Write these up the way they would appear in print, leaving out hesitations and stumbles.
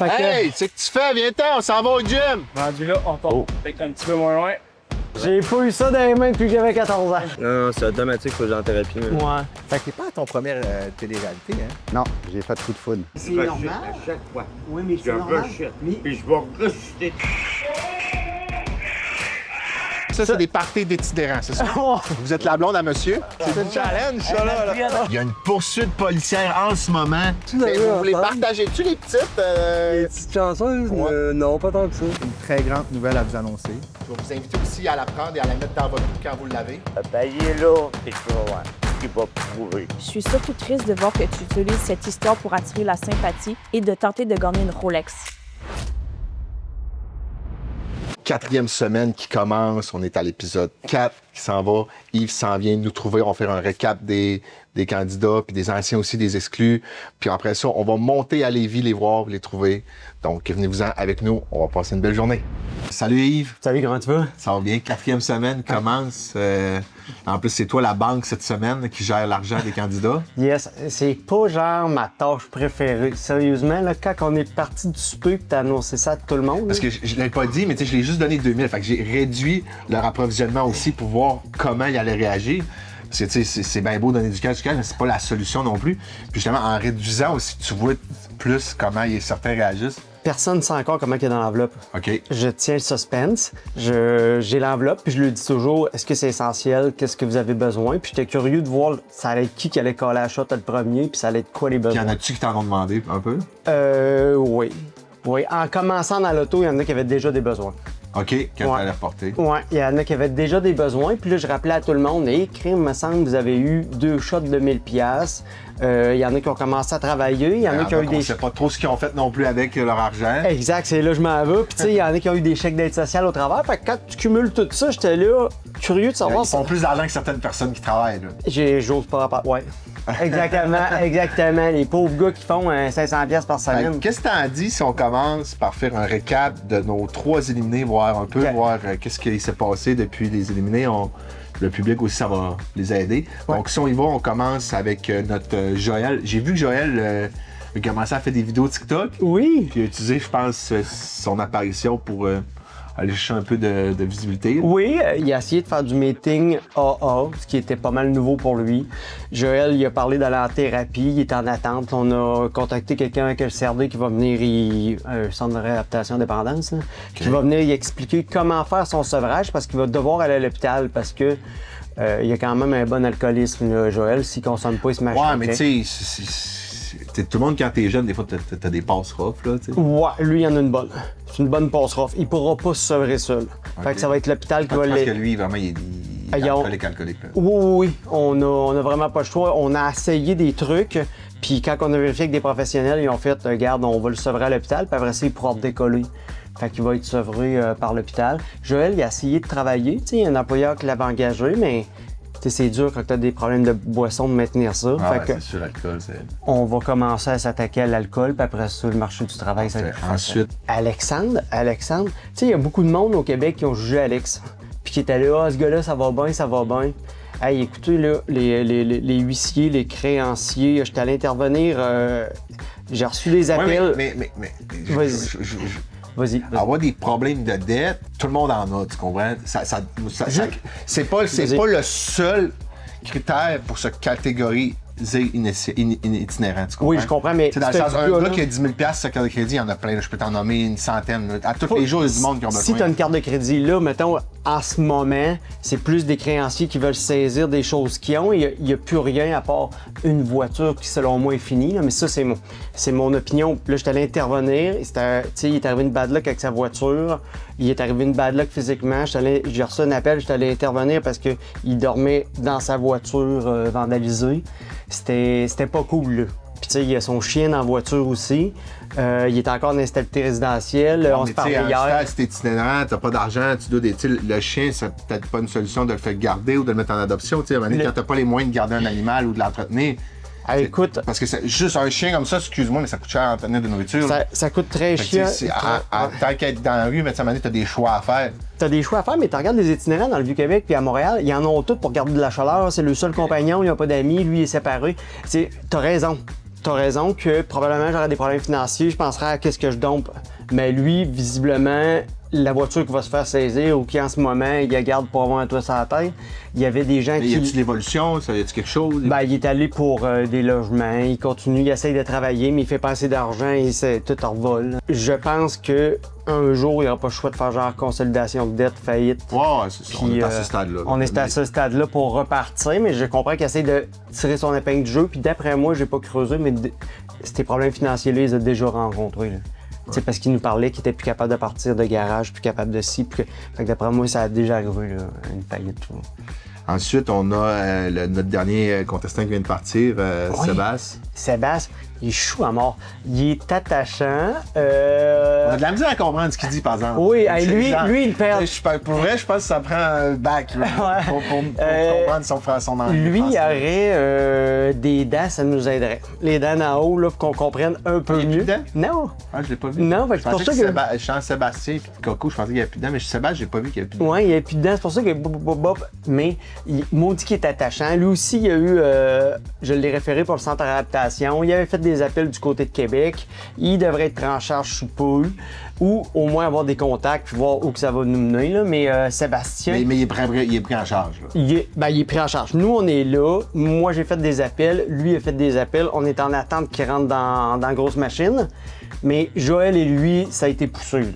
Fait que, Hey, c'est que tu fais? Viens-t'en, on s'en va au gym! rendu là, on part peut-être un petit peu moins loin. J'ai pas eu ça dans les mains depuis que j'avais 14 ans. Non, c'est automatique, faut que j'en thérapie. Mais... Ouais. Fait que t'es pas à ton première télé-réalité, hein? Non, j'ai fait coup de foudre. C'est normal. À chaque fois. Oui, mais Je c'est normal. rechute. Mais- Puis je vais rechuter. Ça, c'est des parties d'itinérants, c'est ça? Vous êtes la blonde à monsieur? C'est un challenge, ça, là. Il y a une poursuite policière en ce moment. Mais vous voulez partager-tu les petites? Les petites chansons, non, pas tant que ça. Une très grande nouvelle à vous annoncer. Je vais vous inviter aussi à la prendre et à la mettre dans votre cou quand vous l'avez. Taillez là, et tu vas voir ce qu'il va prouver. Je suis surtout triste de voir que tu utilises cette histoire pour attirer la sympathie et de tenter de gagner une Rolex. 4e semaine qui commence, on est à l'épisode 4 qui s'en va. Yves s'en vient nous trouver, on va faire un récap des candidats, puis des anciens aussi, des exclus. Puis après ça, on va monter à Lévis, les voir, les trouver. Donc, venez-vous-en avec nous, on va passer une belle journée. Salut Yves, Salut, comment tu vas? ça va bien? 4e semaine commence. En plus, c'est toi la banque cette semaine qui gère l'argent des candidats. Yes, c'est pas genre ma tâche préférée. Sérieusement, là, quand on est parti du souper et que t'as annoncé ça à tout le monde. Parce que je l'ai pas dit, mais tu sais, je l'ai juste donné 2000. Fait que j'ai réduit leur approvisionnement aussi pour voir comment ils allaient réagir. Parce que tu sais, c'est bien beau donner du cash, mais c'est pas la solution non plus. Puis justement, en réduisant aussi, tu vois plus comment certains réagissent. Personne ne sait encore comment il est dans l'enveloppe. OK. Je tiens le suspense. J'ai l'enveloppe, puis je lui dis toujours est-ce que c'est essentiel, qu'est-ce que vous avez besoin. Puis j'étais curieux de voir ça allait être qui allait coller la shot le premier, puis ça allait être quoi les Puis y besoins. en a-tu qui t'en ont demandé un peu? Oui. Oui. En commençant dans l'auto, il y en a qui avaient déjà des besoins. OK, quand Ouais. t'allais reporter. Ouais, il y en a qui avaient déjà des besoins. Puis là, je rappelais à tout le monde, crime, me semble, vous avez eu 2 shots de 1000 $. Il y en a qui ont commencé à travailler. Il y en a qui ont eu On des... sait pas trop ce qu'ils ont fait non plus avec leur argent. Exact, c'est là que je m'en vais. Puis tu sais, il y en a qui ont eu des chèques d'aide sociale au travers. Fait que quand tu cumules tout ça, j'étais là, curieux de savoir... Ils font plus d'argent que certaines personnes qui travaillent. Là. J'ose pas rapport. Ouais. Exactement, exactement. Les pauvres gars qui font 500 $ par Fait que semaine. Qu'est-ce que t'en dis si on commence par faire un récap de nos 3 éliminés, voir un peu, Ok. voir qu'est-ce qui s'est passé depuis les éliminés. Le public aussi, ça va les aider. Ouais. Donc, si on y va, on commence avec notre Joël. J'ai vu que Joël a commencé à faire des vidéos TikTok. Oui. Puis il a utilisé, je pense, son apparition pour aller chercher un peu de visibilité. Oui, il a essayé de faire du meeting AA, ce qui était pas mal nouveau pour lui. Joël, il a parlé d'aller en thérapie, il est en attente. On a contacté quelqu'un avec le CRD qui va venir, centre de réadaptation dépendance, là, qui va venir y expliquer comment faire son sevrage parce qu'il va devoir aller à l'hôpital parce que il y a quand même un bon alcoolisme, là, Joël. S'il consomme pas, il se Ouais, mais tu sais, tout le monde, quand t'es jeune, des fois, t'as des passes rough, là, tu sais. Ouais, lui, il en a une bonne. C'est une bonne passe rough. Il pourra pas se sevrer seul. Fait que ça va être l'hôpital qui va Parce que l'aider. lui, vraiment, il est Ils ont- alcoolique. Là. Oui, on a vraiment pas le choix. On a essayé des trucs, puis quand on a vérifié avec des professionnels, ils ont fait regarde, on va le sevrer à l'hôpital, puis après ça, il pourra décoller. Fait qu'il va être sevré par l'hôpital. Joël, il a essayé de travailler. Tu sais, il y a un employeur qui l'avait engagé, mais tu sais, c'est dur quand tu as des problèmes de boisson de maintenir ça. Ah, Fait ouais, que c'est sûr, l'alcool, c'est... on va commencer à s'attaquer à l'alcool, puis après ça, le marché du travail, ça va être plus facile. Ensuite, Alexandre, tu sais, il y a beaucoup de monde au Québec qui ont jugé Alex. Puis qui étaient là, ah, ce gars-là, ça va bien, ça va bien. Hey, écoutez, là, les huissiers, les créanciers, j'étais allé intervenir, j'ai reçu des appels. mais Vas-y. Vas-y. avoir des problèmes de dette, tout le monde en a, tu comprends? C'est pas le seul critère pour se catégoriser itinérant, tu comprends? Oui, je comprends, mais Tu sais, dans le ce sens, un gars-là- gars qui a 10 000 sur sa carte de crédit, il y en a plein, là, je peux t'en nommer une centaine. Là. À tous les jours, il y a du monde qui ont besoin. Si tu as une carte de crédit, là, mettons, en ce moment, c'est plus des créanciers qui veulent saisir des choses qu'ils ont. Il n'y a plus rien à part une voiture qui, selon moi, est finie. Là. Mais ça, c'est mon opinion. Là, je suis allé intervenir. Il est arrivé une bad luck avec sa voiture. Il est arrivé une bad luck physiquement. J'ai reçu un appel, j'étais allé intervenir parce qu'il dormait dans sa voiture vandalisée. C'était pas cool, là. Puis, tu sais, il y a son chien dans la voiture aussi. Il est encore en instabilité résidentielle. On se parlait hier. Si t'es itinérant, t'as pas d'argent, tu dois le chien, c'est peut-être pas une solution de le faire garder ou de le mettre en adoption. Tu sais, à un moment donné, quand t'as pas les moyens de garder un animal ou de l'entretenir. Ah, écoute, Parce que c'est juste un chien comme ça, excuse-moi, mais ça coûte cher à entretenir de nourriture. ça coûte très Fait que, cher. tu sais, tant qu'être dans la rue, mais à un moment donné, t'as des choix à faire. T'as des choix à faire, mais tu regardes les itinérants dans le Vieux-Québec puis à Montréal, ils en ont tous pour garder de la chaleur. C'est le seul compagnon, il n'a pas d'amis, lui il est séparé. T'as raison. t'as raison que probablement j'aurais des problèmes financiers, je penserais à qu'est-ce que je dompe. Mais lui, visiblement, la voiture qui va se faire saisir ou qui en ce moment, il la garde pour avoir un toit sur la tête, il y avait des gens Mais qui... y a-tu de l'évolution? Ça y a-tu quelque chose? Ben, il est allé pour des logements, il continue, il essaye de travailler, mais il fait pas assez d'argent et c'est tout en revol. Je pense que un jour, il n'y aura pas le choix de faire genre consolidation de dette, faillite. Ouais, c'est ça. On Puis, est à ce stade-là. On est à ce stade-là pour repartir, mais je comprends qu'il essaie de tirer son épingle du jeu. Puis d'après moi, j'ai pas creusé, mais ces problèmes financiers-là, ils les a déjà rencontrés. Ouais. Parce qu'il nous parlait qu'il était plus capable de partir de garage, plus capable de ci. Fait que d'après moi, ça a déjà arrivé, là, une faillite. Tout. Ensuite, on a notre dernier contestant qui vient de partir, Oui. Sébastien. Sébastien, il est chou à mort. Il est attachant. On a de la misère à comprendre ce qu'il dit, par exemple. Oui, hey, lui, il perd. Pour vrai, je pense que ça prend un bac là, Ouais. pour comprendre son anglais. Lui, il y français. aurait des dents, ça nous aiderait. Les dents en haut, là, pour qu'on comprenne un peu Il y a plus mieux. de dents? Non. Ah, je l'ai pas vu. Non, fait que je c'est pour pensais ça que... Je chante Sébastien et Coco, je pensais qu'il y avait plus de dents, mais Sébastien, j'ai pas vu qu'il y avait plus de dents. Ouais, il n'y a plus de dents, c'est pour ça que mais il maudit qu'il est attachant. Lui aussi, il y a eu, je l'ai référé pour le centre d'adaptation, il avait fait des appels du côté de Québec. Il devrait être pris en charge sous peu ou au moins avoir des contacts puis voir où que ça va nous mener. Là. Mais Sébastien... Mais il est pris en charge. Là. Il est pris en charge. Nous, on est là. Moi, j'ai fait des appels. Lui a fait des appels. On est en attente qu'il rentre dans la grosse machine. Mais Joël et lui, ça a été poussé. Là.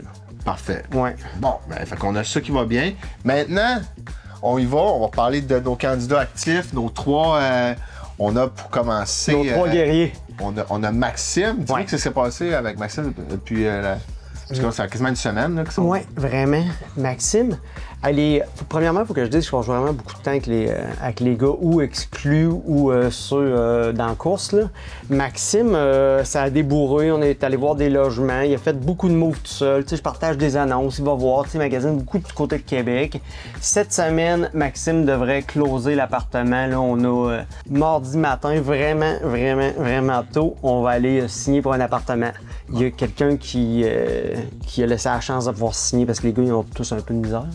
Parfait. Ouais. Bon, ben, fait qu'on a ça qui va bien. Maintenant, on y va. On va parler de nos candidats actifs, nos trois... on a pour commencer... Nos trois guerriers. On a Maxime. Dis-moi Ouais. que ça s'est passé avec Maxime depuis... parce que ça fait quasiment une semaine. Là, Oui, vraiment. Maxime, premièrement, il faut que je dise que je passe vraiment beaucoup de temps avec les gars ou exclus ou ceux dans la course. Là. Maxime, ça a débourré. On est allé voir des logements. Il a fait beaucoup de moves tout seul. Je partage des annonces. Il va voir, il magasine beaucoup du côté de Québec. Cette semaine, Maxime devrait closer l'appartement. Là, on a mardi matin, vraiment tôt. On va aller signer pour un appartement. Il y a quelqu'un qui a laissé la chance de pouvoir signer parce que les gars, ils ont tous un peu de misère.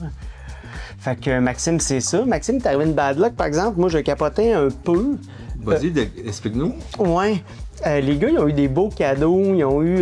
Fait que Maxime, c'est ça. Maxime, t'es arrivé une bad luck, par exemple. Moi, je capotais un peu. Vas-y, explique-nous. Ouais. Les gars, ils ont eu des beaux cadeaux. Ils ont eu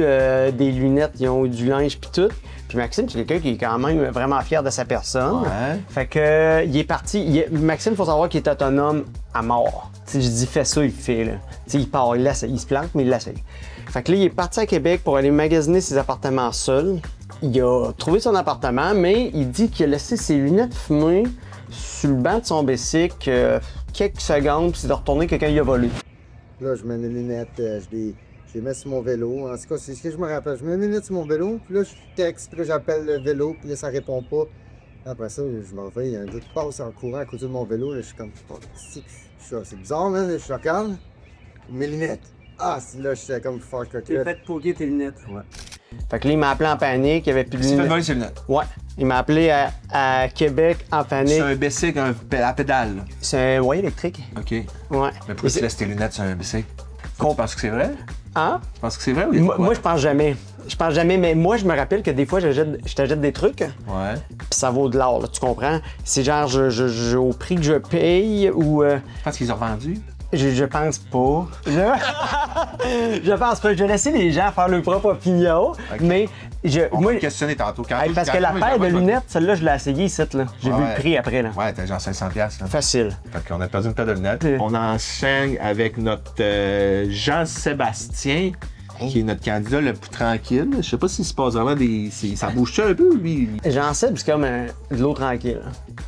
des lunettes, ils ont eu du linge pis tout. Puis Maxime, c'est quelqu'un qui est quand même vraiment fier de sa personne. Ouais. Fait que il est parti. Maxime, il faut savoir qu'il est autonome à mort. T'sais, je dis fais ça, il fait. Là. Il part, il se plante, mais il l'essaye. Fait que là, il est parti à Québec pour aller magasiner ses appartements seul. Il a trouvé son appartement, mais il dit qu'il a laissé ses lunettes fumées sur le banc de son bicycle quelques secondes, puis c'est de retourner quelqu'un y a volé. Là, je mets les lunettes, je les mets sur mon vélo. En tout cas, c'est ce que je me rappelle. Je mets mes lunettes sur mon vélo, puis là, je texte, puis là, j'appelle le vélo, puis là, ça répond pas. Après ça, je m'en vais, il y a un gars qui passe en courant à côté de mon vélo. Là, je suis comme, c'est bizarre, là, je regarde. Mes lunettes. Ah, là, j'étais comme fuck, ok. T'es fait poker tes lunettes. Ouais. Fait que là, il m'a appelé en panique, il y avait plus de Tu fais lunettes. voler ses lunettes. Ouais. Il m'a appelé à Québec en panique. C'est un bicycle à pédale. Là. C'est un moyen électrique. OK. Ouais. Mais pourquoi tu laisses tes lunettes sur un bicycle? Tu penses que c'est vrai? Hein? Tu penses que c'est vrai ou il y a Moi, je pense jamais. Je pense jamais, mais moi, je me rappelle que des fois, je t'achète des trucs, Ouais. puis ça vaut de l'or, là, tu comprends? C'est genre, au prix que je paye ou... Je pense qu'ils ont vendu. Je pense pas. Je pense pas. Je vais laisser les gens faire leur propre opinion, mais On moi... va te questionner tantôt. Parce que la paire de lunettes, celle-là, je l'ai essayée ici, là. J'ai vu Ouais. le prix après, là. Ouais, t'as genre 500$. Là. Facile. Fait qu'on a perdu une paire de lunettes. On enchaîne avec notre Jean-Sébastien, qui est notre candidat le plus tranquille. Je sais pas s'il se passe vraiment des... Ça bouge-tu un peu, lui? J'en sais, c'est comme de l'eau tranquille.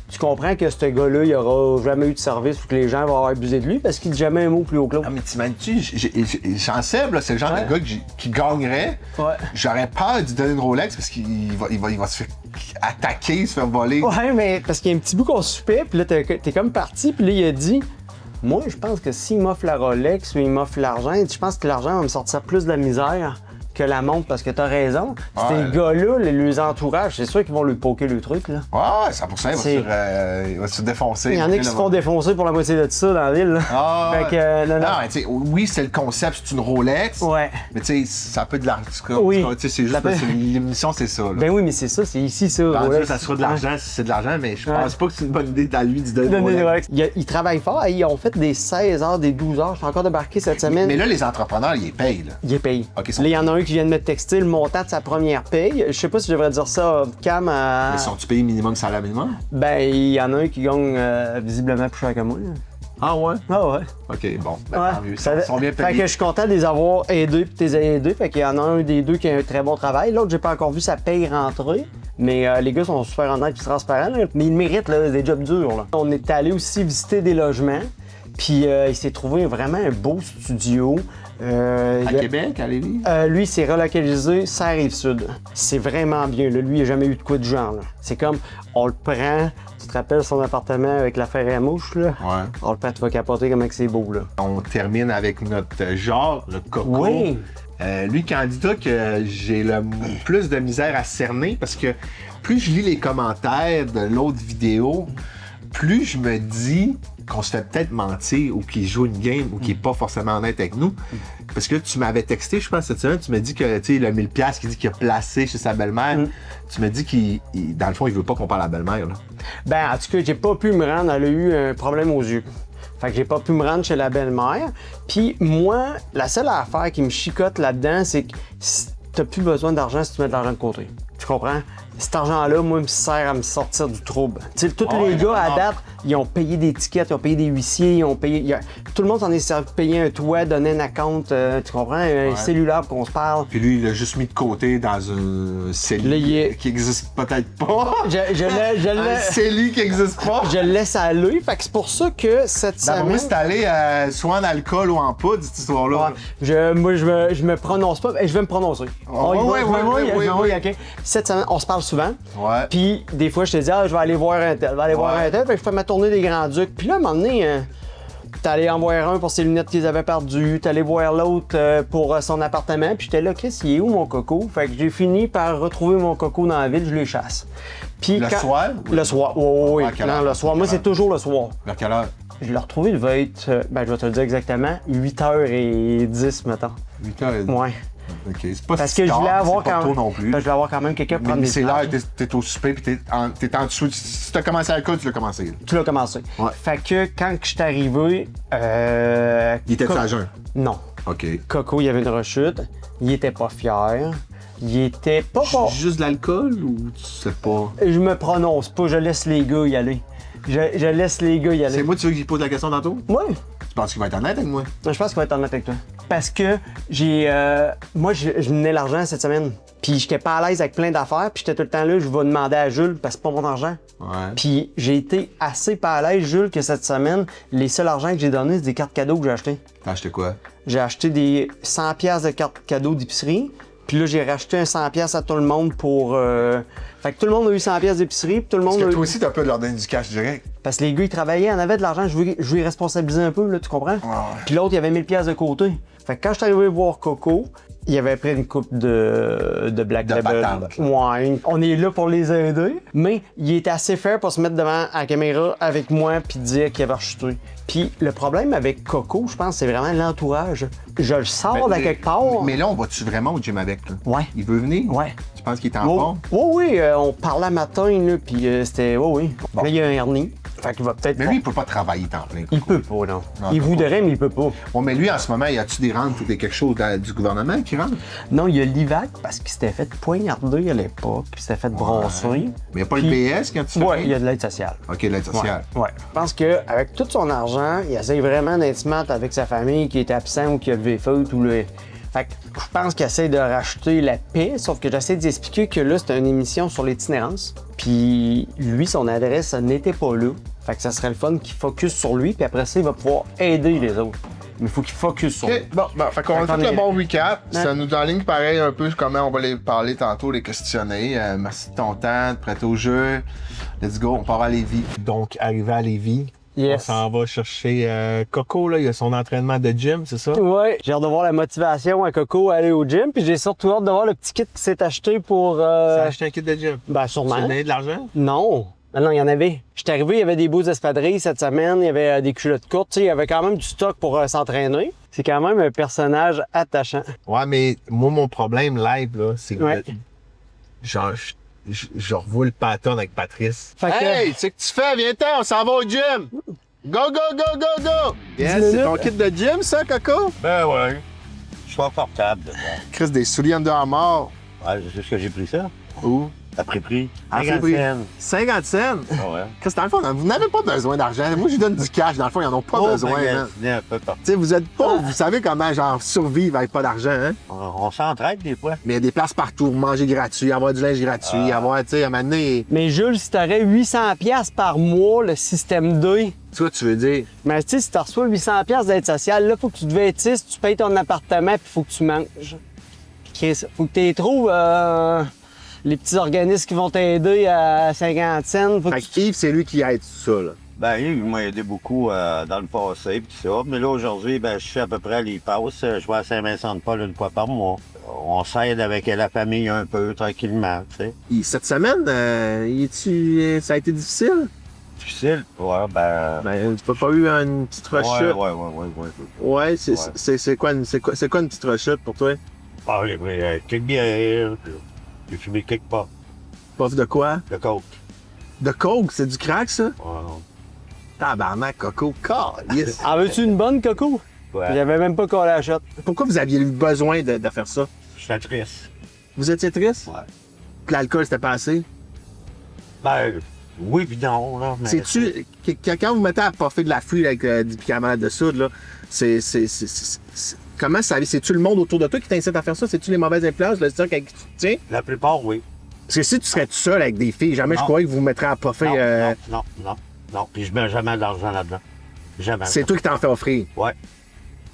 Tu comprends que ce gars-là, il aura jamais eu de service ou que les gens vont avoir abusé de lui parce qu'il dit jamais un mot plus haut que l'autre. Ah, mais t'imagines-tu, Jean-Seb, là, c'est le genre Ouais. de gars qui gagnerait. Ouais. J'aurais peur de lui donner une Rolex parce qu'il va se faire attaquer, se faire voler. Ouais, mais parce qu'il y a un petit bout qu'on soupait, puis là, t'es comme parti, puis là, il a dit moi, je pense que s'il m'offre la Rolex ou il m'offre l'argent, je pense que l'argent va me sortir plus de la misère que la montre parce que t'as raison. Ouais. Ces gars-là, les entourages, c'est sûr qu'ils vont lui poker le truc, là. Ouais, 100%, il va se défoncer. Il y en a qui se font défoncer pour la moitié de ça dans la ville, là. Ah, Fait que, non. non, mais tu sais, oui, c'est le concept, c'est une Rolex. Ouais. Mais tu sais, ça peut être de l'argent. Oui. Tu sais, c'est juste Ça peut- parce que l'émission, c'est ça. Là. Ben oui, mais c'est ça, c'est ici, ça. Rendu, Rolex. ça sera de l'argent si c'est de l'argent, mais je Ouais. pense pas que c'est une bonne idée à lui de donner Donner des Rolex. Rolex. Ils travaillent fort. Ils ont fait des 16 heures, des 12 heures. Je suis encore débarqué cette semaine. Mais là, les entrepreneurs, ils les payent. Là. Il est payé. Ok, Là, il y en a un qui vient de me texter le montant de sa première paye. Je sais pas si je devrais dire ça Cam à... Mais sont-tu payés minimum salaire minimum? Ben, il y en a un qui gagne visiblement plus cher que moi. là. Ah ouais? Ah ouais. Ok, bon. Ben, Ouais. tant mieux. Ils sont bien Fait que payés. je suis content de les avoir aidés puis de les aider. Fait qu'il y en a un des deux qui a un très bon travail. L'autre, j'ai pas encore vu sa paye rentrer. Mais les gars sont super honnêtes et transparents. Là. Mais ils méritent là, des jobs durs. Là. On est allé aussi visiter des logements. Puis il s'est trouvé vraiment un beau studio. À Québec, à Lévis? Lui, c'est relocalisé Serre-Rive-Sud. C'est vraiment bien. Là. Lui, il n'a jamais eu de quoi de genre. là. C'est comme, on le prend, tu te rappelles son appartement avec la fer à mouche, là? Ouais. On le prend, tu vas capoter comment que c'est beau, là. On termine avec notre genre, le coco. Oui. Lui, candidat que j'ai le plus de misère à cerner parce que plus je lis les commentaires de l'autre vidéo, plus je me dis qu'on se fait peut-être mentir ou qu'il joue une game ou qu'il n'est pas forcément honnête avec nous. Parce que tu m'avais texté, je pense, cette semaine, tu m'as dit que, tu sais, le 1000$ qu'il dit qu'il a placé chez sa belle-mère, tu m'as dit qu'il, dans le fond, il veut pas qu'on parle à la belle-mère, là. Ben, en tout cas, j'ai pas pu me rendre. Elle a eu un problème aux yeux. Fait que j'ai pas pu me rendre chez la belle-mère. Puis moi, la seule affaire qui me chicote là-dedans, c'est que t'as plus besoin d'argent si tu mets de l'argent de côté. Tu comprends? Cet argent-là, moi, me sert à me sortir du trouble. Tu sais, tous les gars, à date, ils ont payé des tickets, ils ont payé des huissiers, ils ont payé... Tout le monde s'en est servi de payer un toit, donner un account, tu comprends? Un cellulaire pour qu'on se parle. Puis lui, il l'a juste mis de côté dans un CELI Là, il est- qui existe peut-être pas. Un CELI qui existe pas. Je le laisse aller. Fait que c'est pour ça que cette D'après moi, semaine... c'est allé soit en alcool ou en poudre, cette histoire-là. Ouais. Moi, je me prononce pas. Je vais me prononcer. On y va, ouais, je me ouais, mouille, ouais, je me ouais. mouille, OK. Cette semaine, on se parle souvent. Ouais. Puis des fois, je te dis, je vais aller voir un tel, Fait que je fais ma tournée des Grands-Ducs. Puis là, à un moment donné, t'es allé en voir un pour ses lunettes qu'ils avaient perdues. T'es allé voir l'autre pour son appartement. Puis j'étais là, Chris, il est où mon coco? Fait que j'ai fini par retrouver mon coco dans la ville, je le chasse. Puis Le soir? Le soir, oui. À quelle Non, heure? le soir. Moi, c'est toujours le soir. Vers quelle heure? Je l'ai retrouvé, il devait être, je vais te le dire exactement, 8h10, mettons. 8h. Ouais. OK. C'est pas Parce si que je tard, voulais mais avoir c'est pas quand tôt non plus. je voulais avoir quand même quelqu'un pour prendre Mais des c'est l'heure, images. t'es au souper puis t'es en dessous. Si t'as commencé à l'alcool, tu l'as commencé. Là. Tu l'as commencé. Ouais. Fait que quand je suis arrivé, Il était à jeun. Non. OK. Coco, il y avait une rechute. Il était pas fier. Il était pas bon. Juste de l'alcool ou tu sais pas? Je me prononce pas, je laisse les gars y aller. Je laisse les gars y aller. C'est moi, tu veux qu'il pose la question tantôt? Ouais. Tu penses qu'il va être honnête avec moi? Je pense qu'il va être honnête avec toi. Parce que moi, je menais l'argent cette semaine. Puis j'étais pas à l'aise avec plein d'affaires. Puis j'étais tout le temps là, je vais demander à Jules parce que c'est pas mon argent. Ouais. Puis j'ai été assez pas à l'aise, Jules, que cette semaine, les seuls argents que j'ai donnés, c'est des cartes cadeaux que j'ai achetées. T'as acheté quoi? J'ai acheté des 100$ de cartes cadeaux d'épicerie. Puis là, j'ai racheté un 100$ à tout le monde pour... Fait que tout le monde a eu 100$ d'épicerie, puis tout le monde Parce a que eu... toi aussi, t'as pas de leur donner du cash direct. Parce que les gars, ils travaillaient, en avaient de l'argent, je veux les responsabiliser un peu, là, tu comprends? Puis l'autre, il avait 1000$ de côté. Fait que quand je suis arrivé voir Coco, il avait pris une coupe de Black De Label. patente. Ouais, on est là pour les aider. Mais il était assez fair pour se mettre devant la caméra avec moi puis dire qu'il avait rechuté. Puis le problème avec Coco, je pense, c'est vraiment l'entourage. Je le sors de quelque part. Mais là, on va-tu vraiment au gym avec, là? Ouais. Il veut venir? Ouais. Tu penses qu'il est en Oh, forme? oui, on parlait matin, là, puis c'était... Oui. Bon. Là, il y a un hernie. Fait qu'il va peut-être... Mais lui, il peut pas travailler temps plein. Il Coco. peut pas, non. Non, Il il peut voudrait, mais il peut pas. Bon, mais lui, en ce moment, y a-tu des rentes ou quelque chose du gouvernement qui rentre? Non, il y a l'IVAC parce qu'il s'était fait poignarder à l'époque, puis il s'était fait brasser. Mais y a pas Puis- le PS quand tu fais? Ouais, il y a de l'aide sociale. OK, l'aide sociale. Ouais. Je pense qu'avec tout son argent, il essaye vraiment d'être smart avec sa famille qui est absent ou qui a levé faute ou le. Fait que je pense qu'il essaie de racheter la paix, sauf que j'essaie d'expliquer que là, c'était une émission sur l'itinérance. Puis lui, son adresse, ça n'était pas là. Fait que ça serait le fun qu'il focus sur lui, puis après ça, il va pouvoir aider les autres. Mais il faut qu'il focus sur lui. OK, bon, fait qu'on a Fait qu'on fait est- le bon recap. Ouais. Ça nous enligne pareil un peu comment on va les parler tantôt, les questionner. Merci de ton temps, de prêter au jeu. Let's go, on part à Lévis. Donc, arrivé à Lévis, Yes. On s'en va chercher Coco, là, il a son entraînement de gym, c'est ça? Ouais, j'ai hâte de voir la motivation à Coco à aller au gym, puis j'ai surtout hâte de voir le petit kit qui s'est acheté pour... T'as acheté un kit de gym? Ben, Tu sûrement. as donné de l'argent? Non. Non, il y en avait. J'étais arrivé, il y avait des beaux espadrilles cette semaine, il y avait des culottes courtes, tu sais, il y avait quand même du stock pour s'entraîner. C'est quand même un personnage attachant. Ouais, mais moi, mon problème live, là, c'est que Ouais. genre, je revois le pattern avec Patrice. Fait que- Hey, c'est que tu fais? Viens-t'en, on s'en va au gym! Go, go, go, go, go! Yes, c'est ton kit de gym, ça, Coco? Ben ouais. Je suis confortable dedans. Chris, des souliers Under Armour. Ouais, c'est ce que j'ai pris ça. Où? Après prix. À 50 prix. cents. 50 cents? Ah ouais. Chris, dans le fond, vous n'avez pas besoin d'argent. Moi, je donne du cash. Dans le fond, ils n'en ont pas besoin. Hein. magasiner un peu partout. Tu sais, vous êtes pauvres, vous savez comment, genre, survivre avec pas d'argent, hein? On s'entraide des fois. Mais il y a des places partout, manger gratuit, avoir du linge gratuit, avoir, tu sais, à un moment donné... Mais Jules, si t'aurais 800$ par mois, le système 2, C'est quoi tu veux dire? mais tu sais, si tu reçois 800$ d'aide sociale, là, faut que tu te vêtisses, tu payes ton appartement, puis faut que tu manges. Chris, faut que tu trouves les petits organismes qui vont t'aider à 50 cents. Faut que Fait tu... que Yves, c'est lui qui aide tout ça, là. Ben, il m'a aidé beaucoup dans le passé, pis ça. Mais là, aujourd'hui, ben, je fais à peu près les passes. Je vais à Saint-Vincent-de-Paul une fois par mois. On s'aide avec la famille un peu, tranquillement, tu sais. Cette semaine, ça a été difficile? Difficile? Ouais, ben... Ben, tu n'as pas eu une petite rechute? Ouais. Ouais, c'est quoi une petite rechute pour toi? Ah, j'ai pris quelques bières, j'ai fumé quelques pas Puff de quoi? de coke. De coke? C'est du crack, ça? Ouais. Tabarnak, Coco, yes. En veux-tu une bonne, Coco? Ouais. J'avais même pas collé la shot. Pourquoi vous aviez eu besoin de faire ça? J'étais triste. Vous étiez triste? Ouais. Puis l'alcool, c'était pas assez? Ben, oui pis non, là. Mais C'est-tu, quand vous mettez à puffer de la fruit avec du bicarbonate de soude, là, comment ça, c'est-tu le monde autour de toi qui t'incite à faire ça? C'est-tu les mauvaises influences, le stock avec qui tu te tiens? La plupart, oui. Parce que si tu serais tout seul avec des filles, jamais je Non. croyais que vous mettriez à puffer. Non. Puis je mets jamais d'argent là-dedans. Jamais. C'est toi qui t'en fais offrir. Ouais.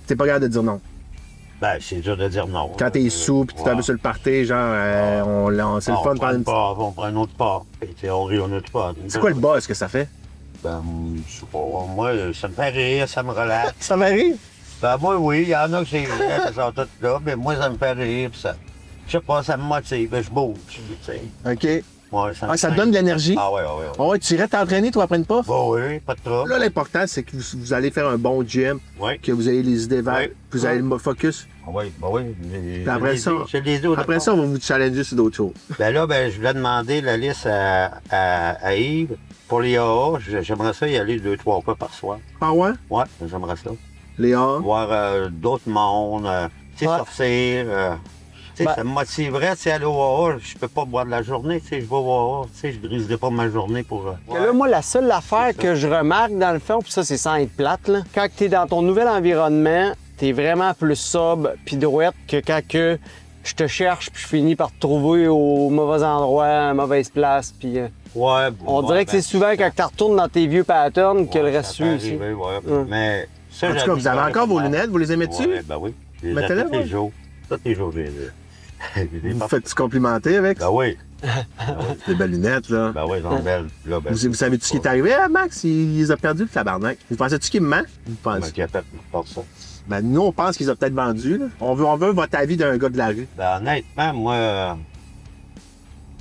T'es pas capable de dire non. Ben, c'est dur de dire non. Quand t'es sous, puis tu t'amuses sur le party, genre, c'est le fun de prendre une petite... On prend un autre part. Et tu sais, on rit, on autre part. C'est quoi le buzz que ça fait? Ben, je sais pas. Moi, ça me fait rire, ça me relaxe. Ça m'arrive? Ben, moi, oui, il y en a que c'est vrai, qui sont tous là, mais moi, ça me fait rire, pis ça. Je sais pas, ça me motive, je bouge, tu sais. OK. Ouais, ça me Ah, ça te fait- donne de l'énergie? Ah, ouais. Ah ouais, tu irais t'entraîner, toi, après une puff? Bah oui, pas de trouble. Là, l'important, c'est que vous allez faire un bon gym, Ouais. que vous ayez les idées vertes, Ouais. puis vous allez le focus. Ah oui, bah oui. Puis après ça, Je les ai au après départ. ça, on va vous challenger sur d'autres choses. Ben là, ben, je voulais demander la liste à Yves. Pour les AA, j'aimerais ça y aller 2-3 fois par soir. Ah ouais? Ouais, j'aimerais ça. Léa? Voir d'autres mondes, tu sais, Ouais. sortir. Tu sais, Ben- ça me motiverait, tu sais, aller au AA. Je peux pas boire de la journée, tu sais, je vais au AA. Tu sais, je briserai pas ma journée pour... Que là, moi, la seule affaire C'est ça. que je remarque dans le fond, puis ça, c'est sans être plate, là, quand tu es dans ton nouvel environnement, tu es vraiment plus sobre puis droite que quand que je te cherche puis je finis par te trouver au mauvais endroit, à la mauvaise place. Puis Ouais, on dirait que c'est souvent quand tu retournes dans tes vieux patterns que le reste suit aussi. Ouais. Ouais. Mais ça, En tout cas, vous avez encore vos lunettes, vous les aimez-tu? Ouais, ben oui. Je les ai Mettez-les, tous les ouais. jours. Tous les jours, je les ai. Vous faites-tu complimenter avec? Ben oui. Des belles lunettes, là. Ben oui, ils sont belles. Là, ben, Vous savez-tu ce qui est arrivé à Max? Il les a perdus, le tabarnak. Vous pensez-tu qu'il me ment? Vous Comment pensez? qu'il a fait pour ça? Ben, nous, on pense qu'ils ont peut-être vendus, là. On veut votre avis d'un gars de la rue. Ben honnêtement, moi,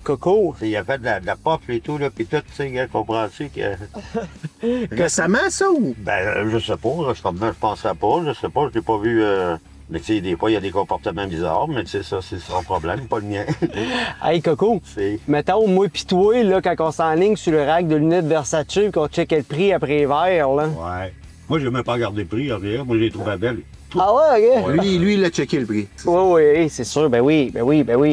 Coco, tu sais, il a fait de la pop et tout, là, pis tout, tu sais, gars, comprends-tu que... Récemment, ça, ou? Ben, je sais pas, là, je pensais pas, je sais pas, je l'ai pas vu... Mais tu sais, des fois, il y a des comportements bizarres, mais tu sais, ça, c'est son problème, pas le mien. hey Coco, C'est... mettons, moi pis toi, là, quand on s'enligne sur le rack de lunettes Versace pis qu'on checkait le prix après les verres, là. Ouais. Moi, j'ai même pas regardé le prix, rien. Moi, j'ai trouvé belle. Ah ouais, OK? Lui, il a checké le prix. Oui, c'est sûr, ben oui.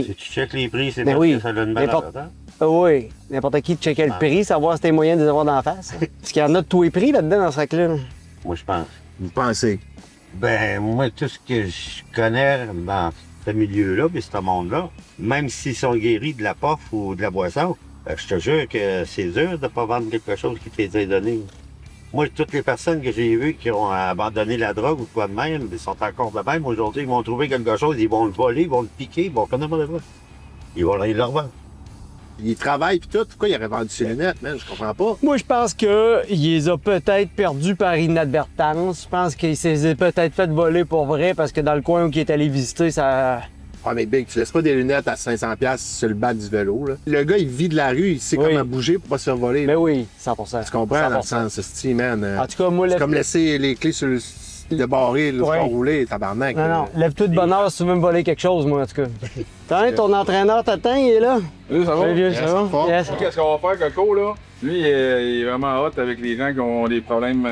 Si tu checkes les prix, c'est Ben parce oui. que ça donne mal N'importe- hein? Ah oui, n'importe qui checkait le prix, savoir si t'es moyen de les avoir d'en face. Parce qu'il y en a de tous les prix là-dedans dans ce rack-là. Moi, je pense. Vous pensez? Ben, moi, tout ce que je connais dans ce milieu-là, puis ce monde-là, même s'ils sont guéris de la pof ou de la boisson, je te jure que c'est dur de pas vendre quelque chose qui t'est donné. Moi, toutes les personnes que j'ai vues qui ont abandonné la drogue ou quoi de même, ils sont encore de même. Aujourd'hui, ils vont trouver quelque chose, ils vont le voler, ils vont le piquer, ils vont faire n'importe quoi. Ils vont aller le revendre. Il travaille puis tout. Pourquoi il aurait vendu ses lunettes, man? Je comprends pas. Moi, je pense qu'il les a peut-être perdus par inadvertance. Je pense qu'il s'est peut-être fait voler pour vrai parce que dans le coin où il est allé visiter, ça... Ah, mais Big, tu laisses pas des lunettes à 500$ sur le bas du vélo, là. Le gars, il vit de la rue, il sait comment bouger pour pas se faire voler. Mais oui, 100%. Tu comprends, 100%. dans le sens, c'est man. En tout cas, moi, c'est comme laisser les clés sur le barré, le rouler, tabarnak. Non, lève-toi de bonne heure si tu veux me voler quelque chose, moi, en tout cas. Tiens, ton entraîneur t'attend, il est là. Oui, ça va? Salut, vieux, ça va? Yes. Qu'est-ce qu'on va faire, Coco, là? Lui, il est vraiment hot avec les gens qui ont des problèmes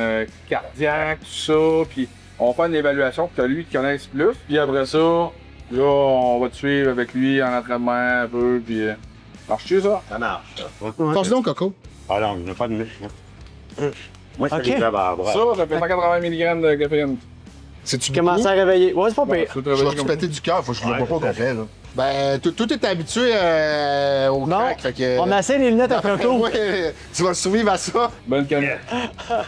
cardiaques, tout ça. Puis on va faire une évaluation pour que lui te connaisse plus. Puis après ça, là, on va te suivre avec lui en entraînement un peu. Puis marche-tu, ça? Ça marche. Pense donc, Coco. Ah non, je n'ai pas de muscle. Moi, c'est Ok. les à bras. Ça fait 180 mg de caféine. C'est-tu Commence à réveiller. Ouais, c'est pas pire. Ça, Je vais te péter du cœur, faut que je le vois pas au complet, là. Ben, tout est habitué au Non, crack, fait que... on essaie les lunettes à Coco. Ouais, tu vas survivre à ça. Bonne canette.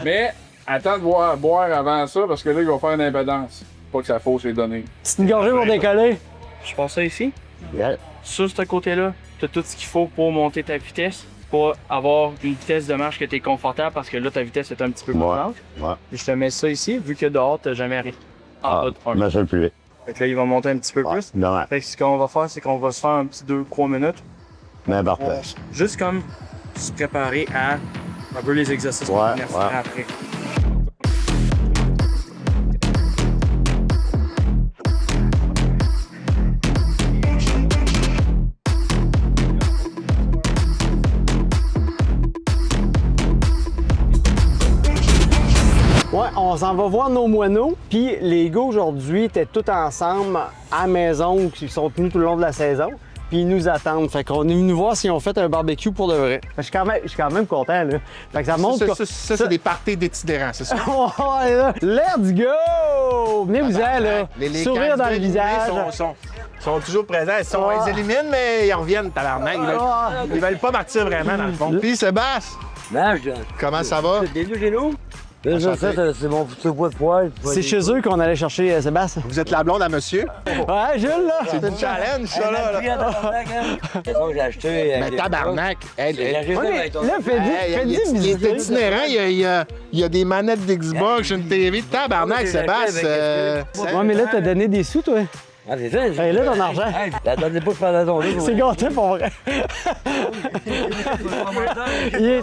Mais attends de boire avant ça parce que là, il va faire une impédance. Pas que ça fausse les données. Petite gorgée pour décoller. Je pense ça ici. Yeah. Sur ce côté-là, tu as tout ce qu'il faut pour monter ta vitesse, pour avoir une vitesse de marche que tu es confortable parce que là, ta vitesse est un petit peu plus lente. Ouais. Puis je te mets ça ici, vu que dehors, tu n'as jamais arrêté. Ah, je me suis plus vite. Fait que là, il va monter un petit peu plus. Non, Fait que ce qu'on va faire, c'est qu'on va se faire un petit 2-3 minutes. mais parfait. Juste comme se préparer à un peu les exercices qu'on Ouais, va faire ouais. après. Ouais, on s'en va voir nos moineaux. Puis les gars aujourd'hui étaient tous ensemble à la maison, qui sont tenus tout le long de la saison. Puis ils nous attendent. Fait qu'on est venu voir si on fait un barbecue pour de vrai. Fait que je suis quand même content, là. Fait que ça montre que... Ça, c'est des parties d'itinérants, c'est ça? Ouais, là. Let's go! Venez-vous-en, là. Les Sourire dans le candidats visage. éliminés sont toujours présents. Ils les éliminent, mais ils reviennent, tabarnak. Ils veulent pas partir vraiment, dans le fond. Puis Sébastien, comment ça va? C'est mon futur poids de poil. C'est chez eux qu'on allait chercher Sébastien. Vous êtes la blonde à monsieur? Ouais, Jules, là. C'est du challenge, ça, là. J'ai acheté. Mais tabarnak! Hey, Ouais, mais là, fais-y il est visiter. itinérant, il y a des manettes d'Xbox, une TV. Tabarnak, Sébastien! Ouais, mais là, t'as donné des sous, toi. Ah, c'est ça? Hey, là, ton argent. Attendez pas de faire la tournée. C'est gâté pour vrai.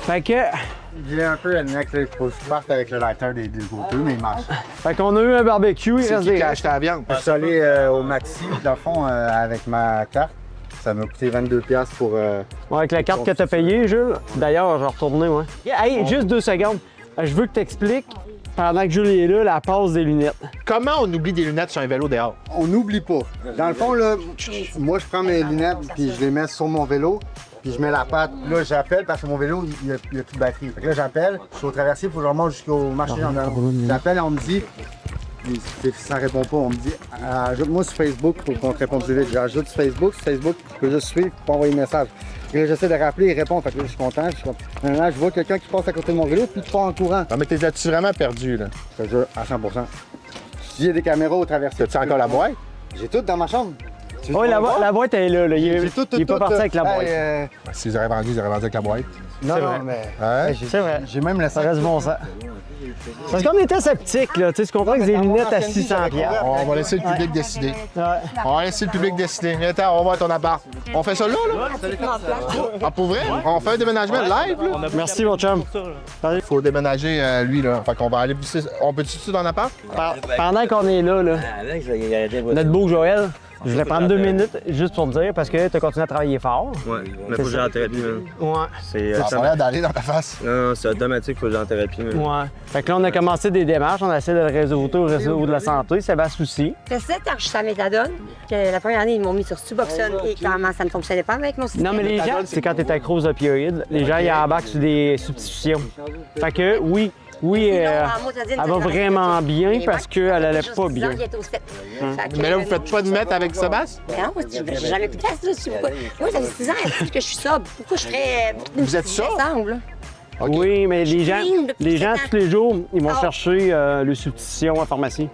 Fait que... J'ai un peu un mec, il faut que je parte avec le lighter des deux côtés, mais il marche. Fait qu'on a eu un barbecue, il C'est reste qui des qui a restes. acheté la viande? Je suis allé au Maxi, dans le fond, avec ma carte. Ça m'a coûté 22$ pour... Ouais, avec la carte que t'as payée, Jules. D'ailleurs, je vais retourner, ouais. Hey, juste 2 secondes. Je veux que t'expliques, pendant que Jules est là, la passe des lunettes. Comment on oublie des lunettes sur un vélo dehors? On n'oublie pas. Dans le fond, là, moi, je prends mes lunettes puis je les mets sur mon vélo. Puis je mets la patte. Là, j'appelle parce que mon vélo, il y a plus de batterie. Fait que là, j'appelle. Je suis au traversier, il faut que je remonte jusqu'au marché gendarme. J'appelle et on me dit... puis ça répond pas. On me dit, ajoute-moi sur Facebook pour qu'on te réponde plus vite. J'ajoute sur Facebook, tu peux juste suivre pour envoyer un message. Et là, j'essaie de rappeler, il répond. Fait que là, je suis content. Maintenant, je vois quelqu'un qui passe à côté de mon vélo, puis tu pars en courant. Non, mais t'es là-dessus vraiment perdu, là. Je te jure, à 100%. S'il y a des caméras au traversier. As-tu encore la boîte? J'ai tout dans ma chambre. Tu veux Ouais, voir? la boîte elle est là. Il J'ai est pas parti avec la boîte. S'ils auraient vendu, ils auraient vendu avec la boîte. Non, C'est non, vrai. mais. Ouais. C'est vrai. J'ai même le Ça sac. reste bon sang. Parce qu'on était sceptiques, là. Tu sais, tu comprends que des lunettes à 600$. On va laisser le public décider. Ouais. On va laisser le public décider. Viens, attends, on va voir ton appart. On fait ça là, là? Ah, pour vrai? On fait un déménagement live, là? Merci, mon chum. Il faut déménager, lui, là. Fait qu'on va aller visiter. On peut-tu tout dans l'appart? Pendant qu'on est là, notre beau Joël, je voulais prendre 2 minutes juste pour te dire, parce que tu as continué à travailler fort. Ouais, mais faut que j'aille en thérapie, man. Ouais. C'est Ça a l'air d'aller dans ta face. non, c'est automatique, faut que j'aille en thérapie, man. Ouais. Fait que là, on a commencé des démarches, on a essayé de le réseauter au réseau de la santé, Sébastien aussi. Ça fait 7 ans que je suis à méthadone. La première année, ils m'ont mis sur Suboxone et clairement, ça ne fonctionnait pas avec mon système. Non, mais les gens, c'est quand tu es accro aux opioïdes, les gens, ils embarquent sur des substitutions. Fait que oui, elle va vraiment bien parce qu'elle allait pas bien. Mais là, vous faites pas de mètre avec Sébastien? Mais non, j'ai jamais pu faire ça. Moi, ça fait 6 ans que je suis sobre. Pourquoi je ferais. Vous êtes sobre? Ensemble, là? OK. Oui, mais les gens, clean depuis tous les jours, ils vont Ah. chercher le substitution en pharmacie.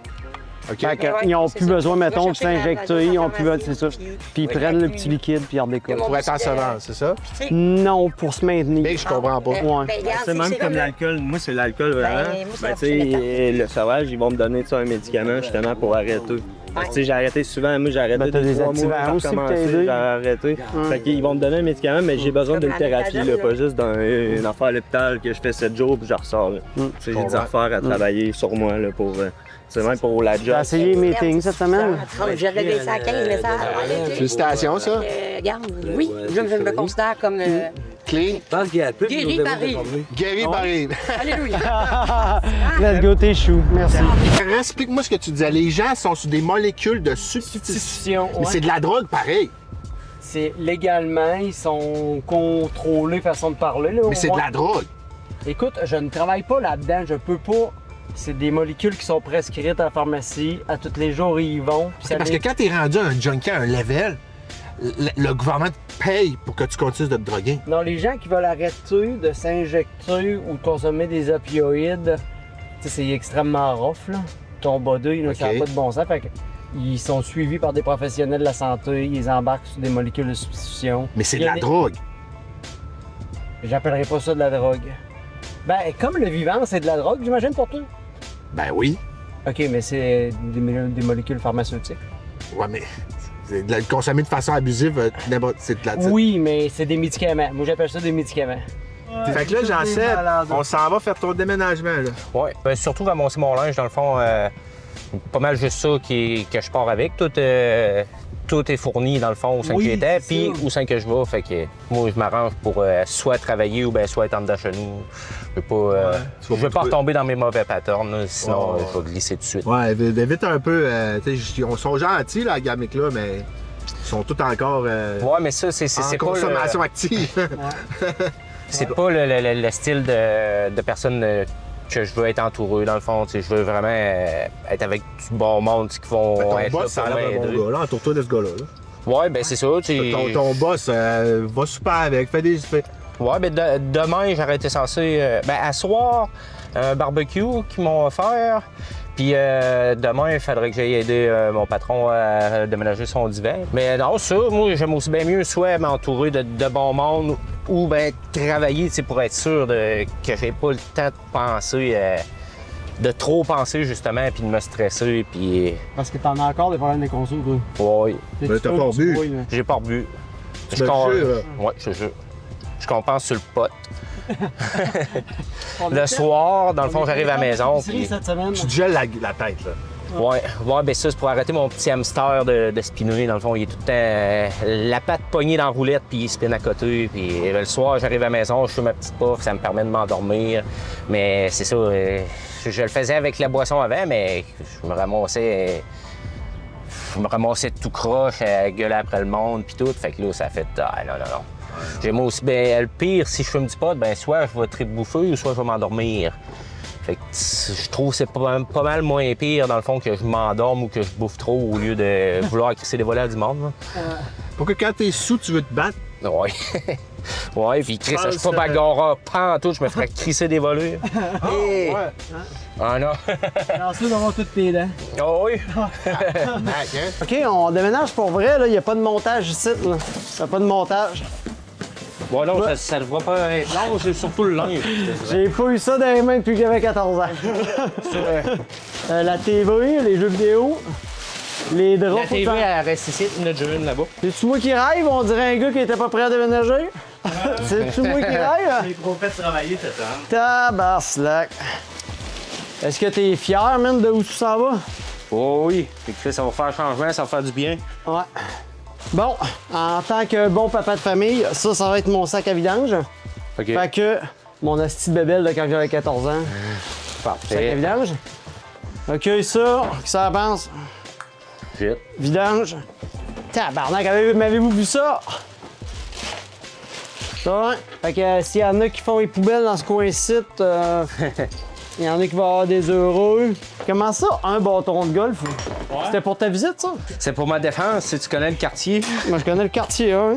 OK. Fait que, Ouais, ils n'ont c'est plus ça. besoin, Tu vas mettons, de chercher la s'injecter, ils n'ont plus besoin, pharmacie, c'est ça. puis- Puis ils prennent le petit liquide, puis ils redécollent. Pour être en semence, c'est ça? Non, pour se maintenir. Mais je comprends pas. Ouais. Ben, regarde, C'est même comme là. l'alcool. Moi, c'est l'alcool vraiment. Ben, moi, c'est Ben, la tu sais, prochaine le sauvage, ils vont me donner un médicament justement pour arrêter. Tu sais, j'ai arrêté souvent. Moi, j'ai arrêté Ben, t'as des 3 mois activants avant de aussi que t'as commencer, aidé. j'ai arrêté. Fait qu'ils vont me donner un médicament, mais j'ai besoin d'une thérapie, là, pas juste une affaire à l'hôpital que je fais 7 jours puis je ressors. Là. Tu sais, j'ai des affaires à travailler sur moi là, pour. C'est même pour la job. T'as essayé les meetings cette semaine? J'ai relevé ça à 15 messages. Félicitations, ça. Regarde, oui, je me considère comme Clean. Je pense qu'il y a plus guéri Paris. Guéri Paris. Alléluia. Let's go, t'es chou. Merci. Explique-moi ce que tu disais. Les gens sont sur des molécules de substitution. Mais c'est de la drogue, pareil. C'est légalement, ils sont contrôlés, façon de parler. Là, Mais c'est de la drogue. Écoute, je ne travaille pas là-dedans, je peux pas. C'est des molécules qui sont prescrites à la pharmacie. À tous les jours, ils y vont. Puis ça Parce que les- quand t'es rendu un junkie à un level, le gouvernement te paye pour que tu continues de te droguer. Non, les gens qui veulent arrêter de s'injecter ou de consommer des opioïdes, tu sais, c'est extrêmement rough, là. Ton body, là, ça n'a Ok. pas de bon sens. Fait que ils sont suivis par des professionnels de la santé, ils embarquent sur des molécules de substitution. Mais c'est Il de y a la des- drogue. J'appellerais pas ça de la drogue. Ben, comme le vivant, c'est de la drogue, j'imagine, pour toi? Ben oui. OK, mais c'est des molécules pharmaceutiques. Ouais, mais c'est de la consommer de façon abusive, c'est de la Oui, mais c'est des médicaments. Moi, j'appelle ça des médicaments. Fait que là, Jean-Seb, on s'en va faire ton déménagement, là. Oui, surtout ramasser mon linge, dans le fond, pas mal juste ça que je pars avec. Tout est fourni, dans le fond, au sein que j'étais, puis au sein que je vais. Fait que moi, je m'arrange pour soit travailler ou bien soit être en dedans chez nous. Je veux pas retomber dans mes mauvais patterns, là, sinon je vais glisser tout de suite. Ouais, évite un peu. Ils sont gentils, là, à Gamic-là, mais ils sont tous encore Ouais, mais ça, c'est en pas consommation active. c'est pas le style de personne que je veux être entouré, dans le fond. Tu sais, je veux vraiment être avec du bon monde qui vont Ton être boss, ça là a pour l'air d'un m'aider. bon gars, là. Entoure-toi de ce gars-là. là. Ouais, ben c'est ça. Tu sais, Ton boss, va super avec, fais des... Ouais, ben demain, j'aurais été censé. Ben, à soir, un barbecue qu'ils m'ont offert. Puis demain, il faudrait que j'aille aider mon patron à déménager son divan. Mais non, ça, moi, j'aime aussi bien mieux soit m'entourer de bon monde ou ben travailler, tu sais, pour être sûr que j'ai pas le temps de penser, de trop penser, justement, puis de me stresser, puis... Parce que t'en as encore des problèmes de conso, toi. Ouais. Mais t'as pas rebu. J'ai pas rebu. Tu me le jures, là. Ouais, je te jure. Je compense sur le pot. Le soir, dans le fond, j'arrive à la maison. Puis... cette semaine. Tu te gèles la tête, là. Ouais, ben ça, c'est pour arrêter mon petit hamster de spinner. Dans le fond, il est tout le temps la patte pognée dans la roulette, puis il spinne à côté. Puis le soir, j'arrive à la maison, je fais ma petite puff, ça me permet de m'endormir. Mais c'est ça, je le faisais avec la boisson avant, mais je me ramassais tout croche, à gueuler après le monde, puis tout. Fait que là, ça fait non. J'aime aussi, ben, le pire, si je fume du pot, ben soit je vais bouffer ou soit je vais m'endormir. Fait que je trouve que c'est pas mal moins pire, dans le fond, que je m'endorme ou que je bouffe trop au lieu de vouloir crisser des volets à du monde. Là. Pour que quand t'es sous, tu veux te battre. Ouais. Ouais, puis Chris, je suis pas bagarreur, pas en tout, je me ferais crisser des volets. Hey. Ouais. Ah non. Ensuite, d'avoir toutes tes dents. Oh oui. OK, on déménage pour vrai, là. Il n'y a pas de montage ici, là. Il n'y a pas de montage. Ouais, non, ça ne voit pas être long, c'est surtout le linge. J'ai pas eu ça dans les mains depuis que j'avais 14 ans. La TV, les jeux vidéo, les draps. La TV, elle reste ici, il y en a déjà une là-bas. C'est-tu moi qui rêve? On dirait un gars qui était pas prêt à déménager. C'est-tu moi qui rêve? J'ai trop fait travailler, cette temps. Tabarnak. Est-ce que t'es fier, man, de où tu s'en vas? Oh oui. Fait que ça va faire changement, ça va faire du bien. Ouais. Bon, en tant que bon papa de famille, ça va être mon sac à vidange. OK. Fait que mon asti de bébelle de quand j'avais 14 ans. Sac à Parfait. vidange. Accueille ça, que ça avance. Vite. Vidange. Tabarnak, m'avez-vous vu ça? Ça, hein? Fait que s'il y en a qui font les poubelles dans ce coin-ci, il y en a qui vont avoir des heureux. Comment ça, un bâton de golf? Ouais. C'était pour ta visite, ça? C'est pour ma défense, si tu connais le quartier. Moi, je connais le quartier, hein?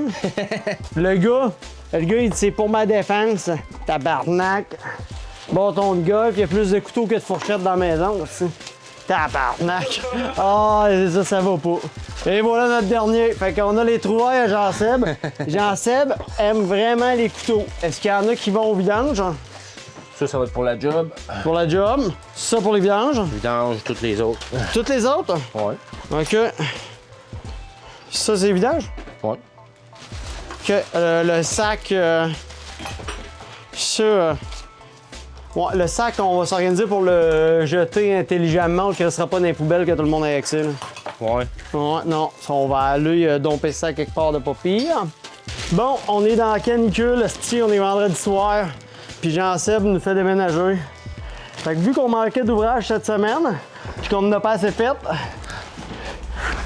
Le gars, il dit c'est pour ma défense. Tabarnak. Bâton de golf, il y a plus de couteaux que de fourchettes dans la maison, aussi. Tabarnak! Ah, ça va pas. Et voilà notre dernier. Fait qu'on a les trouvailles à Jean-Seb. Jean-Seb aime vraiment les couteaux. Est-ce qu'il y en a qui vont au vidange? Ça va être pour la job. Pour la job. Ça pour les vidanges? Vidange, toutes les autres. Toutes les autres? Ouais. OK. Ça, c'est les vidanges? Ouais. OK. Le sac... Ouais, le sac, on va s'organiser pour le jeter intelligemment, qu'il ne restera pas dans les poubelles que tout le monde a accès. Là. Ouais. Ouais, non, ça, on va aller domper ça quelque part de pas pire. Bon, on est dans la canicule, on est vendredi soir, puis Jean-Seb nous fait déménager. Fait que vu qu'on manquait d'ouvrage cette semaine, puis qu'on n'a pas assez fait,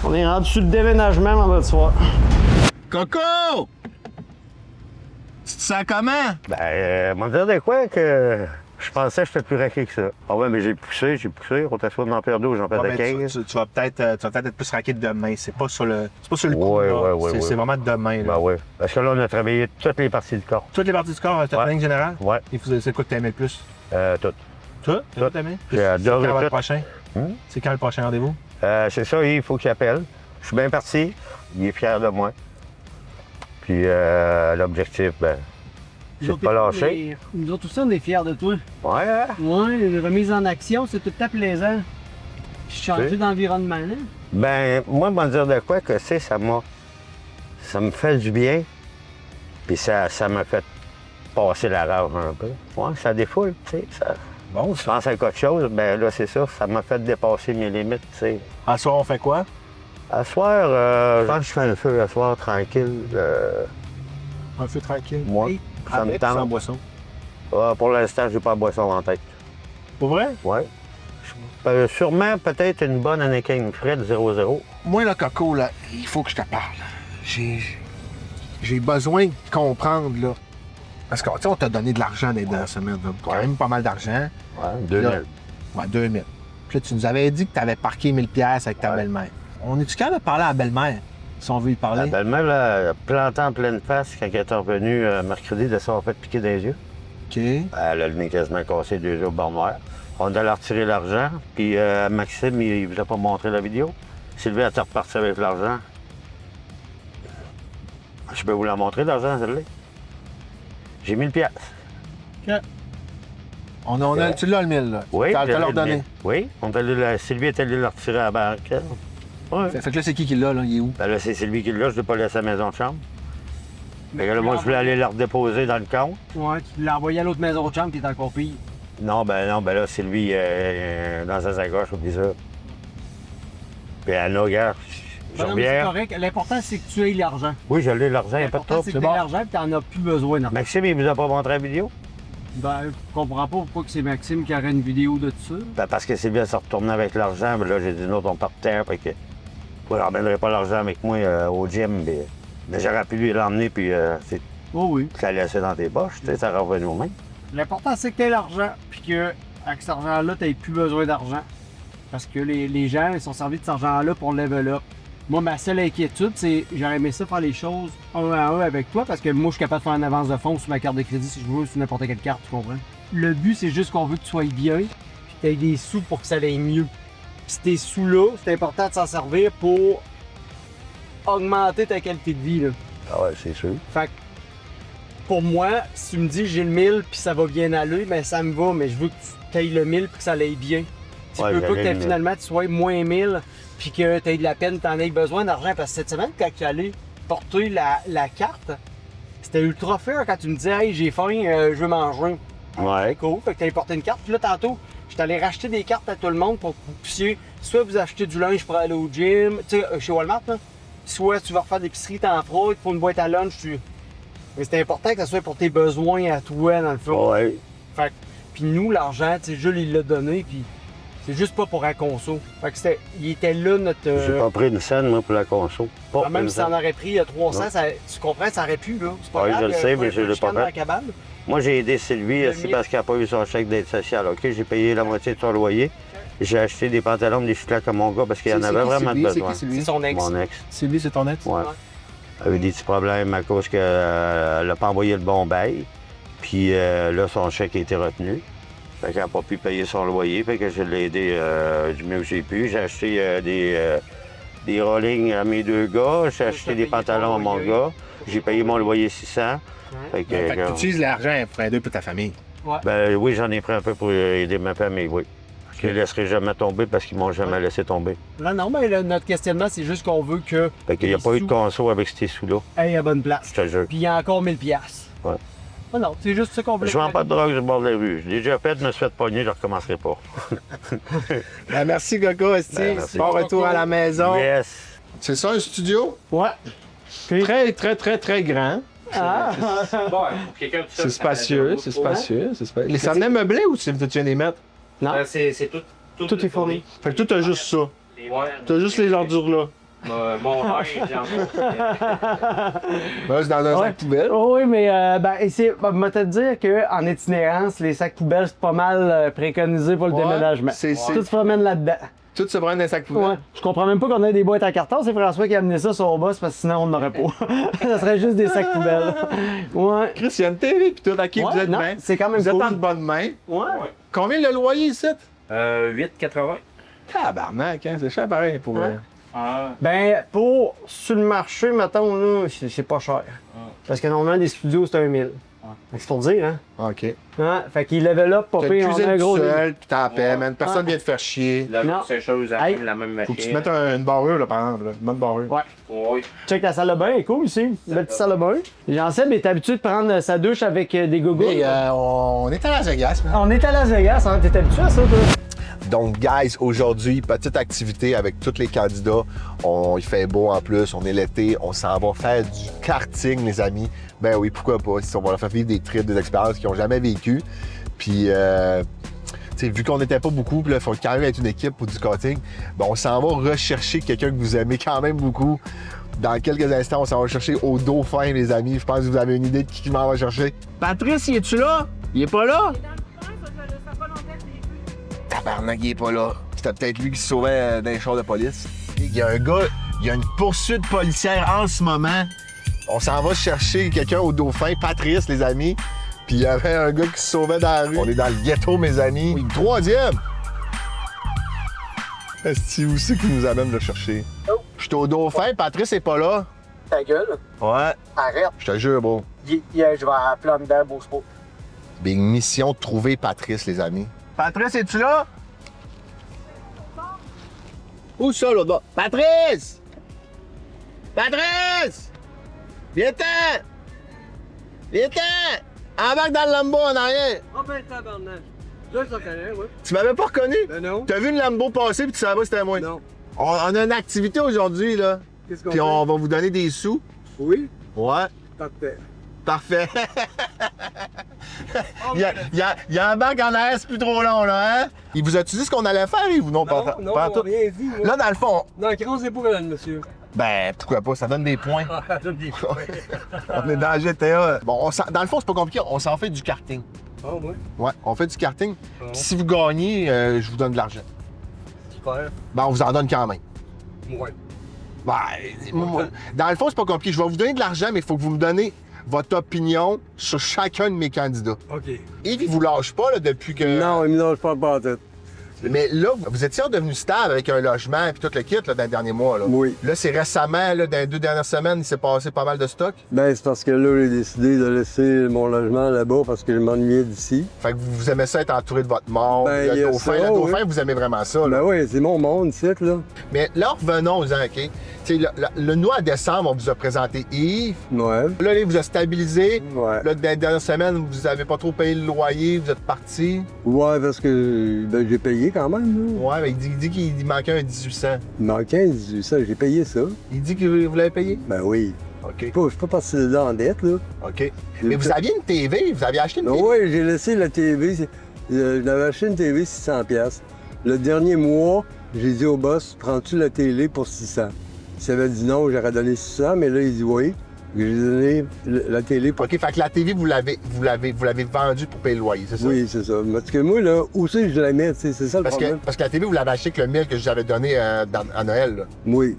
on est rendu sur le déménagement vendredi soir. Coco! Tu te sens comment? Ben, m'en dire de quoi que je pensais que j'étais plus raqué que ça. Ah ouais, mais j'ai poussé. On t'assoit d'en perdre 12, j'en perds 15. Tu vas peut-être être plus raqué demain. C'est pas sur le coup. Ouais. C'est vraiment demain. Ben ouais. Parce que là, on a travaillé toutes les parties du corps. Toutes les parties du corps, ta planning générale? Ouais. Et c'est quoi que t'aimais le plus? Toutes. Tout t'aimais? J'ai adoré C'est quand tout. le prochain? C'est quand le prochain rendez-vous? C'est ça, il faut qu'il appelle. Je suis bien parti. Il est fier de moi. Puis l'objectif, ben, c'est de pas lâcher. Nous autres aussi, on est fiers de toi. Ouais, hein? Ouais, une remise en action, c'est tout le temps plaisant. Changer d'environnement, là. Ben, moi, me dire de quoi que c'est, ça me fait du bien. Puis ça m'a fait passer la rage un peu. Ouais, ça défoule, tu sais. Bon, je pense à quelque chose, ben là, c'est ça m'a fait dépasser mes limites, tu sais. À soir, on fait quoi? À soir, je pense que je fais un feu à soir, tranquille. Un feu tranquille? Moi, ça me tente. Sans boisson? Pour l'instant, j'ai pas de boisson en tête. Pour vrai? Ouais. Sûrement, peut-être une bonne Anakin Fred 0-0. Moi, là, Coco, là, il faut que je te parle. J'ai besoin de comprendre, là. Parce que, tu sais, on t'a donné de l'argent les dernières semaines, là. Quand même pas mal d'argent. Ouais, 2000. Ouais, 2000. Puis là, tu nous avais dit que tu avais parqué 1000$ avec ta belle-mère. On est-tu capable de parler à la belle-mère, si on veut y parler? La belle-mère, là, elle a planté en pleine face quand elle est revenue mercredi de s'avoir fait piquer dans les yeux. OK. Elle a le nez quasiment cassé 2 jours au bord noir. On a retiré l'argent, puis Maxime, il vous a pas montré la vidéo. Sylvie, elle est repartie avec l'argent. Je peux vous la montrer, l'argent, celle-là? J'ai 1000$. OK. Tu l'as, le 1000$, là? Oui, tu l'as redonné? Oui, Sylvie est allée le retirer à la banque. Ouais. Fait que là, c'est qui l'a, là? Il est où? Ben là, c'est Sylvie qui l'a, je ne l'ai pas laissé à la maison de chambre. Fait que là, moi, je voulais aller la redéposer dans le compte. Ouais, tu l'as envoyé à l'autre maison de chambre qui est encore pire. Non, ben là, Sylvie, dans sa sacoche, oublie ça. Puis Anna, regarde, je Non, mais c'est reviens. correct. L'important, c'est que tu aies l'argent. Oui, je l'ai, l'argent, il n'y a pas de L'important, trouble. c'est que tu aies l'argent et tu n'en as plus besoin. Non. Maxime, il vous a pas montré la vidéo? Ben, je comprends pas pourquoi que c'est Maxime qui aurait une vidéo de tout ça. Ben, parce que Sylvie s'est retournée avec l'argent, mais là, j'ai dit non, on part de terre, fait que je ne ramènerai pas l'argent avec moi au gym, mais j'aurais pu lui l'emmener, puis c'est Oh oui. la laisser dans tes poches, tu sais, ça revenu aux mains. L'important, c'est que tu aies l'argent, puis qu'avec cet argent-là, tu n'aies plus besoin d'argent. Parce que les gens, ils sont servis de cet argent-là pour level up. Moi, ma seule inquiétude, c'est j'aurais aimé ça faire les choses un à un avec toi, parce que moi, je suis capable de faire une avance de fonds sur ma carte de crédit si je veux, sur n'importe quelle carte, tu comprends? Le but, c'est juste qu'on veut que tu sois bien, puis que tu aies des sous pour que ça aille mieux. Puis ces sous-là, c'est important de s'en servir pour augmenter ta qualité de vie, là. Ah ouais, c'est sûr. Fait que, pour moi, si tu me dis j'ai le 1000 puis ça va bien aller, ben ça me va, mais je veux que tu aies le 1000 puis que ça aille bien. Tu Ouais, peux pas j'allais que le finalement tu sois moins 1000 puis que tu aies de la peine, tu en aies besoin d'argent. Parce que cette semaine, quand tu allais porter la carte, c'était ultra fair quand tu me disais hey, j'ai faim, je veux manger. Ouais. Cool, fait que tu allais porter une carte. Puis là, tantôt, je t'allais racheter des cartes à tout le monde pour que vous puissiez soit vous acheter du linge pour aller au gym, tu sais, chez Walmart, là. Soit tu vas refaire des l'épicerie, t'en feras, il te faut une boîte à lunch, Mais c'est important que ça soit pour tes besoins à toi, dans le fond. Ouais. Fait que, puis nous, l'argent, tu sais, Jules, il l'a donné, puis c'est juste pas pour un conso. Fait que il était là, notre... J'ai pas pris une scène, moi, pour la conso. Pas même une si t'en scène. aurais pris 300, tu comprends, ça aurait pu, là. C'est pas Oui, grave, je le sais, mais faut je l'ai pas dans la fait. cabane. Moi, j'ai aidé Sylvie aussi parce qu'elle n'a pas eu son chèque d'aide sociale. OK, j'ai payé la moitié de son loyer. J'ai acheté des pantalons, des chouclacs à mon gars parce qu'il y en avait vraiment besoin. C'est son ex. Mon ex. Sylvie, c'est ton ex? Ouais. Elle a eu des petits problèmes à cause qu'elle n'a pas envoyé le bon bail. Puis là, son chèque a été retenu. Fait qu'elle n'a pas pu payer son loyer, fait que je l'ai aidé du mieux que j'ai pu. J'ai acheté des rollings à mes 2 gars, j'ai acheté des pantalons à mon gars, j'ai payé mon loyer 600. Fait que, tu utilises l'argent pour aider pour ta famille. Ben oui, j'en ai pris un peu pour aider ma famille, oui. Je les laisserai jamais tomber parce qu'ils m'ont jamais laissé tomber. Non, mais là, notre questionnement, c'est juste qu'on veut que. Fait qu'il n'y a pas eu de conso avec ces sous-là. Hey, à bonne place. Je te jure. Puis il y a encore 1000$. Ouais. Oh non, c'est juste ça qu'on veut. Je vends pas de drogue sur le bord de la rue. Je l'ai déjà fait, je me suis fait pogner, je ne recommencerai pas. Ben, merci, Coco. Merci. Bon retour à la maison. Yes. C'est ça, un studio? Ouais. Très, très, très, très grand. Quelqu'un C'est spacieux, c'est spacieux. Les salles meublés ou tu viens les mettre? Non. C'est tout. Tout est fourni. Fait que toi, t'as juste ça. T'as juste les ordures là. Mon verre, C'est dans un sac poubelle. Oh, oui, mais je vais te dire qu'en itinérance, les sacs poubelles, c'est pas mal préconisé pour le déménagement. Tout se promène là-dedans. Tout se prend dans un sac poubelle. Ouais. Je comprends même pas qu'on ait des boîtes à carton. C'est François qui a amené ça sur le boss parce que sinon on n'aurait pas. Ça serait juste des sacs poubelles. Ouais. Chris, il y a une TV pis tout, ok, vous êtes bien. C'est quand même Vous êtes cool. en bonne main. Ouais. Combien le loyer ici? 8,80. Tabarnak, hein, c'est cher pareil pour. Ben, sur le marché, mettons, là, c'est pas cher. Parce que normalement, des studios, c'est 1000$. C'est pour dire, hein? OK. Ouais, fait qu'il level up, pas T'as pire, une on a cuisine un gros. tout seul, pis t'en paix, man. Personne vient te faire chier. Non. C'est chose à Hey. la même machine. Faut que tu te mettes une barrure, là, par exemple. Là. Une bonne barrure. Ouais. Oui. Check la salle de bain, elle est cool ici. Une belle petite salle de bain. Jean-Seb est habitué de prendre sa douche avec des gogoons. Et on est à Las Vegas, man. On est à Las Vegas, hein? T'es habitué à ça, toi? Donc, guys, aujourd'hui, petite activité avec tous les candidats. Il fait beau en plus, on est l'été, on s'en va faire du karting, les amis. Ben oui, pourquoi pas? On va leur faire vivre des trips, des expériences qu'ils n'ont jamais vécues. Puis, vu qu'on n'était pas beaucoup, puis là, il faut quand même être une équipe pour du karting, ben, on s'en va rechercher quelqu'un que vous aimez quand même beaucoup. Dans quelques instants, on s'en va chercher au Dauphin, les amis. Je pense que vous avez une idée de qui m'en va chercher. Patrice, il est-tu là? Il est pas là? Tabarnak, il est pas là. C'était peut-être lui qui se sauvait d'un char de police. Il y a un gars, il y a une poursuite policière en ce moment. On s'en va chercher quelqu'un au Dauphin, Patrice, les amis. Puis il y avait un gars qui se sauvait dans la rue. On est dans le ghetto, mes amis. Oui, troisième! Est-ce où c'est qui nous amène le chercher? Je suis au Dauphin, Patrice est pas là. Ta gueule. Ouais. Arrête. Je te jure, bro. Je vais appeler en dedans, beau spot. Big mission de trouver Patrice, les amis. Patrice, es-tu là? Où ça, l'autre bas? Patrice! Patrice! Viens-t'en! Viens-t'en! Embarque dans le Lambo en arrière! Oh ben, tabarnak. Là, je le connais, oui. Tu m'avais pas reconnu? Ben non. T'as vu une Lambo passer puis tu savais pas c'était moi? Non. On a une activité aujourd'hui, là. Qu'est-ce qu'on Puis fait? on va vous donner des sous. Oui? Ouais. Parfait. Parfait. Il y a un banc en arrière, c'est plus trop long, là, hein? Il vous a-tu dit ce qu'on allait faire, Yves, ou non? Non, on n'a rien dit. Moi. Là, dans le fond, Non, c'est pour elle, monsieur. ben, pourquoi pas, ça donne des points. On est dans GTA. Bon, dans le fond, c'est pas compliqué, on s'en fait du karting. Ah, ouais. Ouais, on fait du karting. Si vous gagnez, je vous donne de l'argent. Super. Ben, on vous en donne quand même. Ouais. Ben, dans le fond, c'est pas compliqué. Je vais vous donner de l'argent, mais il faut que vous me donnez votre opinion sur chacun de mes candidats. OK. Yves, il vous lâche pas, là, depuis que... Non, il me lâche pas en tête. Mais là, vous étiez redevenu stable avec un logement et tout le kit là, dans les derniers mois. Là. Oui. Là, c'est récemment, là, dans les 2 dernières semaines, il s'est passé pas mal de stock. Ben, c'est parce que là, j'ai décidé de laisser mon logement là-bas parce que je m'ennuyais d'ici. Fait que vous aimez ça être entouré de votre monde. Ben, le Dauphin, ça, le Dauphin, oui. vous aimez vraiment ça. Là. Ben oui, c'est mon monde ici, là. Mais là, revenons-en, OK? Nous, à décembre, on vous a présenté Yves. Ouais. Là, il vous a stabilisé. Ouais. Là, dans les dernières semaines, vous avez pas trop payé le loyer, vous êtes parti. Ouais, parce que ben, j'ai payé quand même, là. Ouais, mais il dit qu'il manquait un 1800. Il manquait un 1800, j'ai payé ça. Il dit que vous l'avez payé? Ben oui. OK. Je suis pas parti de là en dette, là. OK. Mais vous aviez une TV, vous aviez acheté une Ben TV? oui, j'ai laissé la TV. J'avais acheté une TV 600$. Le dernier mois, j'ai dit au boss, prends-tu la télé pour 600$? S'il avait dit non, j'aurais donné 600$, mais là, il dit oui. J'ai donné la télé pour... OK, fait que la TV, vous l'avez vendue pour payer le loyer, c'est ça? Oui, c'est ça. Parce que moi, là, où c'est que je la mets, c'est ça le problème. Parce que la TV, vous l'avez acheté avec le 1000 que je vous avais donné à Noël, là. Oui.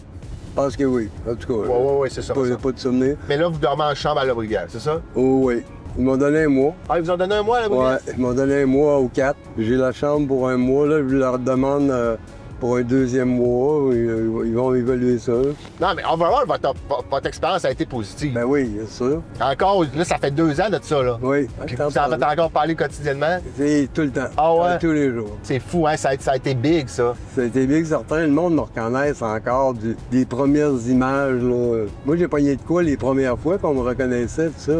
Je pense que oui. En tout cas, Oui, c'est ça. pas de souvenir. Mais là, vous dormez en chambre à la brigade, c'est ça? Oh oui. Ils m'ont donné un mois. Ah, ils vous ont donné un mois, là, Ouais, ils m'ont donné un mois ou 4. J'ai la chambre pour un mois, là, je leur demande pour un deuxième mois. Ils vont évaluer ça. Non, mais overall, votre expérience a été positive. Ben oui, bien sûr. Encore, là, ça fait 2 ans de ça, là. Oui. Puis vous en faites encore parler quotidiennement? C'est tout le temps. Ah ouais? Tous les jours. C'est fou, hein? Ça a été big, ça. Ça a été bien que certains, le monde me reconnaisse encore des premières images. Là. Moi, j'ai pogné de quoi les premières fois qu'on me reconnaissait, tout ça.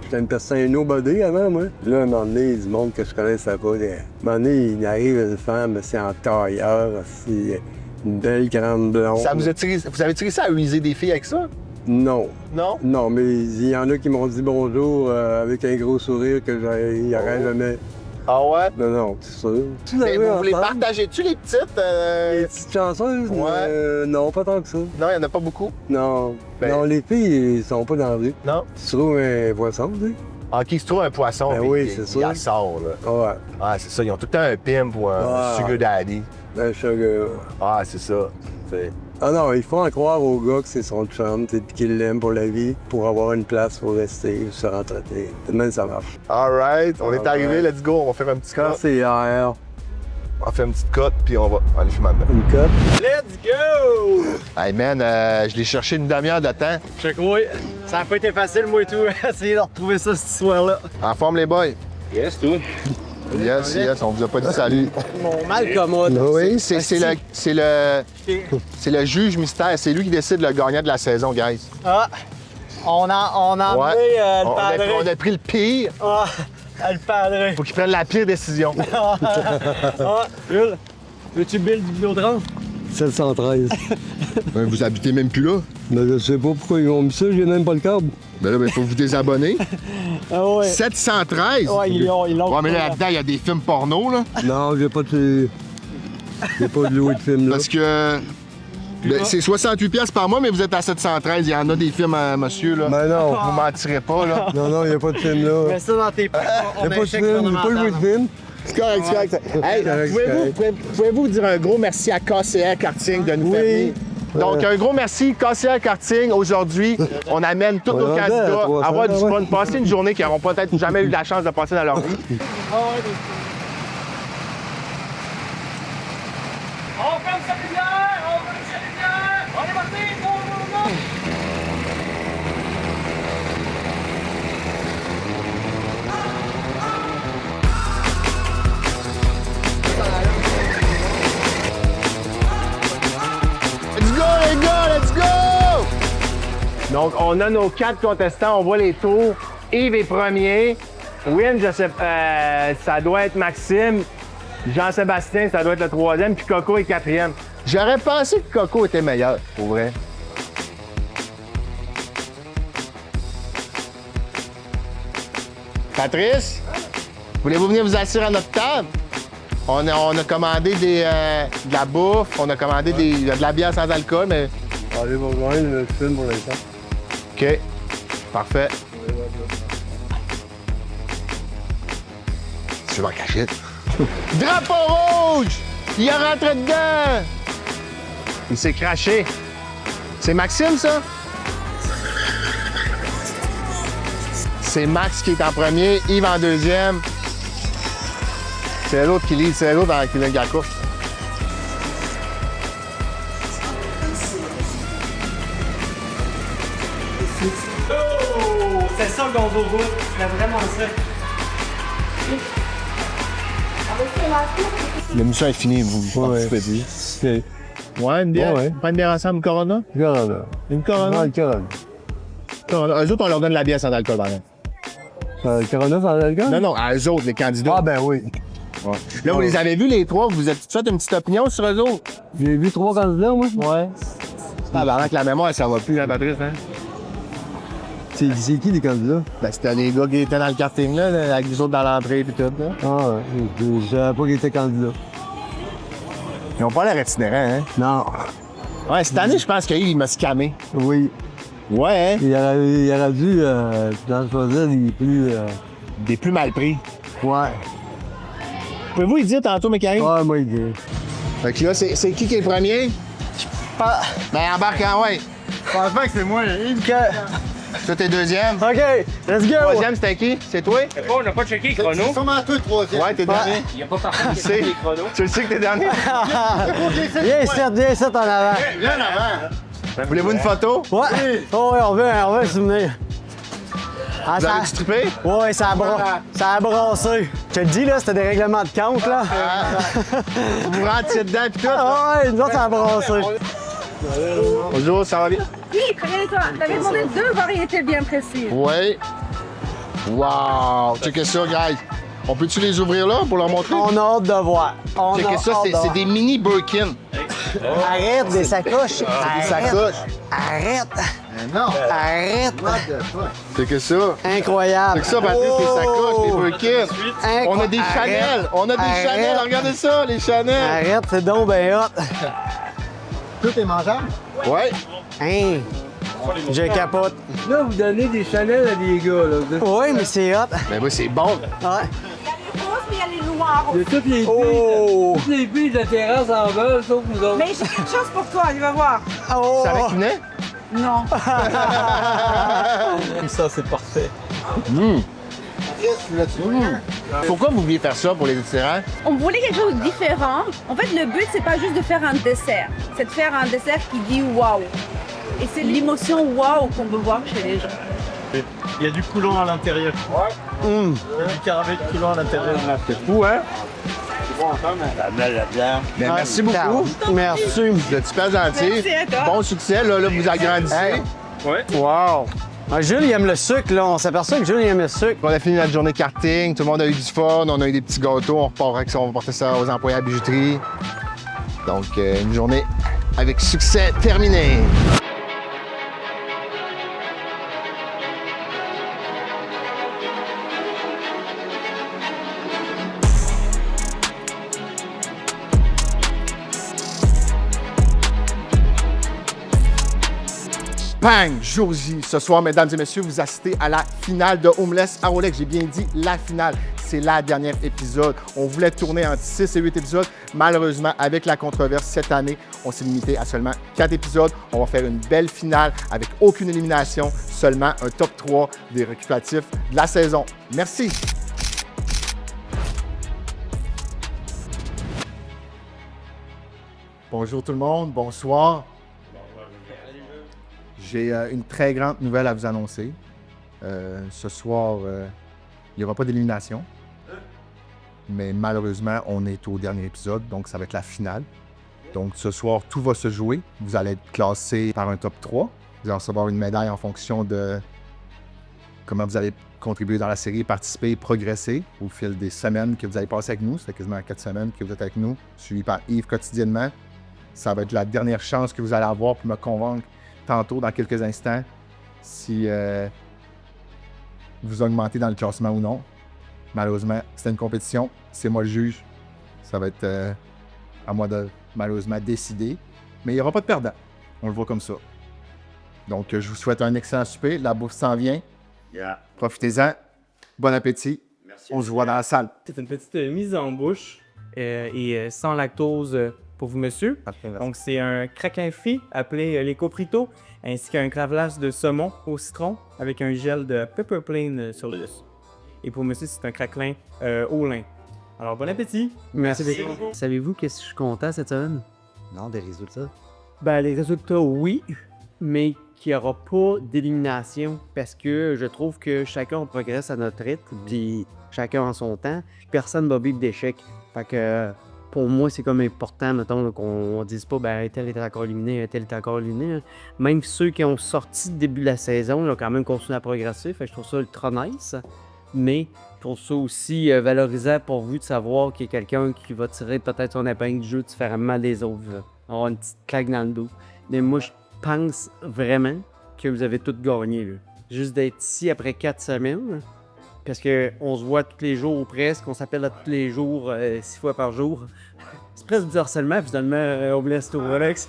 J'étais une personne nobody avant, moi. Là, à un moment donné, du monde que je connaissais pas. À un moment donné, il arrive une femme, c'est en tailleur, c'est une belle grande blonde. Ça vous avez-tu réussi à user des filles avec ça? Non. Non? Non, mais il y en a qui m'ont dit bonjour avec un gros sourire que n'y aurait jamais. Ah ouais? Non, c'est sûr. Mais vous les partagez-tu, les petites? Les petites chansons? Ouais. Non, pas tant que ça. Non, il n'y en a pas beaucoup? Non. Non, les filles, ils sont pas dans la rue. Non? Tu trouves un poisson, tu sais? Ah, qui se trouve un poisson, ben oui, c'est ça. Il sort, là. Ouais. Ah, c'est ça. Ils ont tout le temps un pimp ou un sugar daddy. Un sugar. Ah, c'est ça. Ah non, il faut en croire au gars que c'est son chum, puis qu'il l'aime pour la vie, pour avoir une place pour rester, se retraiter. Même ça marche. All right. On est arrivé, let's go. On va faire un petit cut. C'est hier. On va faire une petite cote, puis on va aller fumer maintenant. Une cote? Let's go! Hey man, je l'ai cherché une demi-heure de temps. Check, oui. Ça n'a pas été facile, moi et tout, essayer de retrouver ça ce soir-là. En forme, les boys? Yes, tout. Yes, on vous a pas dit salut. Mon mal commode. Oui, c'est le juge mystère. C'est lui qui décide le gagnant de la saison, guys. Ah, on a ouais. emmené le padré. On a pris le pire. Ah, le padré. Faut qu'il prenne la pire décision. Jules, veux-tu Bill du Vidéotron? 713. Ben, vous habitez même plus là? Ben, je sais pas pourquoi ils ont mis ça, j'ai même pas le câble. Ben là, il faut vous désabonner. Ah ouais. 713? Ouais, ils l'ont. Ouais, mais là, là-dedans, il y a des films porno, là. Non, j'ai pas de louer de film, là. Parce que... Ben, c'est 68$ par mois, mais vous êtes à 713. Il y en a des films, monsieur, là. Ben non. Vous mentirez pas, là. Non, il n'y a pas de film, là. Mets ça dans tes poches. Il n'y a pas de film, il n'y a pas loué de film. C'est correct, c'est correct. Hey, pouvez-vous dire un gros merci à KCR Karting de nous permettre? Donc, un gros merci, KCR Karting. Aujourd'hui, on amène tous nos candidats à avoir du fun, passer une journée qu'ils n'auront peut-être jamais eu la chance de passer dans leur vie. On ferme sa lumière! On ferme sa lumière! On est parti! Go! Let's go, les gars! Let's go! Donc, on a nos 4 contestants. On voit les tours. Yves est premier. Win, je sais ça doit être Maxime. Jean-Sébastien, ça doit être le 3e. Puis Coco est 4e. J'aurais pensé que Coco était meilleur, pour vrai. Patrice, voulez-vous venir vous asseoir à notre table? On a commandé de la bouffe, on a commandé de la bière sans alcool, mais... Allez, on va voir le film pour l'instant. OK. Parfait. Tu vas en cacher. Drapeau rouge! Il est rentré dedans! Il s'est craché. C'est Maxime, ça? C'est Max qui est en premier, Yves en deuxième. C'est l'autre qui lead, c'est l'autre qui vient de la course. Oh! C'est ça le gonzo roux. C'est vraiment ça. L'émission est finie, vous participez plus. Ouais, une bière? Ouais. Prends une bière ensemble, Corona? Corona. Une Corona? Ouais, Corona. Corona. Eux autres, on leur donne la bière sans alcool, par exemple. Corona sans alcool? Non, à eux autres, les candidats. Ah, ben oui. Ouais. Là, vous les avez vus, les trois, vous êtes fait une petite opinion sur eux autres? J'ai vu 3 candidats, moi. Ouais. Ah, ben, avec la mémoire, ça va plus, hein, Patrice, hein? C'est qui les candidats? Ben, c'était les gars qui étaient dans le karting, là, avec les autres dans l'entrée et tout, là. Ah, ouais. Je savais pas qu'ils étaient candidats. Ils ont pas l'air itinérants, hein? Non. Ouais, cette année, je pense qu'il m'a scamé. Oui. Ouais, hein? Il aurait dû, dans choisir des plus mal pris. Ouais. Pouvez-vous y dire tantôt, Mécanique? Ouais, moi, il dit. Fait que là, c'est qui est le premier? Ben, embarque en ouais. Je pense pas que c'est moi, Yves. Toi, t'es deuxième. OK, let's go! Troisième, c'était qui? C'est toi? On n'a pas checké le chrono. C'est sûrement toi le troisième. Ouais, t'es dernier. Il n'y a pas personne qui Tu sais. checké les chronos. Tu le sais que t'es dernier. Viens ici en avant. Viens en avant. Voulez-vous une photo? Ouais. Oh, ouais, on veut un souvenir. Ah, Vous avez-tu trippé? Ouais, ça a brassé. Je te le dis, là, c'était des règlements de compte, là. Vous vous rentiez dedans pis tout? Ah ouais, nous autres, ça a brassé. Bonjour, ça va bien? Oui, très bien, toi. T'avais demandé 2 variétés bien précises. Oui. Wow! Checkez ça, guys. On peut-tu les ouvrir là pour leur montrer? On a hâte de voir. Checkez ça, c'est des mini Birkin. Arrête, des sacoches. Des sacoches. Arrête. Non. Arrête. Checkez ça. Incroyable. Checkez ça, Patrick, des sacoches, des Birkin. On a des Arrête. Chanel. On a des Arrête. Chanel. Regardez ça, les Chanel. Arrête, c'est donc ben hot. Tout est mangeable? Ouais. Hein? Je capote. Là, vous donnez des Chanel à des gars, là. Oui, mais c'est hot. Ben oui, c'est bon. Ouais. Il y a les roses, mais il y a les noirs. Il y a toutes les filles de la terrasse en veulent, sauf nous autres. Mais j'ai quelque chose pour toi, tu vas voir. Oh. C'est avec qui venait? Non. Ça, c'est parfait. Pourquoi vous vouliez faire ça pour les itinérants? On voulait quelque chose de différent. En fait, le but, c'est pas juste de faire un dessert. C'est de faire un dessert qui dit waouh. Et c'est l'émotion waouh qu'on veut voir chez les gens. Il y a du coulant à l'intérieur. Il y a du caramel coulant à l'intérieur. C'est fou, hein? là-dedans. Ben, merci beaucoup. Merci. Vous êtes super gentil. Merci à toi. Bon succès, là vous agrandissez. Ouais. Wow. Ah, Jules, il aime le sucre, là. On s'aperçoit que Jules, il aime le sucre. On a fini notre journée de karting, tout le monde a eu du fun, on a eu des petits gâteaux, on va porter ça aux employés à la bijouterie. Donc, une journée avec succès terminée. Bang! Josie, ce soir, mesdames et messieurs, vous assistez à la finale de Homeless à Rolex. J'ai bien dit la finale. C'est la dernière épisode. On voulait tourner entre 6 et 8 épisodes. Malheureusement, avec la controverse cette année, on s'est limité à seulement 4 épisodes. On va faire une belle finale avec aucune élimination, seulement un top 3 des récupératifs de la saison. Merci! Bonjour tout le monde, bonsoir. J'ai une très grande nouvelle à vous annoncer. Ce soir, il n'y aura pas d'élimination. Mais malheureusement, on est au dernier épisode, donc ça va être la finale. Donc ce soir, tout va se jouer. Vous allez être classé par un top 3. Vous allez recevoir une médaille en fonction de comment vous allez contribuer dans la série, participer, progresser au fil des semaines que vous allez passer avec nous. Ça fait quasiment 4 semaines que vous êtes avec nous, suivi par Yves quotidiennement. Ça va être la dernière chance que vous allez avoir pour me convaincre tantôt, dans quelques instants, si vous augmentez dans le classement ou non. Malheureusement, c'est une compétition. C'est moi le juge. Ça va être à moi de, malheureusement, décider. Mais il n'y aura pas de perdant. On le voit comme ça. Donc, je vous souhaite un excellent souper. La bouffe s'en vient. Yeah. Profitez-en. Bon appétit. Merci. On se voit dans la salle. C'est une petite mise en bouche et sans lactose pour vous, monsieur. Donc, c'est un craquin frit appelé les coprito, ainsi qu'un cravelage de saumon au citron avec un gel de pepper plain sur le dessus. Et pour monsieur, c'est un craquelin au lin. Alors, bon appétit! Merci. Savez-vous qu'est-ce que je suis content cette semaine? Non, des résultats. Ben, les résultats, oui, mais qu'il n'y aura pas d'élimination parce que je trouve que chacun progresse à notre rythme, puis chacun en son temps, puis personne ne va vivre d'échec. Fait que pour moi, c'est comme important, mettons, là, qu'on ne dise pas, ben, tel est encore éliminé, tel est encore éliminé. Même ceux qui ont sorti début de la saison, ils ont quand même continué à progresser. Fait que je trouve ça ultra nice. Mais je trouve ça aussi valorisant pour vous de savoir qu'il y a quelqu'un qui va tirer peut-être son épingle du jeu différemment des autres. Là. Avoir une petite claque dans le dos. Mais moi, je pense vraiment que vous avez tout gagné. Là. Juste d'être ici après 4 semaines. Là, parce qu'on se voit tous les jours ou presque, on s'appelle à tous les jours, 6 fois par jour. C'est presque du harcèlement, finalement, au Blast au Rolex.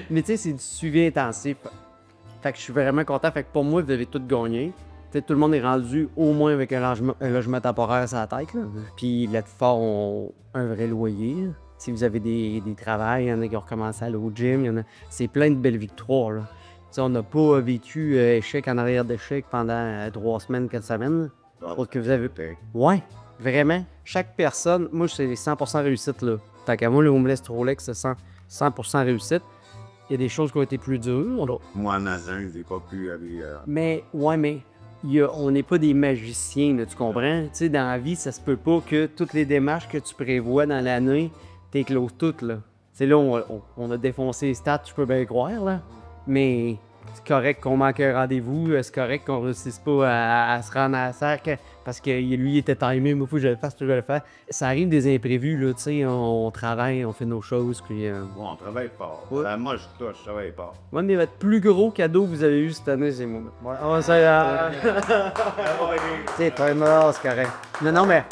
Mais tu sais, c'est du suivi intensif. Fait que je suis vraiment content. Fait que pour moi, vous avez tout gagné. T'sais, tout le monde est rendu au moins avec un logement temporaire sur la tête. Là. Puis les forts ont un vrai loyer. Là. Si vous avez des travails, il y en a qui ont recommencé à aller au gym. C'est plein de belles victoires. Là. sais, on n'a pas vécu échec en arrière d'échec pendant 3 semaines, 4 semaines. Autre que vous avez peur. Ouais, vraiment. Chaque personne, moi, c'est 100% réussite, là. Tant qu'à moi, le Homeless Rolex, c'est 100% réussite. Il y a des choses qui ont été plus dures. Moi, en Azin, j'ai pas pu aller. Mais, ouais, mais on n'est pas des magiciens, là, tu comprends? Tu sais, dans la vie, ça se peut pas que toutes les démarches que tu prévois dans l'année, t'écloses toutes, là. Tu sais, là, on a défoncé les stats, je peux bien croire, là. Mais c'est correct qu'on manque un rendez-vous, c'est correct qu'on réussisse pas à se rendre à la cercle parce que lui, il était timé, moi, il faut que je le fasse, je vais le faire. Ça arrive des imprévus, là, tu sais, on travaille, on fait nos choses, puis... Bon, on travaille fort. Ouais. Moi, je travaille fort. Ouais, mais votre plus gros cadeau que vous avez eu cette année, c'est moi. Ouais, c'est c'est correct. Non, mais...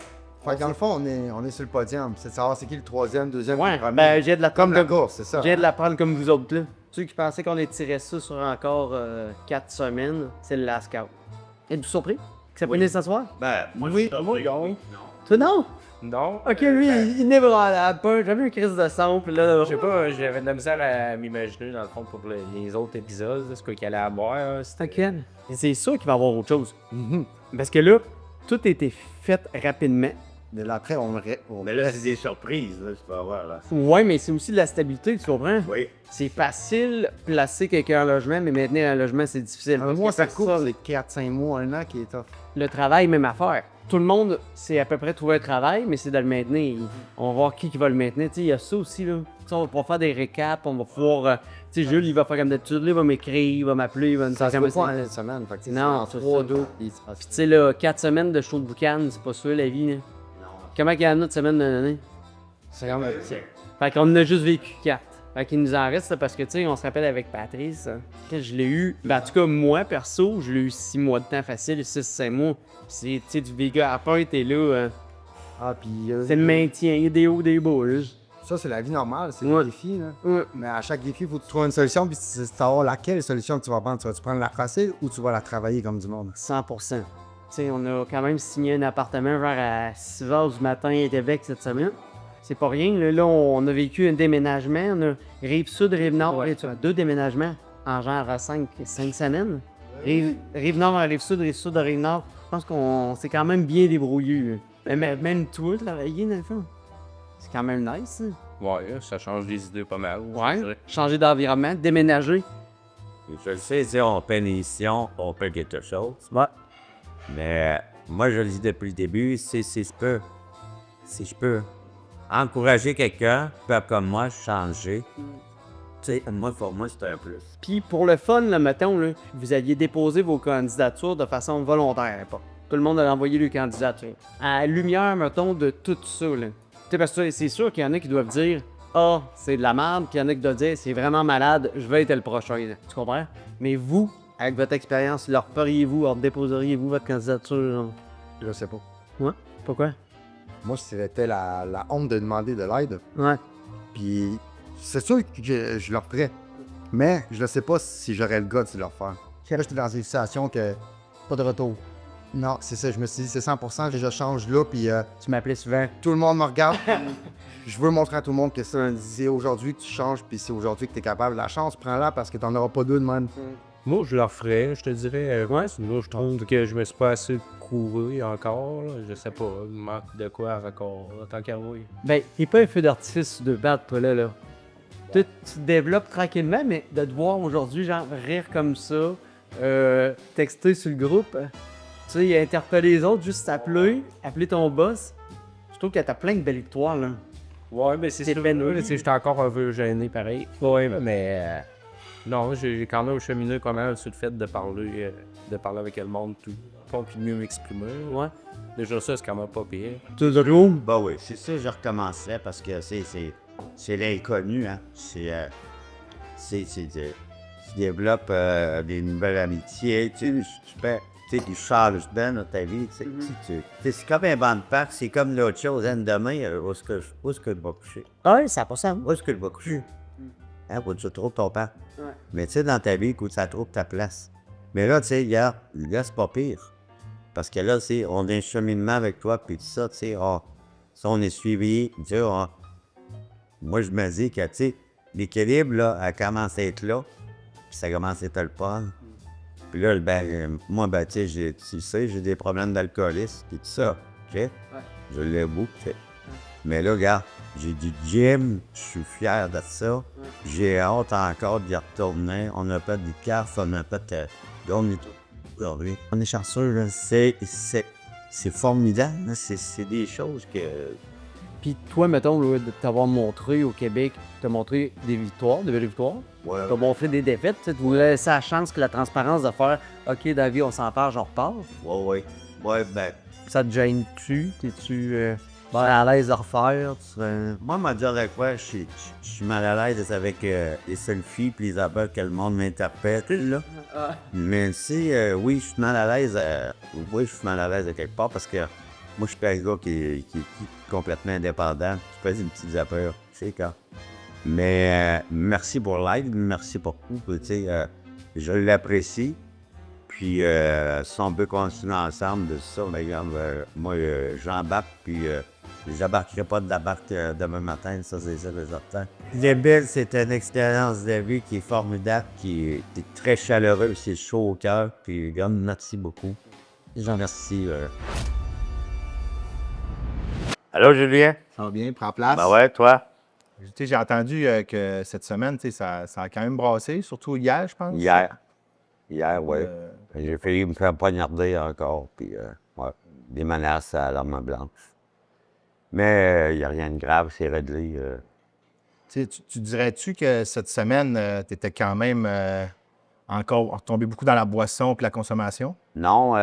Fait que dans le fond, on est sur le podium. C'est de savoir c'est qui le troisième, deuxième, Ouais, premier. ben, j'ai de la Comme la course, c'est ça. J'ai de la prendre comme vous autres, là. Ceux qui pensaient qu'on étirait ça sur encore 4 semaines, c'est le last scout. Êtes-vous surpris que ça finisse ce soir? Ben, moi, Oui. je suis surpris. Toi, non? Non. Ok, lui, il n'est pas. J'avais une crise de sang, puis là... Je sais pas, j'avais de la misère à m'imaginer, dans le fond, pour les autres épisodes, ce qu'il allait avoir. C'était c'est sûr qu'il va y avoir autre chose. Parce que là, tout a été fait rapidement. Mais là, après, Mais là, c'est des surprises, là, tu peux avoir, là. Ouais, mais c'est aussi de la stabilité, tu comprends? Oui. C'est facile placer quelqu'un en logement, mais maintenir un logement, c'est difficile. Un mois, ça coûte les 4-5 mois, 1 an qui est tough. Le travail, même affaire. Tout le monde sait à peu près trouver un travail, mais c'est de le maintenir. On va voir qui va le maintenir. Tu sais, il y a ça aussi, là. T'sais, on va pouvoir faire des récaps, on va pouvoir... tu sais, Jules, il va faire comme d'habitude, il va m'écrire, il va m'appeler, il va nous Ça se faire peut pas en une semaine. Fait que, Non, c'est c'est 3 ça. dos. Puis tu sais, là, 4 semaines de show de boucan, c'est pas ça, la vie, là. Comment il y en a de semaines de l'année? C'est quand même... Fait qu'on en a juste vécu 4. Fait qu'il nous en reste, là, parce que, tu sais, on se rappelle avec Patrice, quand je l'ai eu, ben, en tout cas, moi, perso, je l'ai eu 6 mois de temps facile, 6-5 mois. C'est, tu sais, du Vega à la fin, t'es là. Ah, puis... c'est le maintien, il y a des hauts, des bas, là. Ça, c'est la vie normale, c'est le défi, là. Ouais. Mais à chaque défi, il faut que tu trouves une solution, puis c'est savoir laquelle solution que tu vas prendre. Tu vas-tu prendre la facile ou tu vas la travailler comme du monde? 100%. Tu sais, on a quand même signé un appartement vers à 6 h du matin à Québec cette semaine. C'est pas rien. Là, on a vécu un déménagement. On a Rive-Sud, Rive-Nord. Ouais. Tu as 2 déménagements en genre 5 semaines. Rive-Nord à Rive-Sud, Rive-Sud à Rive-Nord. Je pense qu'on s'est quand même bien débrouillé. Même toi, travailler dans le fond. C'est quand même nice. Hein? Ouais, ça change les idées pas mal. Ouais. Changer d'environnement, déménager. Je le sais, tu sais, on fait une émission, on fait quelque chose. Ouais. Mais moi, je le dis depuis le début, si je peux encourager quelqu'un, faire comme moi, changer, tu sais, pour moi, c'est un plus. Puis pour le fun, là, mettons, là, vous aviez déposé vos candidatures de façon volontaire, pas. Tout le monde a envoyé les candidatures. À la lumière, mettons, de tout ça, là. Tu sais, parce que c'est sûr qu'il y en a qui doivent dire « Ah, c'est de la merde », puis il y en a qui doivent dire « C'est vraiment malade, je vais être le prochain ». Tu comprends? Mais vous, avec votre expérience, leur feriez-vous, leur déposeriez-vous votre candidature? Là? Je sais pas. Ouais? Pourquoi? Moi, c'était la honte de demander de l'aide. Ouais. Puis, c'est sûr que je leur ferais. Mais je ne sais pas si j'aurais le goût de leur faire. Là, j'étais dans une situation que... Pas de retour. Non, c'est ça. Je me suis dit, c'est 100%, je change là, puis... tu m'appelais souvent. Tout le monde me regarde. Je veux montrer à tout le monde que c'est aujourd'hui que tu changes, puis c'est aujourd'hui que tu es capable. La chance, prends-la parce que tu n'en auras pas deux de même. Moi, je leur ferais, je te dirais. Ouais, là, je trouve que je me suis pas assez couru encore. Là. Je sais pas, il manque de quoi encore, tant qu'à oui. Ben, t'es pas un feu d'artifice de battre, toi, là. Tu te développes tranquillement, mais de te voir aujourd'hui, genre, rire comme ça, texter sur le groupe, tu sais, interpeller les autres, juste appeler ton boss, je trouve que t'as plein de belles victoires, là. Ouais, mais c'est sûr, j'étais encore un peu gêné, pareil. Ouais, mais... non, j'ai quand même cheminé pas mal sur le fait de parler avec le monde, tout. Puis de mieux m'exprimer. Ouais. Déjà, ça, c'est quand même pas pire. Toujours? Bah oui, c'est ça, je recommencerais parce que c'est l'inconnu, hein. Tu développes des nouvelles amitiés, tu fais, tu changes dans ta vie, c'est comme un banc de parc, c'est comme l'autre chose, hein, demain, où est-ce que je vais coucher? Ah oui, 100%. Où est-ce que je vais coucher? Hein, où tu trouves ton parc? Ouais. Mais tu sais, dans ta vie, écoute, ça trouve ta place. Mais là, tu sais, là, c'est pas pire. Parce que là, on a un cheminement avec toi, puis tout ça, tu sais, ça, on est suivi. Tu sais, moi, je me dis que, tu sais, l'équilibre, là, elle commence à être là. puis ça commence à être le fun. Puis là, ben, moi, ben, tu sais, j'ai des problèmes d'alcoolisme et tout ça, OK? Je l'ai beaucoup, OK? Mais là, regarde, j'ai du gym, je suis fier de ça. J'ai hâte encore d'y retourner. On a pas de cartes, on a pas de... On est tout aujourd'hui. On est chanceux, là. C'est formidable, là. C'est des choses que... Puis toi, mettons, là, de t'avoir montré au Québec, t'as montré des victoires, de belles victoires. Ouais. T'as montré des défaites. Tu voulais laisser la chance que la transparence de faire OK, David, on s'en part, j'en repars. Ouais. Ouais, ben. Ça te gêne-tu? T'es-tu à l'aise de refaire? Moi, m'a dire de quoi, je suis mal à l'aise avec les selfies et les appels que le monde m'interprète, là. Mais tu sais, oui, je suis mal à l'aise. Oui, je suis mal à l'aise de quelque part parce que moi, je suis un gars qui est complètement indépendant. Je fais une petite affaire, tu sais, quand. Mais merci pour l'aide, merci beaucoup. Tu sais, je l'apprécie. Puis, si on peut continuer ensemble de ça, ben, regarde, moi, j'embarque, puis j'embarquerai pas de la barque demain matin, ça, c'est certain. Les Bills, c'est une expérience de vie qui est formidable, qui est très chaleureux, c'est chaud au cœur, puis, regarde, merci beaucoup. J'en remercie. Allô, Julien? Ça va bien? Prends place. Ben ouais, toi? Tu sais, j'ai entendu que cette semaine, tu sais, ça a quand même brassé, surtout hier, je pense. Hier, oui. J'ai failli me faire poignarder encore, puis ouais, des menaces à l'arme blanche. Mais il n'y a rien de grave, c'est réglé. Tu dirais-tu que cette semaine, tu étais quand même encore retombé beaucoup dans la boisson et la consommation? Non,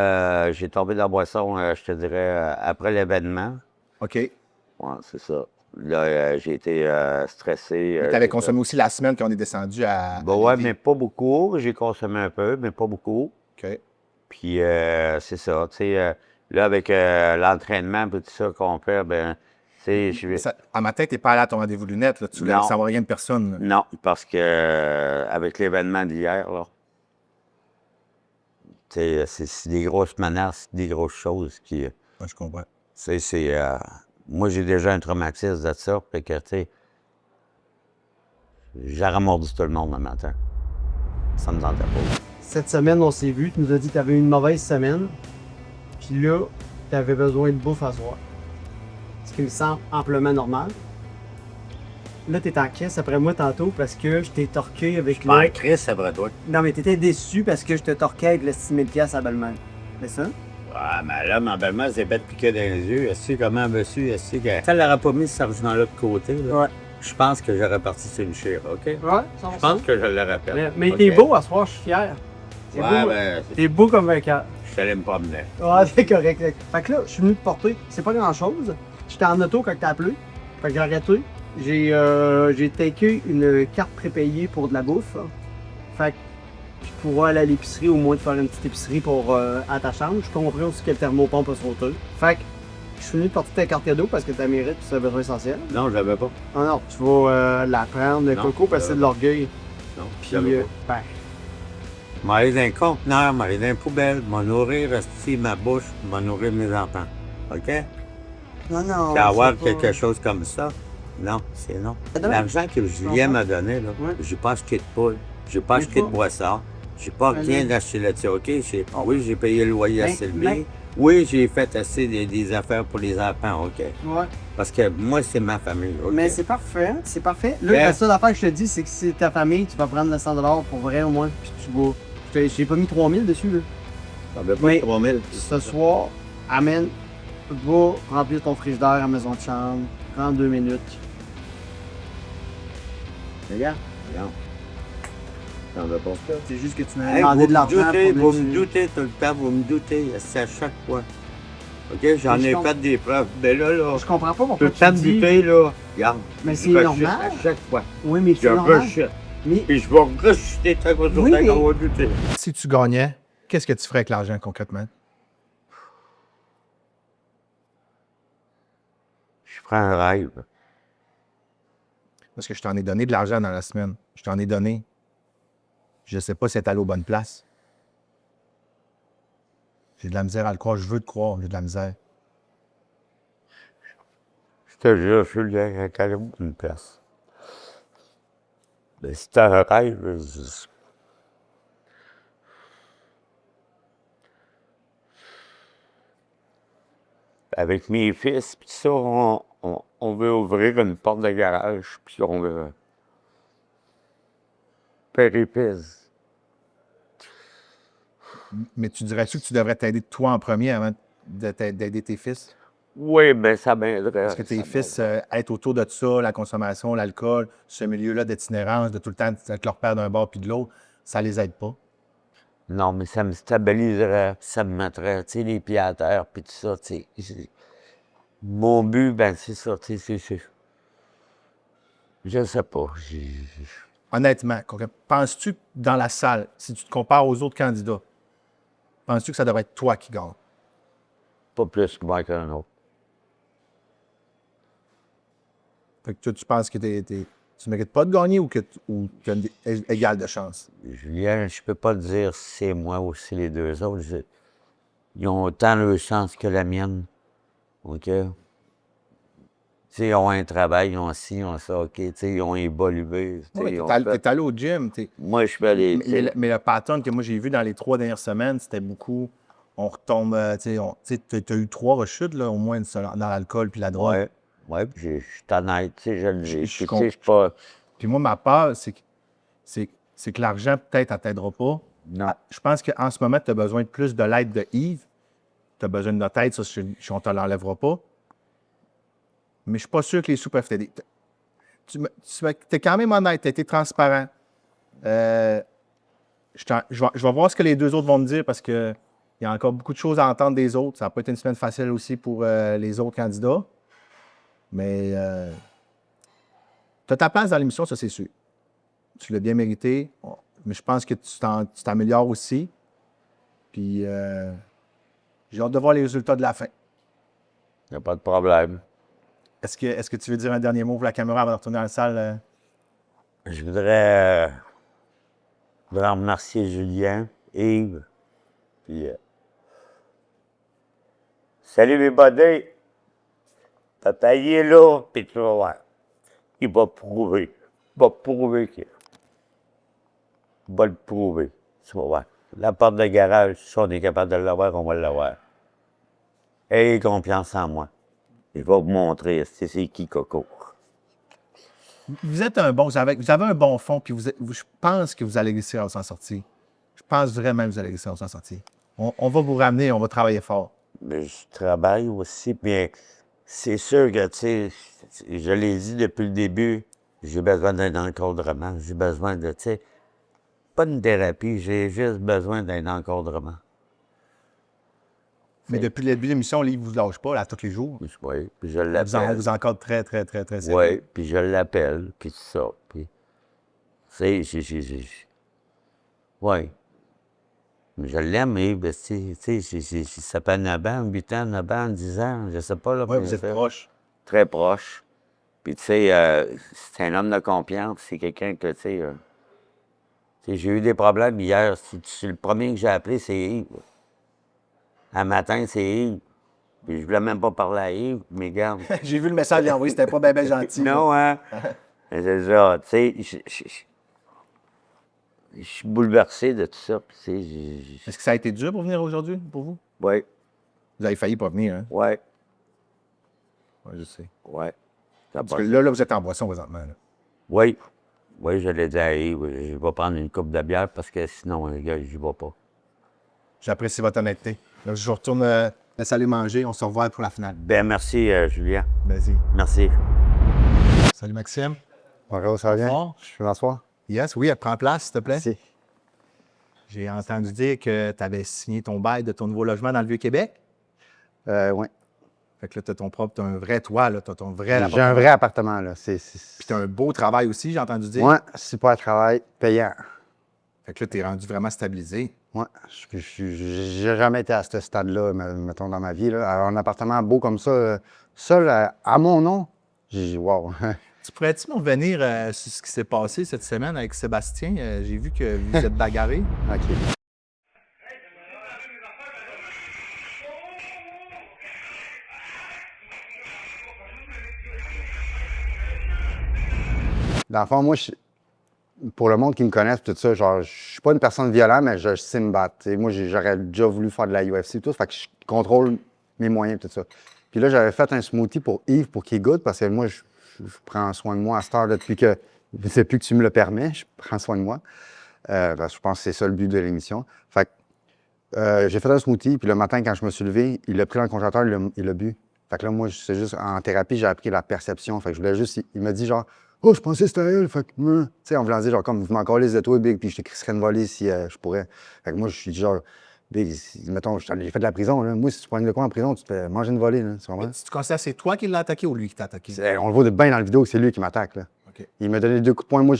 j'ai tombé dans la boisson, je te dirais, après l'événement. OK. Ouais, c'est ça. Là, j'ai été stressé. Tu avais consommé aussi la semaine qu'on est descendu à... Ben ouais, mais pas beaucoup. J'ai consommé un peu, mais pas beaucoup. OK. Puis c'est ça, tu sais, là, avec l'entraînement et tout ça qu'on fait, ben, tu sais, À matin, tu n'es pas allé à ton rendez-vous lunettes, là, tu voulais savoir rien de personne. Là. Non, parce que avec l'événement d'hier, là, tu sais, c'est des grosses menaces, des grosses choses qui... Ouais, je comprends. C'est... moi, j'ai déjà un traumatisme de ça, fait que, tu sais, j'aurais mordu tout le monde le matin. Ça me tentait pas. Cette semaine, on s'est vu, tu nous as dit que tu avais eu une mauvaise semaine, puis là, tu avais besoin de bouffe à soir. Ce qui me semble amplement normal. Là, tu es en crise après moi tantôt parce que je t'ai torqué avec le... en crise après toi. Non, mais tu étais déçu parce que je te torquais avec le 6 000$ à belle-mère. C'est ça? Ah, mais là, ma belle-mère s'est fait piquer dans les yeux. Elle comment elle me suit, elle sait qu'elle n'aurait pas mis cet argent-là de côté. Là. Ouais. Je pense que j'aurais parti sur une chire, OK? Ouais, je pense que je l'aurais fait. Mais okay? T'es beau à soir, je suis fier. T'es ouais, beau, ben, t'es beau comme un cœur. Je te l'aime pas mener. Ouais, c'est correct. Fait que là, je suis venu te porter. C'est pas grand-chose. J'étais en auto quand t'as appelé. Fait que j'ai arrêté. J'ai také une carte prépayée pour de la bouffe. Fait que je pourrais aller à l'épicerie, au moins de faire une petite épicerie pour à ta chambre. Je comprends aussi que le thermopompe a sauté. Fait que je suis venu te porter ta carte cadeau parce que t'as mérite, c'est un besoin essentiel. Non, je l'avais pas. Ah non, tu vas la prendre, le coco, parce que c'est de l'orgueil. Non, puis ben. M'aller dans un conteneur, m'aller dans une poubelle, m'en nourrir, rester ma bouche, m'en nourrir mes enfants. OK? Non. Avoir quelque chose comme ça, non, c'est non. L'argent que Julien m'a donné, là, j'ai pas acheté de poule, j'ai pas acheté de boisson, j'ai pas rien d'acheter là-dessus, OK? Oui, j'ai payé le loyer à Sylvie. Oui, j'ai fait assez des affaires pour les enfants, OK? Ouais. Parce que moi, c'est ma famille, OK? Mais c'est parfait, c'est parfait. Là, la seule affaire que je te dis, c'est que si c'est ta famille, tu vas prendre le 100$ pour vrai au moins, puis tu vas... J'ai pas mis 3000 dessus, là. Ça veut pas 3000. Ce soir, amène, va remplir ton frigidaire à la maison de chambre, 32 minutes. Regarde. T'en veux pas. C'est juste que tu m'as demandé de l'argent pour me douter tout le temps, vous me doutez, c'est à chaque fois. OK, j'en ai fait des preuves. Mais là, je comprends pas pourquoi tu me douter, là. Regarde. Mais c'est normal. À chaque fois. Oui, mais c'est normal. Mais... Puis je vais rechuter très gros qu'on va douter. Si tu gagnais, qu'est-ce que tu ferais avec l'argent concrètement? Je ferais un rêve. Parce que je t'en ai donné de l'argent dans la semaine. Je t'en ai donné. Je sais pas si c'est allé aux bonnes places. J'ai de la misère à le croire. Je veux te croire, j'ai de la misère. Je te jure, Julien, qu'elle est allé aux bonnes places. Mais si t'as un rêve, avec mes fils, puis ça, on veut ouvrir une porte de garage, puis on veut faire épice. Mais tu dirais-tu que tu devrais t'aider toi en premier avant d'aider tes fils? Oui, bien, ça m'aiderait. Parce que tes fils, être autour de ça, la consommation, l'alcool, ce milieu-là d'itinérance, de tout le temps être leur père d'un bord puis de l'autre, ça les aide pas? Non, mais ça me stabiliserait, puis ça me mettrait, tu sais, les pieds à terre, puis tout ça, tu sais. Mon but, ben c'est ça, tu sais, je sais pas. Honnêtement, penses-tu que dans la salle, si tu te compares aux autres candidats, penses-tu que ça devrait être toi qui gagne? Pas plus que moi qu'un autre. Fait que toi, tu penses que tu mérites pas de gagner ou que tu as égal de chance? Julien, je peux pas te dire si c'est moi ou si les deux autres. Ils ont autant de chance que la mienne. OK? Tu sais, ils ont un travail, ils ont ci, ils ont ça, OK? Tu sais, ils ont évolué. Ouais, t'es allé au gym. Moi, je suis allé... Mais le pattern que moi j'ai vu dans les 3 dernières semaines, c'était beaucoup... On retombe... tu sais, t'as eu 3 rechutes, là, au moins, dans l'alcool puis la drogue. Oui, puis je suis honnête, tu sais, je suis pas... Puis moi, ma peur, c'est que l'argent, peut-être, elle t'aidera pas. Non. Je pense qu'en ce moment, tu as besoin de plus de l'aide de Yves. Tu as besoin de notre aide, ça, on ne te l'enlèvera pas. Mais je ne suis pas sûr que les sous peuvent t'aider. Tu es quand même honnête, tu as été transparent. Je vais voir ce que les 2 autres vont me dire parce qu'il y a encore beaucoup de choses à entendre des autres. Ça n'a pas été une semaine facile aussi pour les autres candidats. Mais tu as ta place dans l'émission, ça c'est sûr. Tu l'as bien mérité. Mais je pense que tu t'améliores aussi. Puis j'ai hâte de voir les résultats de la fin. Il n'y a pas de problème. Est-ce que tu veux dire un dernier mot pour la caméra avant de retourner dans la salle? Je voudrais remercier Julien, Yves. Puis, salut mes buddies! Papa, il est là, puis tu vas voir. Il va prouver. Il va prouver qu'il va le prouver. Tu vas voir. La porte de garage, si on est capable de l'avoir, on va l'avoir. Ayez confiance en moi. Il va vous montrer c'est qui Coco. Vous êtes vous avez un bon fond, puis je pense que vous allez réussir à s'en sortir. Je pense vraiment que vous allez réussir à s'en sortir. On va vous ramener, on va travailler fort. Mais je travaille aussi, mais c'est sûr que, tu sais, je l'ai dit depuis le début, j'ai besoin d'un encadrement. J'ai besoin de, tu sais, pas une thérapie, j'ai juste besoin d'un encadrement. Mais depuis le début de l'émission, Yves ne vous lâche pas, là, tous les jours. Oui, puis je l'appelle. Vous encadre très, très, très, très sérieux. Oui, puis je l'appelle, puis tout ça. Puis, tu sais, oui. Mais je l'aime, Yves, tu sais, ça fait 9 ans, 8 ans, 9 ans, 10 ans, je sais pas. Là. Oui, vous êtes proche. Très proche. Puis, tu sais, c'est un homme de confiance, c'est quelqu'un que, tu sais, j'ai eu des problèmes hier. C'est le premier que j'ai appelé, c'est Yves. Un matin, c'est Yves. Puis je voulais même pas parler à Yves, mais regarde. J'ai vu le message qu'il a envoyé, c'était pas bien gentil. Non, hein? C'est ça, tu sais, je suis bouleversé de tout ça. Est-ce que ça a été dur pour venir aujourd'hui, pour vous? Oui. Vous avez failli pas venir, hein? Oui. Oui, je sais. Oui. Parce que là, vous êtes en boisson présentement. Là. Oui. Oui, je l'ai dit à Yves, je vais prendre une coupe de bière parce que sinon, les gars, j'y vais pas. J'apprécie votre honnêteté. Là, je retourne la salle manger. On se revoit pour la finale. Ben merci, Julien. Vas-y. Merci. Salut, Maxime. Bonjour, ça va bien? Je peux m'asseoir? Yes, oui, prends place, s'il te plaît. Merci. J'ai entendu dire que tu avais signé ton bail de ton nouveau logement dans le Vieux-Québec. Oui. Fait que là, tu as un vrai toit, là. Tu as ton vrai appartement. J'ai un vrai appartement, là. Puis tu as un beau travail aussi, j'ai entendu dire. Oui, super travail, payant. Fait que là, tu es rendu vraiment stabilisé. Oui. J'ai jamais été à ce stade-là, mettons, dans ma vie. Là. Un appartement beau comme ça, seul, à mon nom, j'ai dit, wow. Tu pourrais-tu me revenir sur ce qui s'est passé cette semaine avec Sébastien? J'ai vu que vous êtes bagarrés. OK. Dans le fond, moi, pour le monde qui me connaît, tout ça, genre, je suis pas une personne violente, mais je sais me battre. T'sais, moi, j'aurais déjà voulu faire de la UFC et tout, fait que je contrôle mes moyens et tout ça. Puis là, j'avais fait un smoothie pour Yves pour qu'il goûte parce que moi, je prends soin de moi à cette heure depuis que c'est plus que tu me le permets, je prends soin de moi. Je pense que c'est ça le but de l'émission. Fait que j'ai fait un smoothie, puis le matin, quand je me suis levé, il l'a pris dans le congélateur, il l'a bu. Fait que là, moi, c'est juste en thérapie, j'ai appris la perception. Fait que je voulais juste, il m'a dit genre, oh, je pensais que c'était elle. Fait que, tu sais, on voulait dire genre, comme, je m'en calisse de toi, Big, puis je t'écrirais une volée si je pourrais. Fait que moi, je suis genre, Big, mettons, j'ai fait de la prison, là. Moi, si tu prends de quoi en prison, tu te fais manger une volée, là. Tu considères que c'est toi qui l'as attaqué ou lui qui t'a attaqué? On le voit de bien dans la vidéo que c'est lui qui m'attaque, là. OK. Il m'a donné 2 coups de poing. Moi,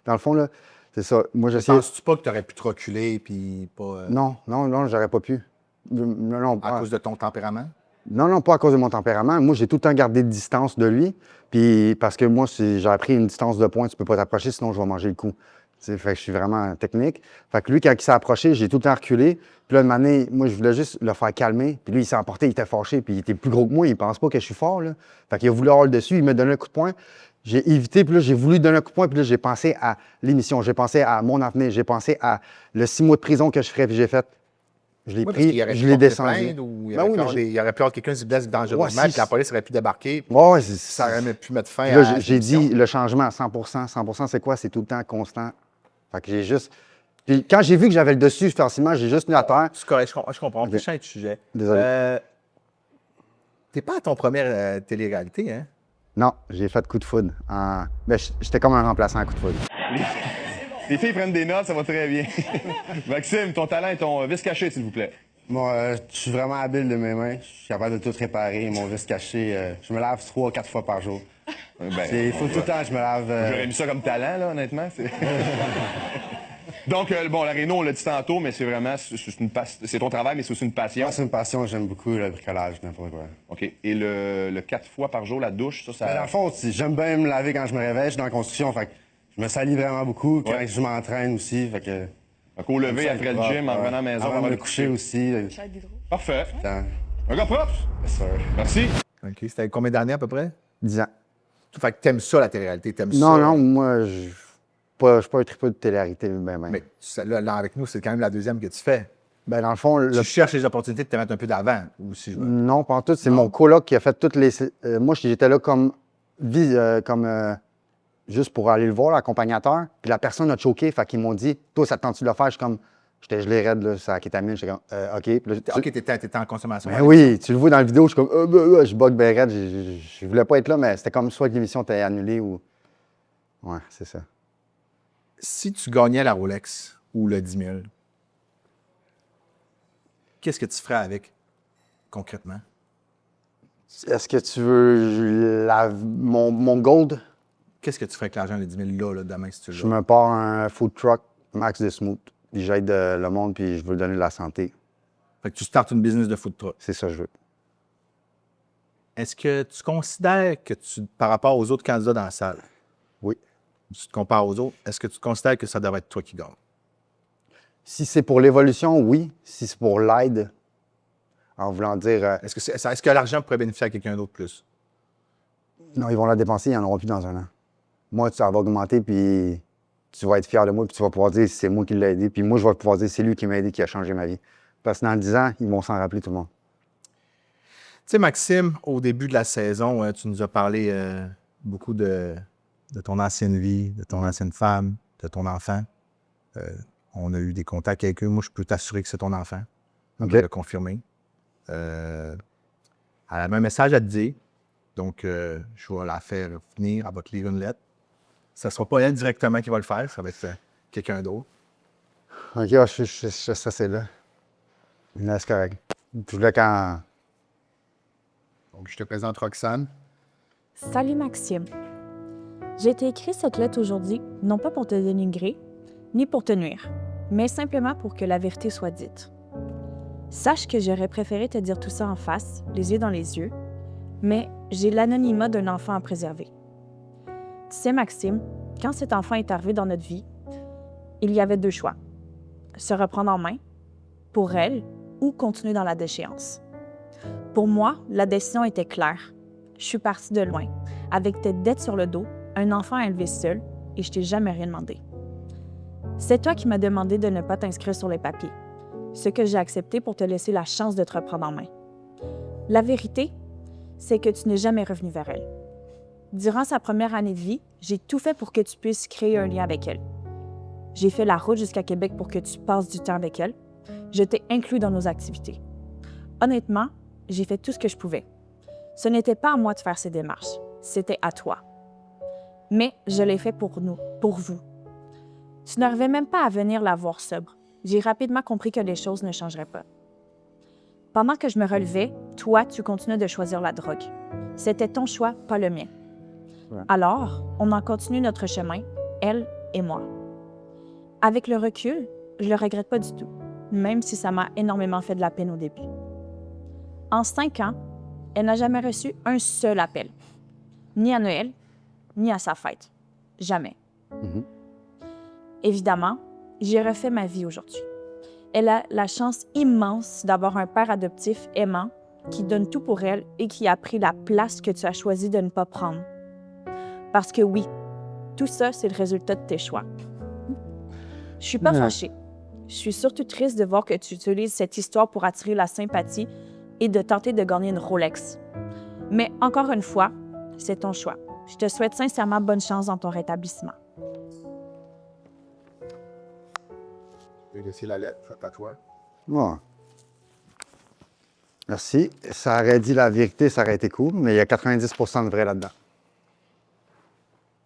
dans le fond, là, c'est ça. Moi, j'essayais. Penses-tu pas que tu aurais pu te reculer puis pas. Non, j'aurais pas pu. Non, à cause de ton tempérament? Non, pas à cause de mon tempérament. Moi, j'ai tout le temps gardé de distance de lui. Puis parce que moi, j'ai appris une distance de poing, tu peux pas t'approcher, sinon je vais manger le coup. Fait que je suis vraiment technique. Fait que lui, quand il s'est approché, j'ai tout le temps reculé. Puis là, une année, moi, je voulais juste le faire calmer. Puis lui, il s'est emporté, il était fâché, puis il était plus gros que moi, il pense pas que je suis fort, là. Fait qu'il a voulu avoir le dessus, il m'a donné un coup de poing. J'ai évité, puis là, j'ai voulu donner un coup de poing, puis là, j'ai pensé à l'émission, j'ai pensé à mon avenir, j'ai pensé à le 6 mois de prison que je ferais, puis j'ai fait. Je l'ai pris, je l'ai descendu. Il aurait pu avoir quelqu'un qui se blesse dangereusement, puis la police aurait pu débarquer. Ouais, ça aurait pu mettre fin là, à. J'ai dit le changement à 100%. 100%, c'est quoi? C'est tout le temps constant. Fait que j'ai juste. Puis quand j'ai vu que j'avais le dessus, facilement, j'ai juste mis à terre. C'est correct, je comprends. Je change de sujet. Désolé. T'es pas à ton première télé-réalité, hein? Non, j'ai fait coup de foudre. Mais j'étais comme un remplaçant à coup de foudre. Les filles prennent des notes, ça va très bien. Maxime, ton talent et ton vis caché, s'il vous plaît. Moi, je suis vraiment habile de mes mains. Je suis capable de tout réparer. Mon vis caché, je me lave 3-4 fois par jour. Il faut tout le temps que je me lave. J'aurais mis ça comme talent, là, honnêtement. Donc, bon, la réno, on l'a dit tantôt, mais c'est vraiment, c'est ton travail, mais c'est aussi une passion. C'est une passion, j'aime beaucoup le bricolage, n'importe quoi. OK. Et le 4 fois par jour, la douche, ça... Dans le fond, j'aime bien me laver quand je me réveille, je suis dans la construction, fait que je me salis vraiment beaucoup quand je m'entraîne aussi, fait que... Donc, au lever, après le gym, en revenant à la maison, avant de me coucher aussi. Parfait. Un gars propre. Merci. OK. C'était combien d'années à peu près? 10 ans. Fait que t'aimes ça, la télé-réalité, t'aimes ça? Non, moi, je suis pas un tripeux de télé-réalité. Mais là, avec nous, c'est quand même la deuxième que tu fais. Ben, dans le fond... Tu cherches les opportunités de te mettre un peu d'avant. Non, pas en tout. C'est mon coloc qui a fait toutes les... moi, j'étais là comme juste pour aller le voir, l'accompagnateur. Puis la personne a choqué, fait qu'ils m'ont dit, toi, ça te tente-tu de le faire? Je suis comme, j'étais gelé raide, là, ça kétamine. J'étais comme, OK. Puis là, OK, t'étais en consommation. Ben oui, tu le vois dans la vidéo, je suis comme, je bug ben raide. Je voulais pas être là, mais c'était comme soit que l'émission était annulée ou. Ouais, c'est ça. Si tu gagnais la Rolex ou le 10 000, qu'est-ce que tu ferais avec, concrètement? Est-ce que tu veux mon gold? Qu'est-ce que tu ferais avec l'argent, les 10 000 là, demain, si tu veux? Je me pars un food truck max de smooth. Puis j'aide le monde, puis je veux donner de la santé. Fait que tu startes une business de food truck. C'est ça que je veux. Est-ce que tu considères que par rapport aux autres candidats dans la salle, oui, tu te compares aux autres, est-ce que tu considères que ça devrait être toi qui gagne? Si c'est pour l'évolution, oui. Si c'est pour l'aide, en voulant dire... Est-ce que l'argent pourrait bénéficier à quelqu'un d'autre plus? Non, ils vont la dépenser, ils n'en auront plus dans un an. Moi, ça va augmenter, puis tu vas être fier de moi, puis tu vas pouvoir dire c'est moi qui l'ai aidé, puis moi, je vais pouvoir dire c'est lui qui m'a aidé, qui a changé ma vie. Parce que dans 10 ans, ils vont s'en rappeler tout le monde. Tu sais, Maxime, au début de la saison, tu nous as parlé beaucoup de ton ancienne vie, de ton ancienne femme, de ton enfant. On a eu des contacts avec eux. Moi, je peux t'assurer que c'est ton enfant. OK. Je peux le confirmer. Elle avait un message à te dire. Donc, je vais la faire finir. Elle va te lire une lettre. Ça ne sera pas elle directement qui va le faire. Ça va être quelqu'un d'autre. OK, ça, c'est là. Là, c'est correct. Puis là, quand... Donc, je te présente Roxane. Salut Maxime. J'ai été écrit cette lettre aujourd'hui, non pas pour te dénigrer, ni pour te nuire, mais simplement pour que la vérité soit dite. Sache que j'aurais préféré te dire tout ça en face, les yeux dans les yeux, mais j'ai l'anonymat d'un enfant à préserver. Tu sais, Maxime, quand cet enfant est arrivé dans notre vie, il y avait 2 choix. Se reprendre en main, pour elle, ou continuer dans la déchéance. Pour moi, la décision était claire. Je suis partie de loin, avec tes dettes sur le dos, un enfant à élever seul, et je t'ai jamais rien demandé. C'est toi qui m'as demandé de ne pas t'inscrire sur les papiers, ce que j'ai accepté pour te laisser la chance de te reprendre en main. La vérité, c'est que tu n'es jamais revenu vers elle. Durant sa première année de vie, j'ai tout fait pour que tu puisses créer un lien avec elle. J'ai fait la route jusqu'à Québec pour que tu passes du temps avec elle. Je t'ai inclus dans nos activités. Honnêtement, j'ai fait tout ce que je pouvais. Ce n'était pas à moi de faire ces démarches, c'était à toi. Mais je l'ai fait pour nous, pour vous. Tu n'arrivais même pas à venir la voir sobre. J'ai rapidement compris que les choses ne changeraient pas. Pendant que je me relevais, toi, tu continuais de choisir la drogue. C'était ton choix, pas le mien. Ouais. Alors, on en continue notre chemin, elle et moi. Avec le recul, je le regrette pas du tout, même si ça m'a énormément fait de la peine au début. En 5 ans, elle n'a jamais reçu un seul appel, ni à Noël, ni à sa fête. Jamais. Évidemment, j'ai refait ma vie aujourd'hui. Elle a la chance immense d'avoir un père adoptif aimant qui donne tout pour elle et qui a pris la place que tu as choisi de ne pas prendre. Parce que oui, tout ça, c'est le résultat de tes choix. Je suis pas fâchée. Je suis surtout triste de voir que tu utilises cette histoire pour attirer la sympathie et de tenter de gagner une Rolex. Mais encore une fois, c'est ton choix. Je te souhaite sincèrement bonne chance dans ton rétablissement. Je vais laisser la lettre, à toi. Ouais. Merci. Ça aurait dit la vérité, ça aurait été cool, mais il y a 90% de vrai là-dedans.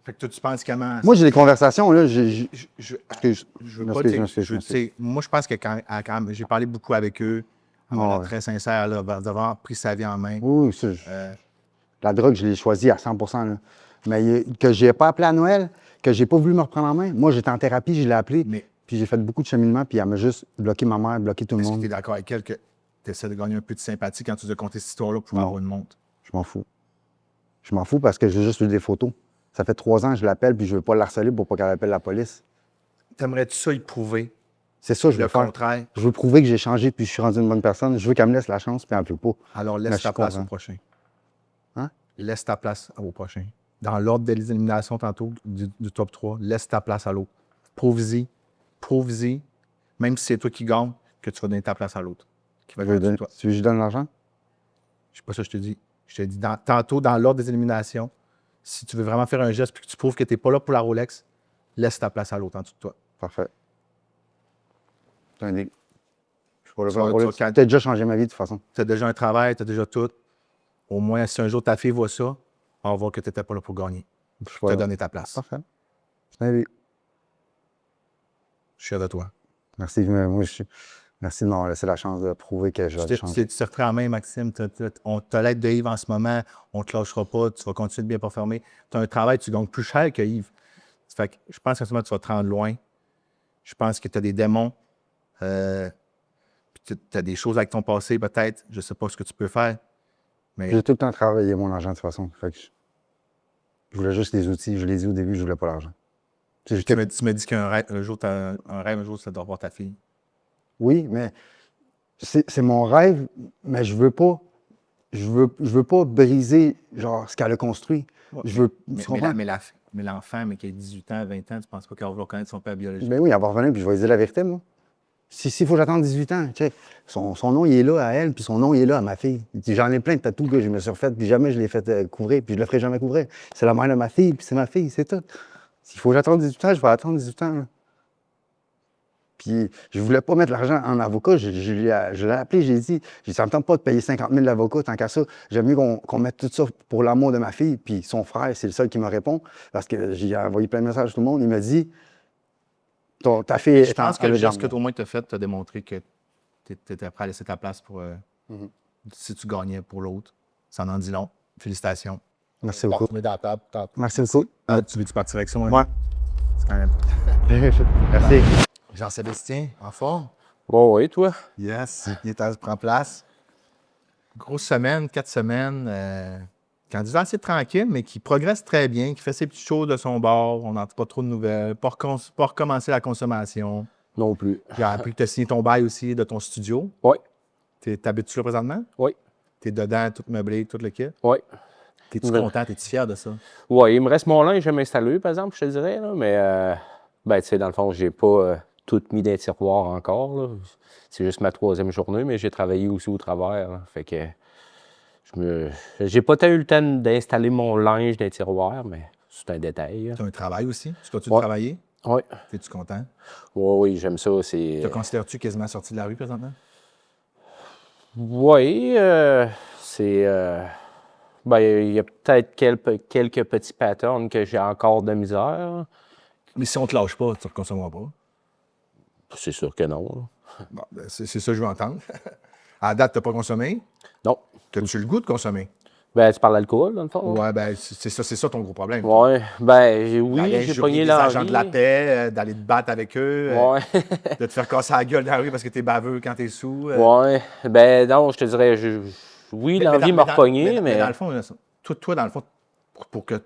Fait que toi, tu penses comment... Moi, j'ai des conversations, là. Je veux pas dire... Moi, je pense que quand j'ai parlé beaucoup avec eux, très sincère, là, d'avoir pris sa vie en main. Oui, ça, la drogue, je l'ai choisie à 100%. Là. Mais que j'ai pas appelé à Noël, que j'ai pas voulu me reprendre en main. Moi, j'étais en thérapie, je l'ai appelé. Puis j'ai fait beaucoup de cheminement, puis elle m'a juste bloqué ma mère, bloqué tout le monde. Est-ce que tu es d'accord avec elle que tu essaies de gagner un peu de sympathie quand tu as compté cette histoire-là pour avoir une montre? Je m'en fous. Je m'en fous parce que j'ai juste eu des photos. Ça fait 3 ans que je l'appelle, puis je veux pas l'harceler pour pas qu'elle appelle la police. T'aimerais-tu ça y prouver? C'est ça, je veux faire. Contraire. Je veux prouver que j'ai changé, puis je suis rendu une bonne personne. Je veux qu'elle me laisse la chance, puis elle ne veut pas. Alors laisse ta place au prochain. Hein? Laisse ta place au prochain. Dans l'ordre des éliminations tantôt du top 3, laisse ta place à l'autre. Prouve-y, même si c'est toi qui gagne, que tu vas donner ta place à l'autre. Tu veux que je lui donne l'argent? Je sais pas ça que je te dis. Je te dis tantôt, dans l'ordre des éliminations, si tu veux vraiment faire un geste puis que tu prouves que tu n'es pas là pour la Rolex, laisse ta place à l'autre en dessous de toi. Parfait. C'est un deal. Tu as déjà changé ma vie de toute façon. Tu as déjà un travail, tu as déjà tout. Au moins, si un jour ta fille voit ça, on va voir que tu n'étais pas là pour gagner. Je t'ai donné ta place. Parfait. C'est un deal. Je suis fier de toi. Merci. Merci de m'avoir laissé la chance de prouver que je vais changer. Tu te retrouves en main, Maxime. Tu as l'aide de Yves en ce moment. On ne te lâchera pas. Tu vas continuer de bien performer. Tu as un travail, tu gagnes plus cher que Yves. Ça fait que je pense qu'en ce moment, tu vas te rendre loin. Je pense que tu as des démons. Tu as des choses avec ton passé, peut-être. Je ne sais pas ce que tu peux faire. Mais... J'ai tout le temps travaillé mon argent de toute façon. Fait que je voulais juste les outils. Je l'ai dit au début, je ne voulais pas l'argent. Tu me dis qu'un rêve, un jour, c'est de revoir ta fille. Oui, mais c'est mon rêve, mais je veux pas briser genre ce qu'elle a construit. Ouais, je veux. Mais l'enfant, mais qui a 18 ans, 20 ans, tu penses pas qu'elle va vouloir connaître son père biologique? Ben oui, elle va revenir, puis je vais lui dire la vérité, moi. S'il faut que j'attende 18 ans, tu sais, son nom, il est là à elle, puis son nom, il est là à ma fille. J'en ai plein de tatous que je me suis refait, puis jamais je l'ai fait couvrir, puis je le ferai jamais couvrir. C'est la mère de ma fille, puis c'est ma fille, c'est tout. S'il faut que j'attende 18 ans, je vais attendre 18 ans. Là. Puis je voulais pas mettre l'argent en avocat. Je l'ai appelé, j'ai dit, ça me tente pas de payer 50 000 d'avocat tant qu'à ça. J'aime mieux qu'on mette tout ça pour l'amour de ma fille. Puis son frère, c'est le seul qui me répond. Parce que j'ai envoyé plein de messages à tout le monde. Il m'a dit, ta fille... Je pense que le geste que au moins tu as fait, tu as démontré que tu étais prêt à laisser ta place pour... Si tu gagnais pour l'autre. Ça en dit long. Félicitations. Merci beaucoup. On est dans la table. Merci beaucoup. Tu veux-tu partir avec ça? Ouais. C'est quand même... Merci. Jean-Sébastien, en forme? Bon, oui, toi? Yes, il est temps de prendre place. Grosse semaine, 4 semaines. Candidat assez tranquille, mais qui progresse très bien, qui fait ses petites choses de son bord. On n'entend pas trop de nouvelles. Pas recommencer la consommation. Non plus. J'ai appris que tu as signé ton bail aussi de ton studio. Oui. T'habites-tu là présentement? Oui. T'es dedans, tout meublé, tout le kit? Oui. T'es-tu content? T'es-tu fier de ça? Oui, il me reste mon linge à m'installer, par exemple, je te dirais. Là, mais, tu sais, dans le fond, j'ai pas tout mis dans les tiroirs encore. C'est juste ma 3e journée, mais j'ai travaillé aussi au travers. Là, fait que J'ai pas tant eu le temps d'installer mon linge dans les tiroirs, mais c'est un détail. Tu as un travail aussi? Tu continues de travailler? Oui. Es-tu content? Oui, j'aime ça. Te considères-tu quasiment sorti de la rue présentement? Oui, ben, il y a peut-être quelques petits patterns que j'ai encore de misère. Mais si on te lâche pas, tu ne reconsommeras pas? C'est sûr que non. Bon, ben, c'est ça que je veux entendre. À la date, tu n'as pas consommé? Non. As-tu le goût de consommer? Ben, tu parles d'alcool, dans le fond? Ouais, ben, c'est ça ton gros problème. Ouais, ben, oui, j'ai pogné les agents de la paix, d'aller te battre avec eux, ouais. de te faire casser la gueule dans la rue parce que t'es baveux quand t'es sous. Ouais, ben non, je te dirais, oui, l'envie m'a repogné, mais... dans le fond, toi, dans le fond, pour que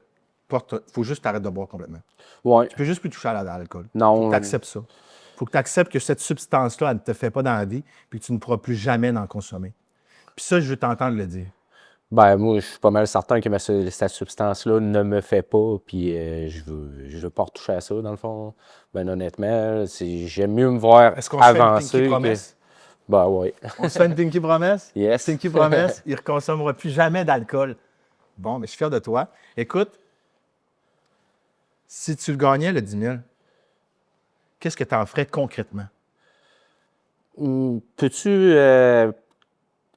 faut juste t'arrêter de boire complètement. Ouais. Tu peux juste plus toucher à l'alcool. Non. Faut que tu acceptes ça. Faut que tu acceptes que cette substance-là, elle ne te fait pas dans la vie, puis que tu ne pourras plus jamais en consommer. Puis ça, je veux t'entendre le dire. Ben, moi, je suis pas mal certain que cette substance-là ne me fait pas, puis je veux pas retoucher à ça, dans le fond. Ben, honnêtement, j'aime mieux me voir Est-ce qu'on se fait une avancer. pinky promesse? Ben, oui. On se fait une pinky promesse? Yes. Pinky promesse, il ne reconsommera plus jamais d'alcool. Bon, mais je suis fier de toi. Écoute, si tu le gagnais, le 10 000, qu'est-ce que tu en ferais concrètement? Peux-tu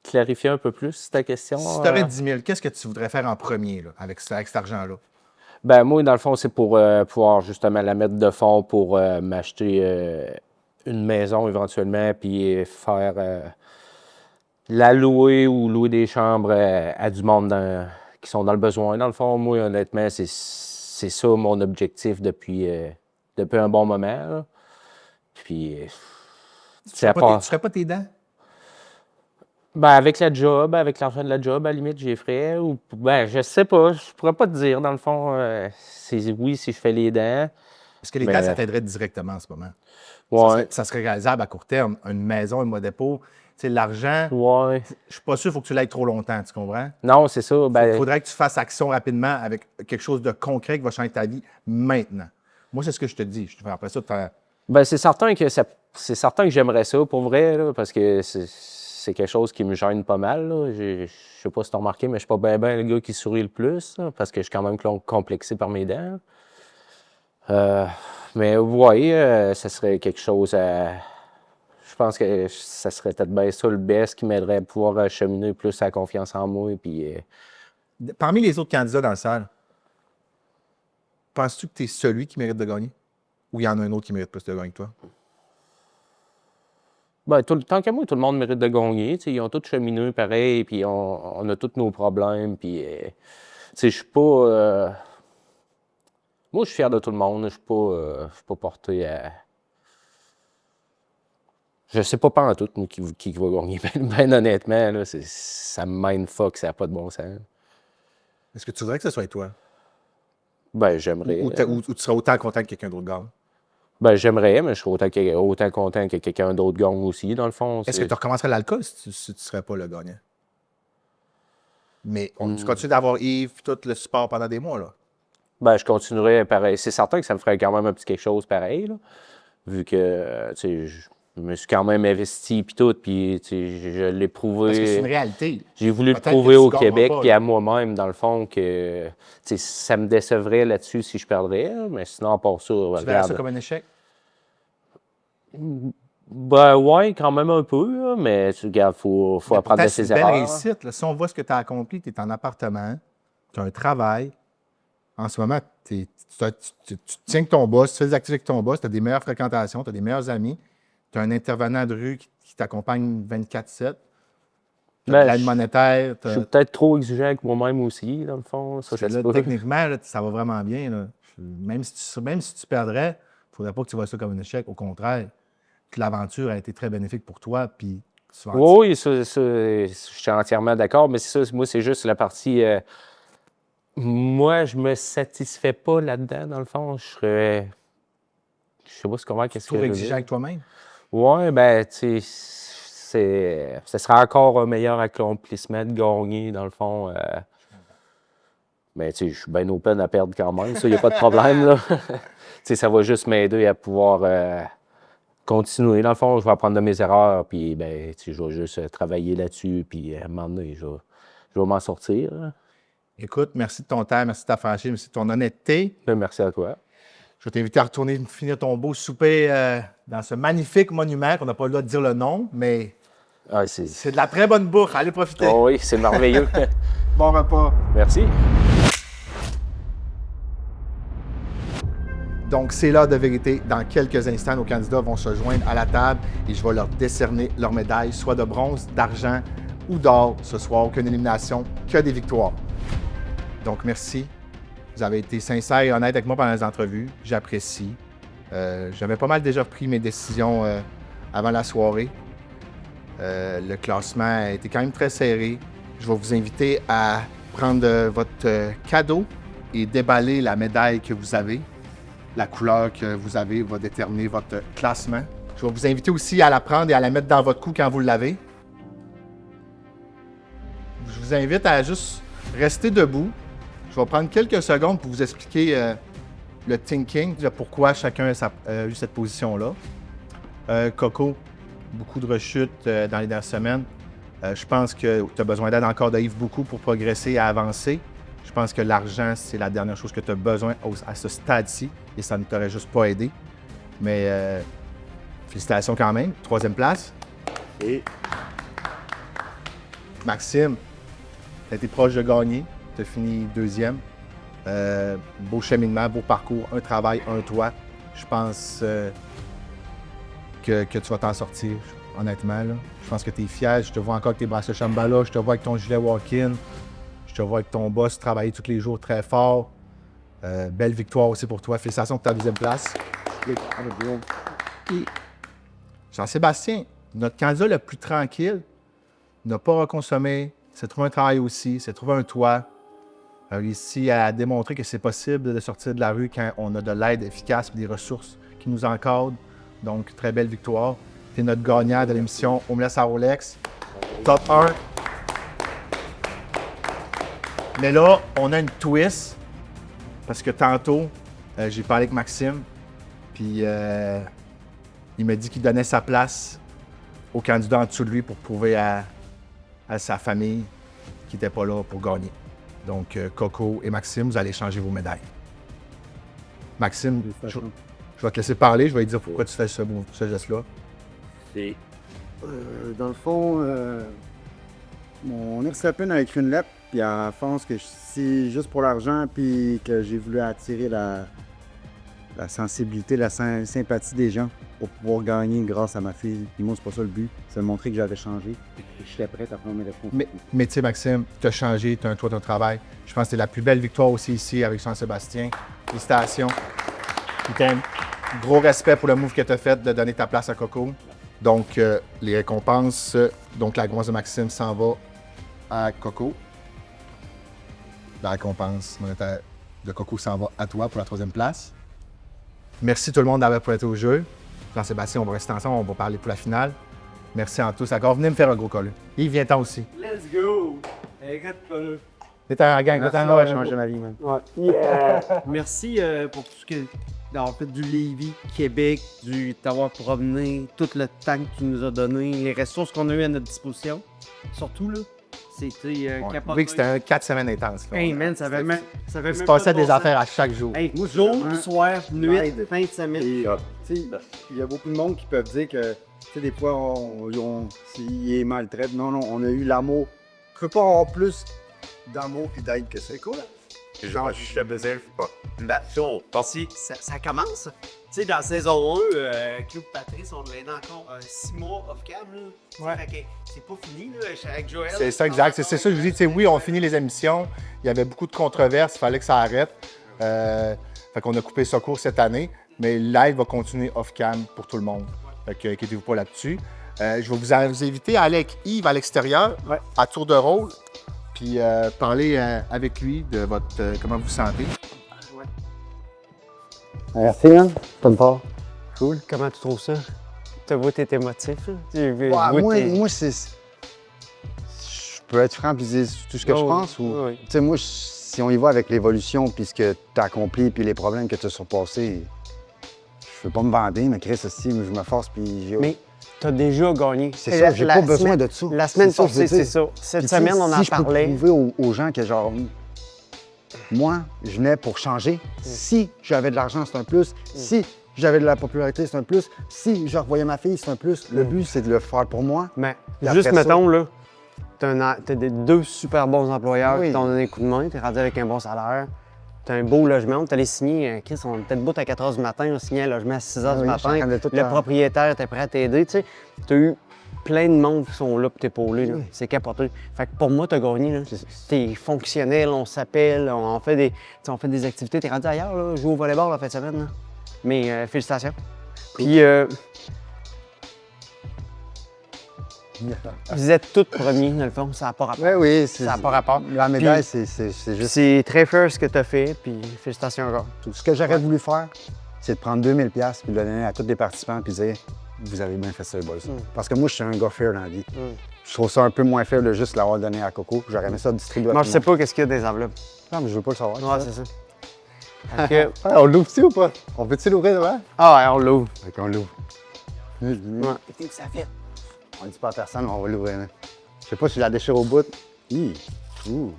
clarifier un peu plus ta question? Si tu aurais 10 000, qu'est-ce que tu voudrais faire en premier là, avec cet argent-là? Ben moi, dans le fond, c'est pour pouvoir justement la mettre de fond pour m'acheter une maison éventuellement, puis faire la louer ou louer des chambres à du monde qui sont dans le besoin. Dans le fond, moi, honnêtement, c'est ça mon objectif depuis un bon moment. Là. Puis, tu ferais pas tes dents? Ben, avec la job, avec l'argent de la job, à la limite, j'y ferais. Ou, ben, je sais pas, je pourrais pas te dire, dans le fond, oui, si je fais les dents. Parce que les dents, ça t'aiderait directement en ce moment. Ouais. Ça serait réalisable à court terme. Une maison, un mois dépôt. Tu sais, l'argent, ouais. Je suis pas sûr qu'il faut que tu l'aies trop longtemps, tu comprends? Non, c'est ça. Il faudrait que tu fasses action rapidement avec quelque chose de concret qui va changer ta vie maintenant. Moi, c'est ce que je te dis. Je te fais après ça. Ben, c'est certain que j'aimerais ça, pour vrai, là, parce que c'est quelque chose qui me gêne pas mal. Là. Je sais pas si tu as remarqué, mais je suis pas bien le gars qui sourit le plus, là, parce que je suis quand même complexé par mes dents. Mais oui, ça serait quelque chose à... Je pense que ça serait peut-être bien ça le best qui m'aiderait à pouvoir cheminer plus à confiance en moi. Puis, Parmi les autres candidats dans la salle, penses-tu que tu es celui qui mérite de gagner? Ou il y en a un autre qui mérite plus de gagner que toi? Ben, tant qu'à moi, tout le monde mérite de gagner. Ils ont tous cheminé pareil, puis on a tous nos problèmes. Puis, je suis pas... Moi, je suis fier de tout le monde. Je suis pas porté à... Je sais pas en tout qui va gagner. Ben honnêtement, là, ça me mindfuck, ça n'a pas de bon sens. Est-ce que tu voudrais que ce soit toi? Ben, j'aimerais. Ou tu serais autant content que quelqu'un d'autre gagne? Ben, j'aimerais, mais je serais autant content que quelqu'un d'autre gagne aussi, dans le fond. Est-ce que tu recommencerais l'alcool si tu ne serais pas le gagnant? Mais tu continues d'avoir Yves et tout le support pendant des mois, là? Ben, je continuerais pareil. C'est certain que ça me ferait quand même un petit quelque chose pareil, là, vu que, je me suis quand même investi puis tout, puis je l'ai prouvé. Parce que c'est une réalité. J'ai voulu le prouver au Québec puis à moi-même, dans le fond, que ça me décevrait là-dessus si je perdrais, mais sinon, à part ça, tu verrais ça comme un échec? Ben ouais, quand même un peu, là, mais tu regardes, faut apprendre de ses erreurs. C'est une belle réussite. Là. Si on voit ce que tu as accompli, tu es en appartement, tu as un travail. En ce moment, tu tiens que ton boss, tu fais des activités avec ton boss, tu as des meilleures fréquentations, tu as des meilleurs amis. Tu as un intervenant de rue qui t'accompagne 24/7. Tu as de l'aide monétaire. Je suis peut-être trop exigeant avec moi-même aussi, dans le fond. Ça, techniquement, là, ça va vraiment bien. Là. Même si tu perdrais, il ne faudrait pas que tu vois ça comme un échec. Au contraire, que l'aventure a été très bénéfique pour toi. Puis oui, ça, je suis entièrement d'accord. Mais c'est ça, moi, c'est juste la partie... moi, je me satisfais pas là-dedans, dans le fond. Je serais... Je sais pas comment... Tu es trop exigeant avec toi-même? Oui, ben, tu sais, ce sera encore un meilleur accomplissement de gagner, dans le fond. Mais, tu sais, je suis bien open à perdre quand même, ça, il n'y a pas de problème, là. Tu sais, ça va juste m'aider à pouvoir continuer. Dans le fond, je vais apprendre de mes erreurs, puis, ben, tu sais, je vais juste travailler là-dessus, puis à un moment donné, je je vais m'en sortir. Écoute, merci de ton temps, merci de ta franchise, merci de ton honnêteté. Merci à toi. Je vais t'inviter à retourner finir ton beau souper dans ce magnifique monument qu'on n'a pas le droit de dire le nom, mais c'est de la très bonne bouffe. Allez profiter. Oh oui, c'est merveilleux. Bon repas. Merci. Donc, c'est l'heure de vérité. Dans quelques instants, nos candidats vont se joindre à la table et je vais leur décerner leur médaille, soit de bronze, d'argent ou d'or ce soir. Aucune élimination, que des victoires. Donc, merci. Vous avez été sincères et honnêtes avec moi pendant les entrevues. J'apprécie. J'avais pas mal déjà pris mes décisions avant la soirée. Le classement a été quand même très serré. Je vais vous inviter à prendre votre cadeau et déballer la médaille que vous avez. La couleur que vous avez va déterminer votre classement. Je vais vous inviter aussi à la prendre et à la mettre dans votre cou quand vous l'avez. Je vous invite à juste rester debout. Je vais prendre quelques secondes pour vous expliquer le thinking, pourquoi chacun a eu cette position-là. Coco, beaucoup de rechutes dans les dernières semaines. Je pense que tu as besoin d'aide encore de Yves beaucoup pour progresser et avancer. Je pense que l'argent, c'est la dernière chose que tu as besoin à ce stade-ci et ça ne t'aurait juste pas aidé. Mais félicitations quand même. 3e place. Et Maxime, tu as été proche de gagner. Tu as fini 2e. Beau cheminement, beau parcours, un travail, un toit. Je pense que tu vas t'en sortir, honnêtement. Là. Je pense que tu es fier. Je te vois encore avec tes bracelets Shambhala. Je te vois avec ton gilet walk-in. Je te vois avec ton boss travailler tous les jours très fort. Belle victoire aussi pour toi. Félicitations pour ta 2e place. Et Jean-Sébastien, notre candidat le plus tranquille, n'a pas reconsommé, s'est trouvé un travail aussi, s'est trouvé un toit. Ici, à démontrer que c'est possible de sortir de la rue quand on a de l'aide efficace et des ressources qui nous encadrent. Donc, très belle victoire. Tu es notre gagnant de l'émission Homeless à Rolex. Top 1. Mais là, on a une twist. Parce que tantôt, j'ai parlé avec Maxime. Puis, il m'a dit qu'il donnait sa place au candidat en dessous de lui pour prouver à sa famille qu'il n'était pas là pour gagner. Donc, Coco et Maxime, vous allez changer vos médailles. Maxime, je vais te laisser parler. Je vais te dire pourquoi tu fais ce geste-là. Dans le fond, mon ex-copine a écrit une lettre, puis elle pense que c'est juste pour l'argent, puis que j'ai voulu attirer la sensibilité, la sympathie des gens pour pouvoir gagner grâce à ma fille. Puis moi, c'est pas ça le but. C'est de montrer que j'avais changé. J'étais prête à prendre mes réponses. Mais tu sais, Maxime, tu as changé, tu as un toit, ton travail. Je pense que c'est la plus belle victoire aussi ici avec Jean-Sébastien. Félicitations. Puis un gros respect pour le move que tu as fait de donner ta place à Coco. Donc, les récompenses, donc la grosse de Maxime s'en va à Coco. La récompense monétaire de Coco s'en va à toi pour la 3e place. Merci tout le monde d'avoir prêté au jeu. Jean-Sébastien, on va rester ensemble, on va parler pour la finale. Merci à tous. Encore, venez me faire un gros collu. Yves, viens-t'en aussi. Let's go! Écoute, collu. T'es un gang, ça va changer ma vie, man. Ouais. Yeah. Merci pour tout ce que d'avoir fait du Lévis, Québec, t'avoir promené, tout le temps que tu nous as donné, les ressources qu'on a eues à notre disposition. Surtout, là, c'était capoté. Oui, c'était un 4 semaines intenses. Hey man, ça fait il se passait des affaires à chaque jour. Hey, jour, soir, nuit, fin de semaine. Il y a beaucoup de monde qui peuvent dire que, des fois, s'il est maltraité. Non, on a eu l'amour. Tu peux pas avoir plus d'amour et d'aide que c'est cool. Genre, je te faisais pas. Merci. Ça commence. Tu sais, dans la saison 1, Claude Patrice, on l'a encore 6 mois off-cam. Ouais. Fait que c'est pas fini, là, avec Joël. C'est ça, exact. C'est ça que je vous dis. Oui, on finit les émissions. Il y avait beaucoup de controverses. Il fallait que ça arrête. Fait qu'on a coupé ça court cette année. Mais le live va continuer off-cam pour tout le monde. Fait que inquiétez-vous pas là-dessus. Je vais vous inviter à aller avec Yves à l'extérieur, à tour de rôle. Puis parler avec lui de votre comment vous vous sentez. Merci, hein? Ça me part. Cool. Comment tu trouves ça? Tu vois, t'es émotif. Moi, c'est. Je peux être franc et dire tout ce que je pense. Ou... Tu sais, moi, si on y va avec l'évolution, puis ce que tu as accompli, puis les problèmes que tu as surpassés, je veux pas me vanter, mais Chris, aussi, je me force, puis Mais t'as déjà gagné. C'est ça, j'ai pas besoin semaine- de ça. La semaine C'est ça, passée, je veux c'est dire. ça. Cette Puis, tu sais, semaine, on en si je peux parlait. prouver aux gens que, genre, moi, je venais pour changer. Si j'avais de l'argent, c'est un plus. Si j'avais de la popularité, c'est un plus. Si je revoyais ma fille, c'est un plus. Le but, c'est de le faire pour moi. Mais Puis juste, après ça- mettons, là, t'as deux super bons employeurs Oui. qui t'ont donné un coup de main, t'es rendu avec un bon salaire, t'as un beau logement, t'allais signer, Chris, on était debout à 4 h du matin, on signait un logement à 6 h Ah du oui, matin, j'entendais tout le le- propriétaire était prêt à t'aider, tu sais. T'as eu plein de monde qui sont là pour t'épauler, là. C'est capoté. Fait que pour moi, t'as gagné, là. T'es fonctionnel, on s'appelle, on fait des activités, t'es rendu ailleurs, là, joue au volleyball la fin de semaine, là. Mais félicitations. Puis, vous êtes tous premiers, dans le fond, ça n'a pas rapport. Oui, oui, Ça n'a pas rapport. La médaille, Puis, c'est juste. C'est très fair ce que tu as fait, puis félicitations encore. Ce que j'aurais voulu faire, c'est de prendre 2000$ puis de le donner à tous les participants puis dire vous avez bien fait ça, les boys. Parce que moi, je suis un gars fair dans la vie. Je trouve ça un peu moins fair de juste l'avoir donné à Coco. J'aurais aimé ça distribuer à Moi, tout je le sais monde. pas qu'est-ce qu'il y a des enveloppes. Non, mais je veux pas le savoir. Ouais, c'est ça. Fait que- Ah, on l'ouvre-tu ou pas? On peut-tu l'ouvrir devant? Ah ouais, on l'ouvre. Fait qu'on l'ouvre. Ouais. Qu'est-ce que ça fait? On dit pas à personne, mais on va l'ouvrir. Là. Je sais pas si je la déchire au bout. Hi. Ouh.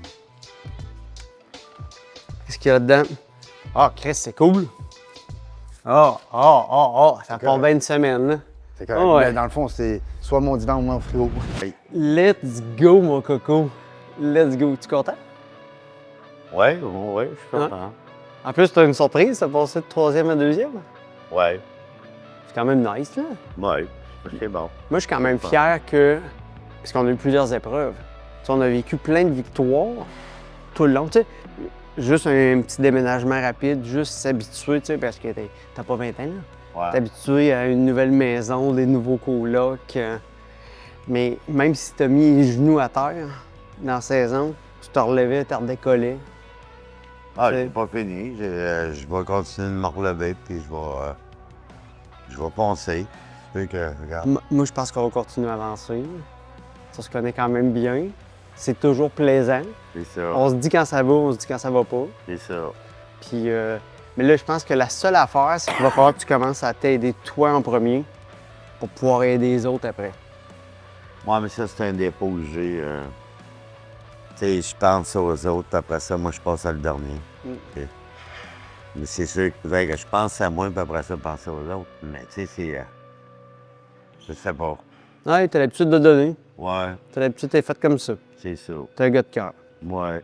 Qu'est-ce qu'il y a là-dedans? Ah, Chris, c'est cool. Ça part bien une semaine, là. C'est correct. Ah ouais. Mais dans le fond, c'est soit mon divan ou mon frigo. Let's go, mon coco. Let's go. Tu content? Ouais, je suis content. En plus, tu as une surprise, ça passé de 3e à 2e. Ouais, C'est quand même nice, là. ouais, c'est bon. Moi, je suis quand même fier que, parce qu'on a eu plusieurs épreuves, tu sais, on a vécu plein de victoires tout le long, tu sais. Juste un petit déménagement rapide, juste s'habituer, tu sais, parce que t'as pas 20 ans, là. Ouais. T'habituer à une nouvelle maison, des nouveaux colocs. Mais même si t'as mis les genoux à terre dans la saison, tu te relevais, tu redécollais. Ah, c'est pas fini. Je vais continuer de me relever, puis je vais penser. Fait que, regarde. Moi, je pense qu'on va continuer à avancer. Ça se connaît quand même bien. C'est toujours plaisant. C'est ça. On se dit quand ça va, on se dit quand ça va pas. C'est ça. Puis, mais là, je pense que la seule affaire, c'est qu'il va falloir que tu commences à t'aider toi en premier pour pouvoir aider les autres après. Moi, mais ça, c'est un dépôt que j'ai. Tu sais, je pense aux autres, puis après ça, moi, je passe à le dernier. Ok. Mais c'est sûr que je pense à moi, puis après ça, penser aux autres. Mais tu sais, c'est. Je sais pas. Ouais, t'as l'habitude de donner. Ouais. T'as l'habitude d'être fait comme ça. C'est ça. T'es un gars de cœur. Ouais.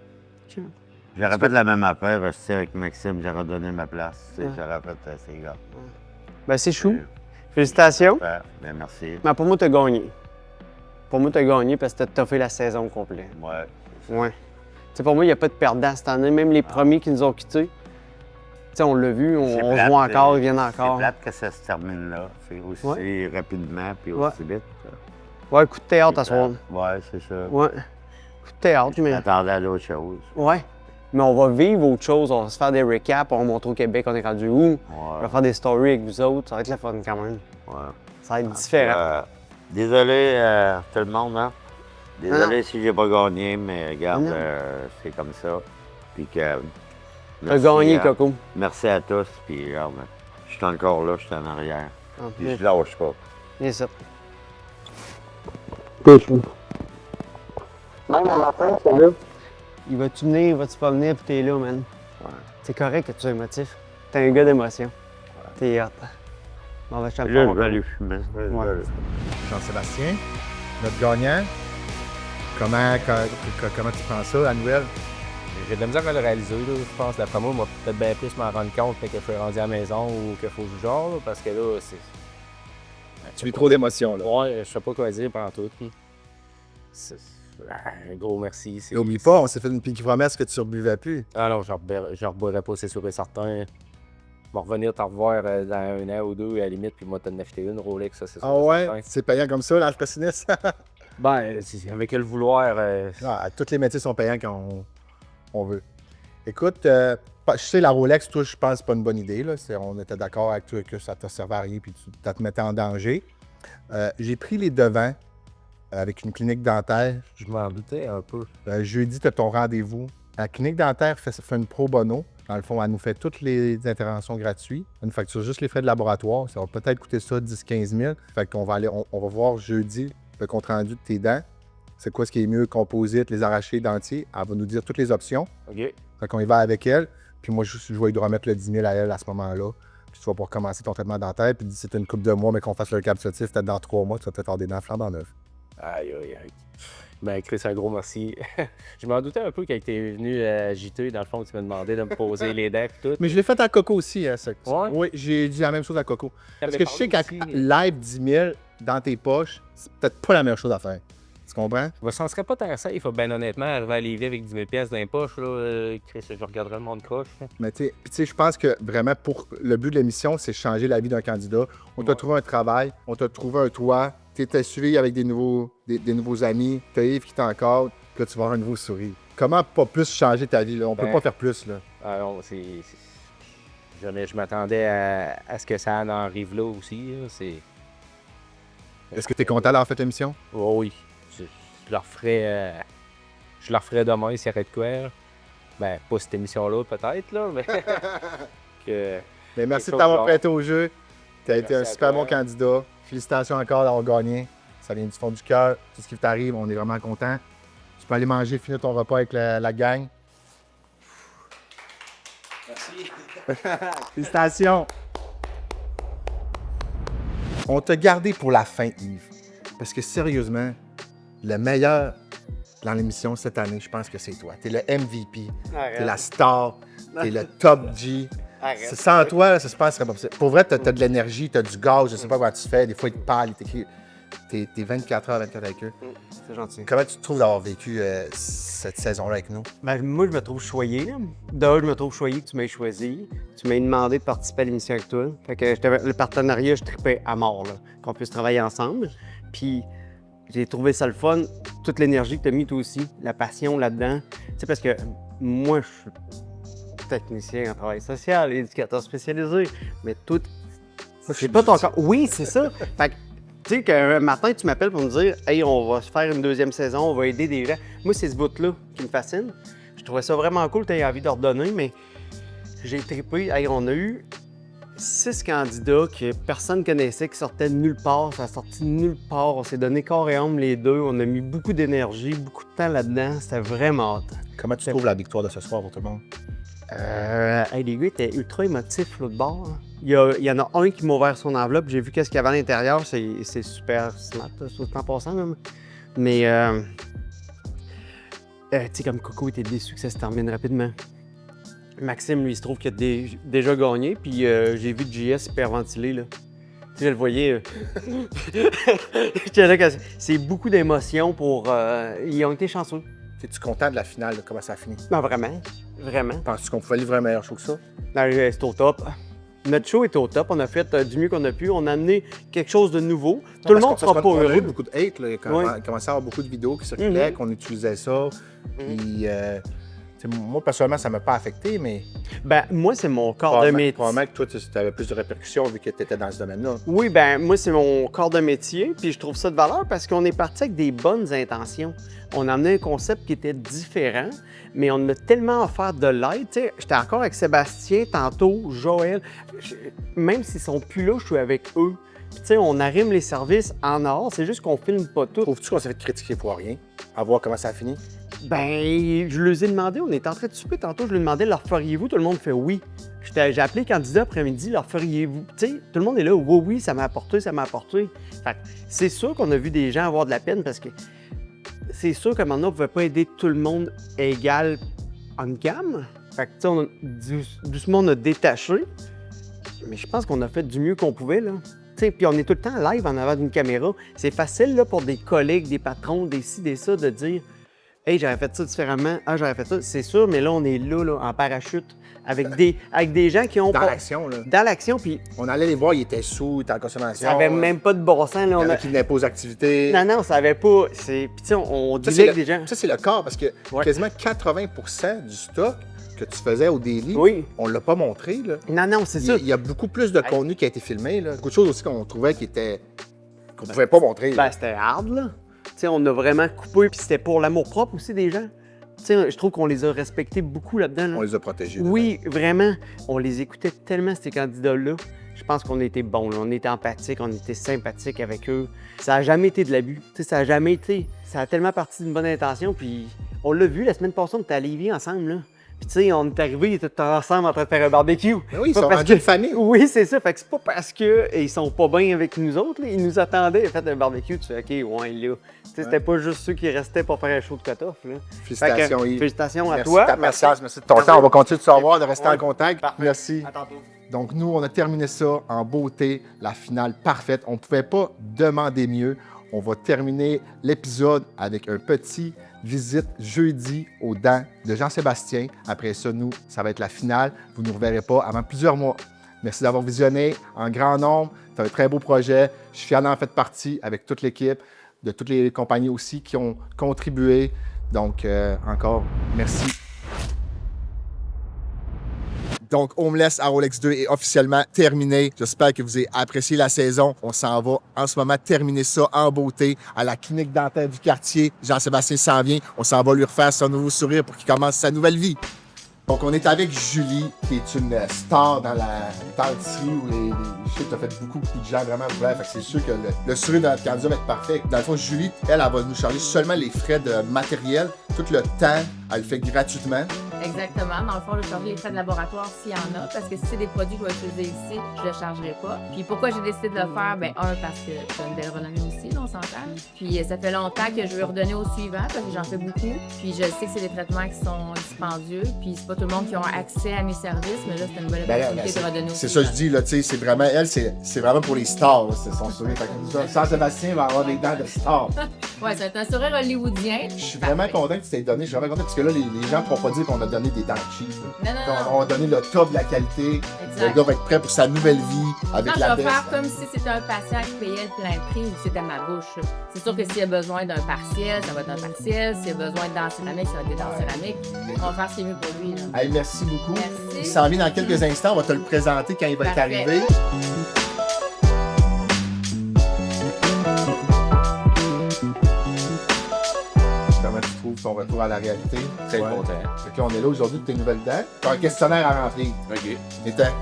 J'aurais fait la même affaire, tu sais, avec Maxime, j'aurais donné ma place. Tu sais, j'aurais fait ces gars. Ben, c'est chou. Félicitations. Ouais, ben, merci. Mais pour moi, t'as gagné. Pour moi, t'as gagné parce que t'as fait la saison complète. Ouais. Ouais. Tu sais, pour moi, il n'y a pas de perdant cette année. Même les premiers qui nous ont quittés, tu sais, on l'a vu, on C'est se plate, voit encore, ils viennent encore. C'est plate que ça se termine là. C'est aussi rapidement puis Ouais. aussi vite. Ouais, coup de théâtre à soir. Ouais, c'est ça. Ouais. Coup de théâtre, mais. J'attendais à d'autres choses. Ouais. Mais on va vivre autre chose, on va se faire des recaps, on va montrer au Québec on est rendu où. On va faire des stories avec vous autres, ça va être le fun quand même. Ouais. Ça va être différent. Désolé tout le monde, hein. Désolé Non. si j'ai pas gagné, mais regarde, Non. c'est comme ça. Puis que. T'as merci, gagné, Coco. Merci à tous, puis regarde, je suis encore là, je suis en arrière. Ah, Puis bien. je lâche pas. Bien ça. Même à la fin, c'est là. Il va-tu venir, il va-tu pas venir, puis t'es là, man. Ouais. C'est correct que tu sois émotif. T'es un gars d'émotion. T'es hot. Bon, ben, je te le Là, prends, je vais mon aller gars. fumer. Ouais. Jean-Sébastien, notre gagnant. Comment tu prends ça, la nouvelle? J'ai de la misère à le réaliser, là. Je pense, d'après moi, moi, peut-être bien plus m'en rendre compte que je suis rendu à la maison ou qu'il faut du genre, là, parce que là, c'est. Tu vis trop d'émotions, là. Ouais, je sais pas quoi dire pendant tout. Un gros merci. Et oublie pas, on s'est fait une pique promesse que tu ne rebuvais plus. Ah non, je ne reboirai pas, c'est sûr et certain. Je vais revenir t'en revoir dans un an ou deux à la limite, puis moi, t'en acheter une Rolex, ça, c'est sûr. Ah ouais? C'est payant comme ça, l'âge pessimiste? Ben, avec le vouloir. Ah, tous les métiers sont payants quand on veut. Écoute, je sais, la Rolex, toi, je pense que c'est pas une bonne idée. Là. On était d'accord avec toi que ça te servait à rien puis ça te mettait en danger. J'ai pris les devants avec une clinique dentaire. Je m'en doutais un peu. Jeudi, tu as ton rendez-vous. La clinique dentaire fait une pro bono. Dans le fond, elle nous fait toutes les interventions gratuites. Elle nous facture juste les frais de laboratoire. Ça va peut-être coûter ça 10-15 000. Fait qu'on va aller, on va voir jeudi le compte rendu de tes dents. C'est quoi ce qui est mieux, composite, les arrachés, dentiers. Elle va nous dire toutes les options. OK. Fait qu'on y va avec elle. Puis moi, je vais lui remettre le 10 000 à elle à ce moment-là. Puis tu vas pouvoir commencer ton traitement dentaire. Puis d'ici une couple de mois, mais qu'on fasse le capsutif, peut-être dans 3 mois, tu vas peut-être avoir des dents flambant neuves. Aïe, aïe, aïe. Ben, Chris, un gros merci. Je m'en doutais un peu quand tu es venu à JT, dans le fond, tu m'as demandé de me poser les dents et tout. Mais je l'ai fait à Coco aussi, ça. Ouais? Oui, j'ai dit la même chose à Coco. Parce que je sais parlé qu'à aussi. live 10 000 dans tes poches, c'est peut-être pas la meilleure chose à faire. Tu comprends? Ben, ça en serait pas tant safe, ben honnêtement, arriver à Lévis avec 10 000 pièces dans les poches, là, Chris, je regarderais le monde croche. là. Mais tu sais, je pense que vraiment, pour le but de l'émission, c'est changer la vie d'un candidat. On t'a trouvé un travail, on t'a trouvé un toit, tu t'es suivi avec des nouveaux amis, t'as Yves qui t'encadre, puis là, tu vas avoir un nouveau sourire. Comment pas plus changer ta vie, là? On peut Ben, pas faire plus, là. Ah non, je m'attendais à ce que ça en arrive là aussi. Là, Est-ce que tu es content d'avoir fait l'émission? Oh, oui. Je leur ferai demain s'il y aurait de quoi. Là. Ben, pas cette émission-là, peut-être, là, mais. Mais merci de t'avoir prêté au jeu. Tu as été un super bon candidat. Félicitations encore d'avoir gagné. Ça vient du fond du cœur. Tout ce qui t'arrive, on est vraiment content. Tu peux aller manger, finir ton repas avec la gang. Merci. Félicitations. On t'a gardé pour la fin, Yves. Parce que sérieusement, le meilleur dans l'émission cette année, je pense que c'est toi. T'es le MVP, t'es la star, t'es le top G. Arrête. Sans toi, ça se passerait pas possible. Pour vrai, t'as de l'énergie, t'as du gaz, je sais pas quoi tu fais. Des fois, ils te parlent, ils t'écrivent. T'es 24 heures 24 avec eux. C'est gentil. Comment tu te trouves d'avoir vécu cette saison-là avec nous? Ben, moi, je me trouve choyé. Là. D'un, je me trouve choyé que tu m'aies choisi. Tu m'as demandé de participer à l'émission avec toi. Fait que le partenariat, je tripais à mort, là, qu'on puisse travailler ensemble. Puis, j'ai trouvé ça le fun, toute l'énergie que tu as mis toi aussi, la passion là-dedans. Tu sais, parce que moi, je suis technicien en travail social, éducateur spécialisé, mais tout. C'est pas ton corps. Oui, c'est ça. Fait que, tu sais, qu'un matin, tu m'appelles pour me dire, hey, on va se faire une deuxième saison, on va aider des gens. Moi, c'est ce bout-là qui me fascine. Je trouvais ça vraiment cool, tu aies envie de redonner, mais j'ai trippé. Hey, on a eu 6 candidats que personne connaissait, qui sortaient de nulle part. Ça a sorti de nulle part. On s'est donné corps et âme les deux. On a mis beaucoup d'énergie, beaucoup de temps là-dedans. C'était vraiment hâte. Comment tu trouves la victoire de ce soir pour tout le monde? Hey, les gars étaient ultra émotifs l'autre bord. Hein. Il y en a un qui m'a ouvert son enveloppe. J'ai vu qu'est-ce qu'il y avait à l'intérieur. C'est super smart, tout en passant. Même. Mais, tu sais, comme Coco était déçu que ça se termine rapidement. Maxime, lui, il se trouve qu'il a déjà gagné, puis j'ai vu JS hyperventiler, là. Tu sais, je le voyais. C'est beaucoup d'émotions pour... ils ont été chanceux. Es-tu content de la finale, de comment ça a fini? Non, vraiment. Vraiment. Penses-tu qu'on pouvait livrer un meilleur show que ça? Non, c'est au top. Notre show est au top. On a fait du mieux qu'on a pu. On a amené quelque chose de nouveau. Tout le monde sera pas On a eu heureux. beaucoup de hate, là. Il commençait à avoir beaucoup de vidéos qui circulaient, qu'on utilisait ça. Puis, moi, personnellement, ça ne m'a pas affecté, mais... Ben, moi, c'est mon corps de métier. Probablement que toi, tu avais plus de répercussions vu que tu étais dans ce domaine-là. Oui, ben moi, c'est mon corps de métier, puis je trouve ça de valeur parce qu'on est parti avec des bonnes intentions. On a amené un concept qui était différent, mais on a tellement offert de l'aide. Tu sais, j'étais encore avec Sébastien tantôt, Joël. Même s'ils sont plus là, je suis avec eux. Puis, tu sais, on arrime les services en or, c'est juste qu'on filme pas tout. Trouves-tu qu'on s'est fait critiquer pour rien? À voir comment ça a fini? Ben, je leur ai demandé, on était en train de souper tantôt, je leur ai demandé, leur feriez-vous? Tout le monde fait oui. J'ai appelé candidat après-midi, leur feriez-vous? Tu sais, tout le monde est là, oui, oui, ça m'a apporté, ça m'a apporté. Fait que c'est sûr qu'on a vu des gens avoir de la peine parce que c'est sûr que maintenant, on ne pouvait pas aider tout le monde égal en gamme. Fait que, tu sais, doucement, on a détaché. Mais je pense qu'on a fait du mieux qu'on pouvait, là. Puis on est tout le temps live en avant d'une caméra. C'est facile là, pour des collègues, des patrons, des ci, des ça, de dire « Hey, j'aurais fait ça différemment. Ah, j'aurais fait ça. » C'est sûr, mais là, on est là, en parachute, avec des gens qui ont... Dans l'action, là. Dans l'action, puis... On allait les voir, ils étaient sous, ils étaient en consommation. Ça avait même pas de bon sens, là. Il y en a qui venaient pas aux activités. Non, non, ça avait pas... Puis tu sais, on disait avec des gens... Ça, c'est le corps, parce que quasiment 80% du stock que tu faisais au daily, on l'a pas montré, là. Non, non, c'est ça. Il y a beaucoup plus de contenu qui a été filmé, là. Beaucoup de choses aussi qu'on trouvait qu'on pouvait pas montrer. Ben, c'était hard, là. Tu sais, on a vraiment coupé, puis c'était pour l'amour-propre aussi des gens. Tu Tu sais, je trouve qu'on les a respectés beaucoup là-dedans. Là. On les a protégés. Oui, vraiment. On les écoutait tellement, ces candidats-là. Je pense qu'on était bons, là. On était empathiques, on était sympathiques avec eux. Ça n'a jamais été de l'abus. Tu sais, ça a jamais été. Ça a tellement parti d'une bonne intention. Puis on l'a vu la semaine passée, on était à Lévis ensemble. Là. Puis tu sais, on est arrivés, ils étaient tous ensemble en train de faire un barbecue. Mais oui, ils sont rendus une famille. Oui, c'est ça. Fait que c'est pas parce qu'ils sont pas bien avec nous autres. Là. Ils nous attendaient, ils ont fait un barbecue. Tu fais OK, ouais, là. C'était pas juste ceux qui restaient pour faire un show de cut-off. Félicitations, Yves. Félicitations à merci toi. De ta patience, merci de ton temps. On va continuer de se revoir, de rester en contact. Parfait. Merci. À tantôt. Donc, nous, on a terminé ça en beauté, la finale parfaite. On ne pouvait pas demander mieux. On va terminer l'épisode avec un petit visite jeudi aux dents de Jean-Sébastien. Après ça, nous, ça va être la finale. Vous ne nous reverrez pas avant plusieurs mois. Merci d'avoir visionné en grand nombre. C'est un très beau projet. Je suis fier d'en faire partie avec toute l'équipe, de toutes les compagnies aussi qui ont contribué. Donc, encore, merci. Donc, Homeless à Rolex 2 est officiellement terminé. J'espère que vous avez apprécié la saison. On s'en va en ce moment terminer ça en beauté à la clinique dentaire du quartier. Jean-Sébastien s'en vient. On s'en va lui refaire son nouveau sourire pour qu'il commence sa nouvelle vie. Donc, on est avec Julie, qui est une star dans la dentisterie où je sais que tu as fait beaucoup de gens vraiment ouverts. Fait que c'est sûr que le sourire de notre candidat va être parfait. Dans le fond, Julie, elle va nous charger seulement les frais de matériel. Tout le temps, elle le fait gratuitement. Exactement. Dans le fond, je charge les frais de laboratoire s'il y en a, parce que si c'est des produits que je vais utiliser ici, je ne le chargerai pas. Puis pourquoi j'ai décidé de le faire? Bien, parce que c'est une belle renommée aussi, là, on s'entend. Puis ça fait longtemps que je veux redonner au suivant, parce que j'en fais beaucoup. Puis je sais que c'est des traitements qui sont dispendieux, puis c'est pas tout le monde qui a accès à mes services, mais là, c'est une bonne opportunité de redonner au C'est suivant. ça, je dis, là, tu sais, c'est vraiment, elle, c'est vraiment pour les stars, là, c'est son sourire. Fait que Jean-Sébastien va avoir des dents de star. Ouais, c'est un sourire hollywoodien. Je suis vraiment content que tu t'aies donné. Je suis vraiment content parce que là, les gens ne pourront pas dire qu'on a donné des dents cheap. On a donné le top de la qualité. Exact. Le gars va être prêt pour sa nouvelle vie avec Non, la je vais baisse. faire comme si c'était un patient qui payait le plein prix ou que c'était ma bouche. C'est sûr que s'il y a besoin d'un partiel, ça va être un partiel. S'il y a besoin de dents céramiques, ça va être des dents céramiques. On va faire ce qui est mieux pour lui. Là. Hey, merci beaucoup. Merci. Il s'en vient dans quelques instants. On va te le présenter quand il va être Parfait. arrivé. Comment tu trouves ton retour à la réalité? Très content. Fait que là, on est là aujourd'hui pour tes nouvelles dents. Tu as un questionnaire à remplir. OK. Éteins.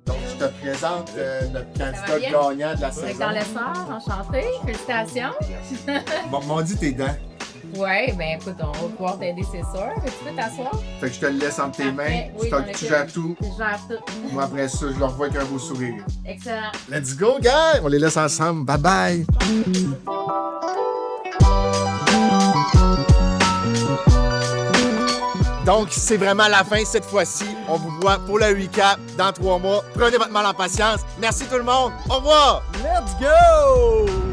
Donc, je te présente notre Ça va candidat bien? gagnant de la Avec saison. dans l'essor, enchanté. Félicitations. Bon, m'ont dit tes dents. Ouais, ben écoute, on va pouvoir t'aider, c'est sûr. Fait que tu peux t'asseoir? Fait que je te le laisse entre tes mains. Oui, Tu gères tout. Je gère tout. Moi, après ça, je le revois avec un beau sourire. Excellent. Let's go, gars! On les laisse ensemble. Bye bye! Donc, c'est vraiment la fin cette fois-ci. On vous voit pour le recap dans 3 mois. Prenez votre mal en patience. Merci tout le monde. Au revoir! Let's go!